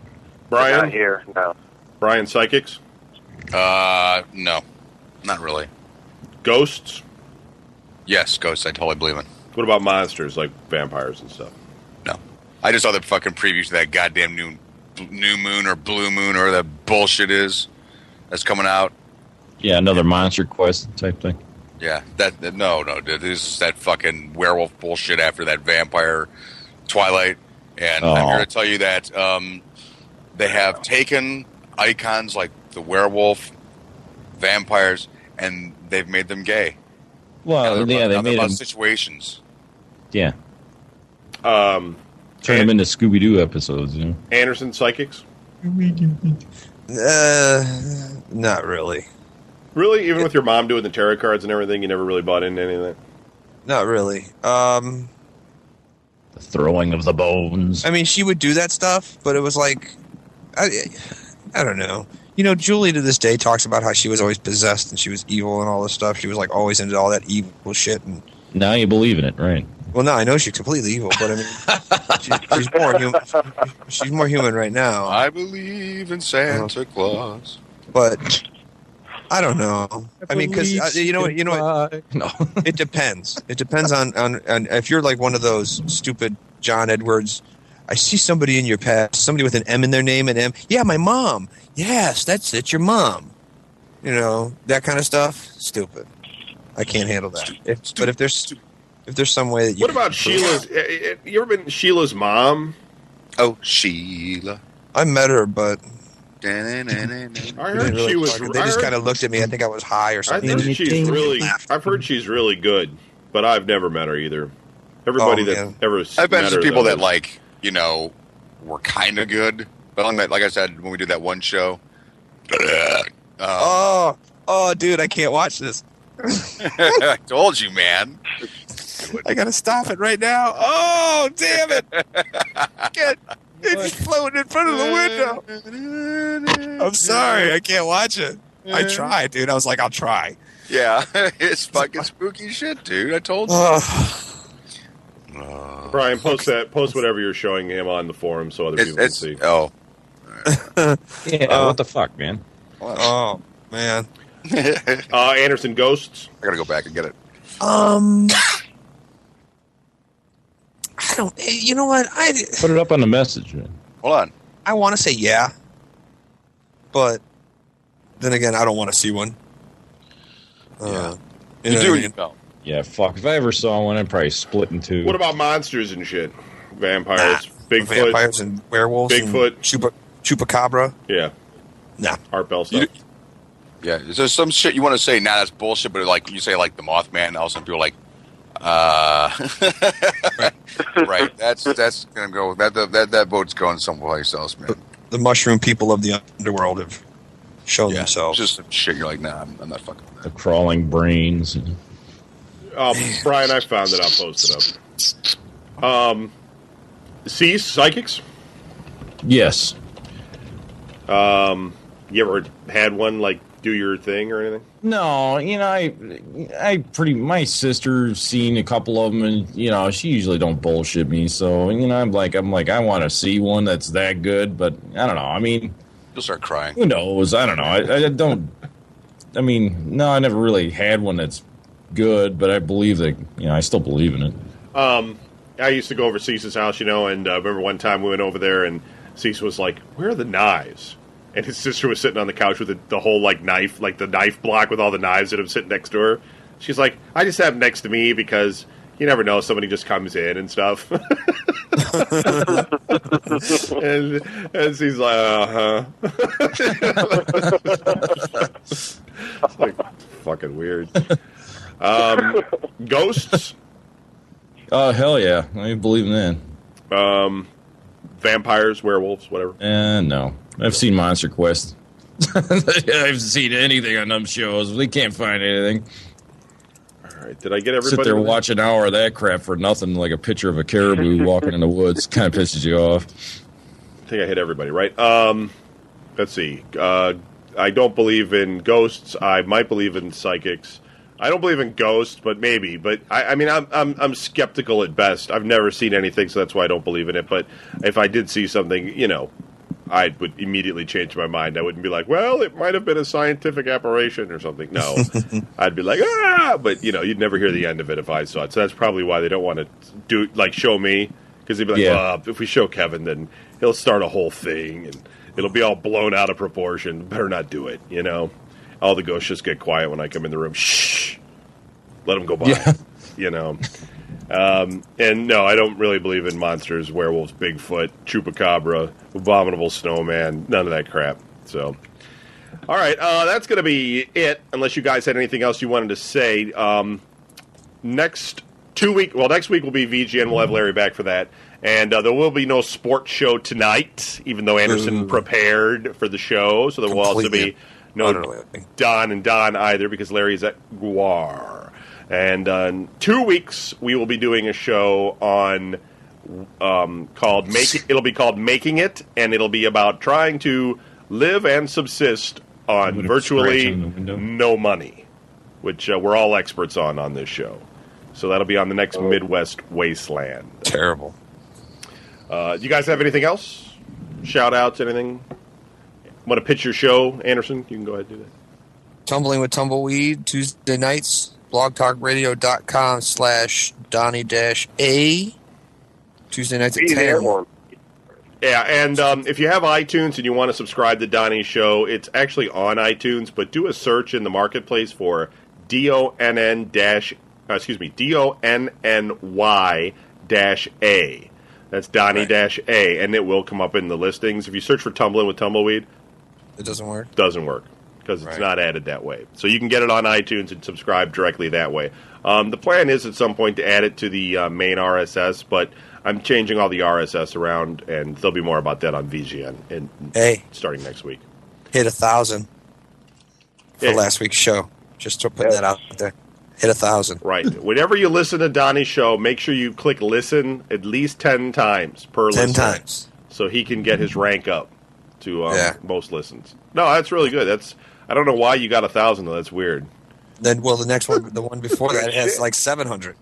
But Brian? not here. No. Brian, psychics? No, not really. Ghosts? Yes, ghosts. I totally believe in. What about monsters like vampires and stuff? No, I just saw the fucking preview to that goddamn new moon or blue moon or that bullshit is that's coming out. Yeah, another Monster Quest type thing. Yeah, no, dude, this is that fucking werewolf bullshit after that vampire Twilight, and I'm here to tell you that they have taken icons like the werewolf, vampires, and they've made them gay. Well, they made them situations. Yeah. Turn them into Scooby-Doo episodes, you know. Anderson, psychics? Not really. Really? Even with your mom doing the tarot cards and everything, you never really bought into any of that? Not really. The throwing of the bones. I mean, she would do that stuff, but it was like, I don't know. You know, Julie to this day talks about how she was always possessed and she was evil and all this stuff. She was like always into all that evil shit. And now you believe in it, right? well, no, I know she's completely evil, but I mean, she's more human. She's more human right now. I believe in Santa Claus, but I don't know. I mean, because you know what? No. It depends. It depends on if you're like one of those stupid John Edwards. I see somebody in your past, somebody with an M in their name, and M. Yeah, my mom. Yes, that's it. Your mom. You know, that kind of stuff. Stupid. I can't handle that. But if there's some way that you. What about Sheila's? You ever been Sheila's mom? Oh, Sheila. I met her, but I heard really she was. they just kind of looked at me. I think I was high or I something. think she's really. I've heard she's really good, but I've never met her either. Everybody that ever I've met her, some people though, that like, you know, were kind of good, but like I said when we did that one show. Oh, dude, I can't watch this. I told you, man. I gotta stop it right now. Oh, damn it! It's floating in front of the window. I'm sorry, I can't watch it. I tried, dude. I was like, I'll try. Yeah, it's fucking spooky shit, dude. I told you. Brian, post whatever you're showing him on the forum so other people can see. Oh, yeah. What the fuck, man? Oh man. Anderson, ghosts. I gotta go back and get it. I don't. You know what? Put it up on the message, man. Hold on. I want to say yeah, but then again, I don't want to see one. You do. You know. Yeah, fuck. If I ever saw one, I'd probably split in two. What about monsters and shit? Vampires, Bigfoot, vampires and werewolves, Bigfoot, and chupacabra. Yeah, Nah. Art Bell stuff. Yeah, is there some shit you want to say? Nah, that's bullshit. But like you say, like the Mothman, all of a sudden people are like, right. That's gonna go. That boat's going someplace else, man. The mushroom people of the underworld have shown Yeah, themselves. just some shit. You're like, nah, I'm not fucking with The that. crawling brains. Brian, I found it. I'll post it up. Cease psychics. Yes. You ever had one like do your thing or anything? No, you know, my sister's seen a couple of them, and you know, she usually don't bullshit me. So you know, I'm like, I want to see one that's that good, but I don't know. I mean, You'll start crying. who knows? I don't know. I don't. I mean, no, I never really had one that's good, but I believe that, you know, I still believe in it. I used to go over Cease's house, you know, and I remember one time we went over there, and Cease was like, "Where are the knives?" And his sister was sitting on the couch with the whole, like, knife, like the knife block with all the knives that have sitting next to her. She's like, "I just have them next to me because you never know, somebody just comes in and stuff." and she's like, "Uh-huh." It's like, fucking weird. Ghosts? Hell yeah. I believe in that. Vampires, werewolves, whatever. No. I've seen Monster Quest. I haven't seen anything on them shows. They can't find anything. All right, did I get everybody? Sit there watch an hour of that crap for nothing, like a picture of a caribou walking in the woods. Kind of pisses you off. I think I hit everybody, right? Let's see. I don't believe in ghosts. I might believe in psychics. I don't believe in ghosts, but maybe. But I mean, I'm skeptical at best. I've never seen anything, so that's why I don't believe in it. But if I did see something, I would immediately change my mind. I wouldn't be like, well, it might have been a scientific aberration or something. No, I'd be like, but you'd never hear the end of it if I saw it. So that's probably why they don't want to show me, because they'd be like, well, if we show Kevin, then he'll start a whole thing and it'll be all blown out of proportion. Better not do it. All the ghosts just get quiet when I come in the room. Shh, let them go by. And no, I don't really believe in monsters, werewolves, Bigfoot, Chupacabra, Abominable Snowman, none of that crap. So, all right, that's going to be it, unless you guys had anything else you wanted to say. Next week will be VGN. We'll have Larry back for that. And there will be no sports show tonight, even though Anderson prepared for the show. So there will also be no Don and Don either, because Larry's at Guar. And in 2 weeks, we will be doing a show on called It'll be called Making It, and it'll be about trying to live and subsist on virtually no money, which we're all experts on this show. So that'll be on the next Midwest Wasteland. Terrible. You guys have anything else? Shout outs, anything? Want to pitch your show, Anderson? You can go ahead and do that. Tumbling with Tumbleweed, Tuesday nights, blogtalkradio.com/Donnie-A. Tuesday nights at 10. Yeah, and if you have iTunes and you want to subscribe to Donnie's show, it's actually on iTunes, but do a search in the marketplace for DONNY-A. That's Donnie-A, and it will come up in the listings. If you search for Tumbling with Tumbleweed, it doesn't work. Doesn't work because it's not added that way. So you can get it on iTunes and subscribe directly that way. The plan is at some point to add it to the main RSS, but I'm changing all the RSS around, and there'll be more about that on VGN starting next week. Hit 1,000 for last week's show. Just to put that out there. Hit 1,000. Right. Whenever you listen to Donnie's show, make sure you click listen at least 10 times per listen. 10 times. So he can get his rank up to most listens. No, that's really good. I don't know why you got 1,000, though. That's weird. Then, the next one, the one before that, has like 700.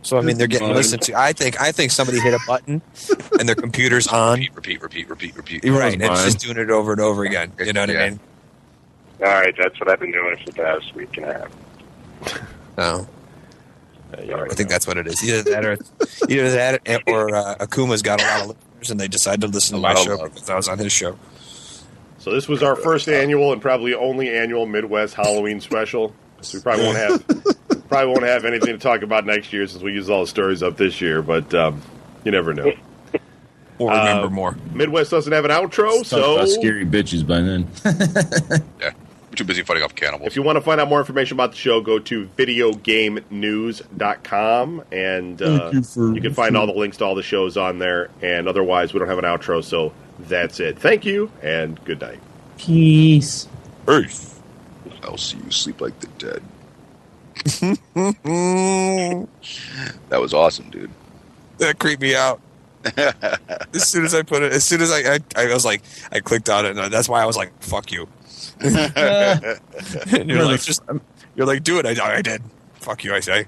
So, I mean, they're getting listened to. I think somebody hit a button and their computer's on. Repeat. Right. And it's just doing it over and over again. You know what I mean? All right. That's what I've been doing for the past week and a half. No. I think that's what it is. Either that or Akuma's got a lot of listeners and they decided to listen to my show because I was on his show. So this was our first annual and probably only annual Midwest Halloween special. So we probably won't have anything to talk about next year since we used all the stories up this year, but you never know. We'll remember more. Midwest doesn't have an outro, so scary bitches by then. Yeah. Too busy fighting off cannibals. If you want to find out more information about the show, go to videogamenews.com, and you can find all the links to all the shows on there. And otherwise, we don't have an outro, so that's it. Thank you, and good night. Peace. Peace. I'll see you sleep like the dead. That was awesome, dude. That creeped me out. As soon as I put it, I was like, I clicked on it, and that's why I was like, fuck you. And you're like, do it. I did. Fuck you, I say.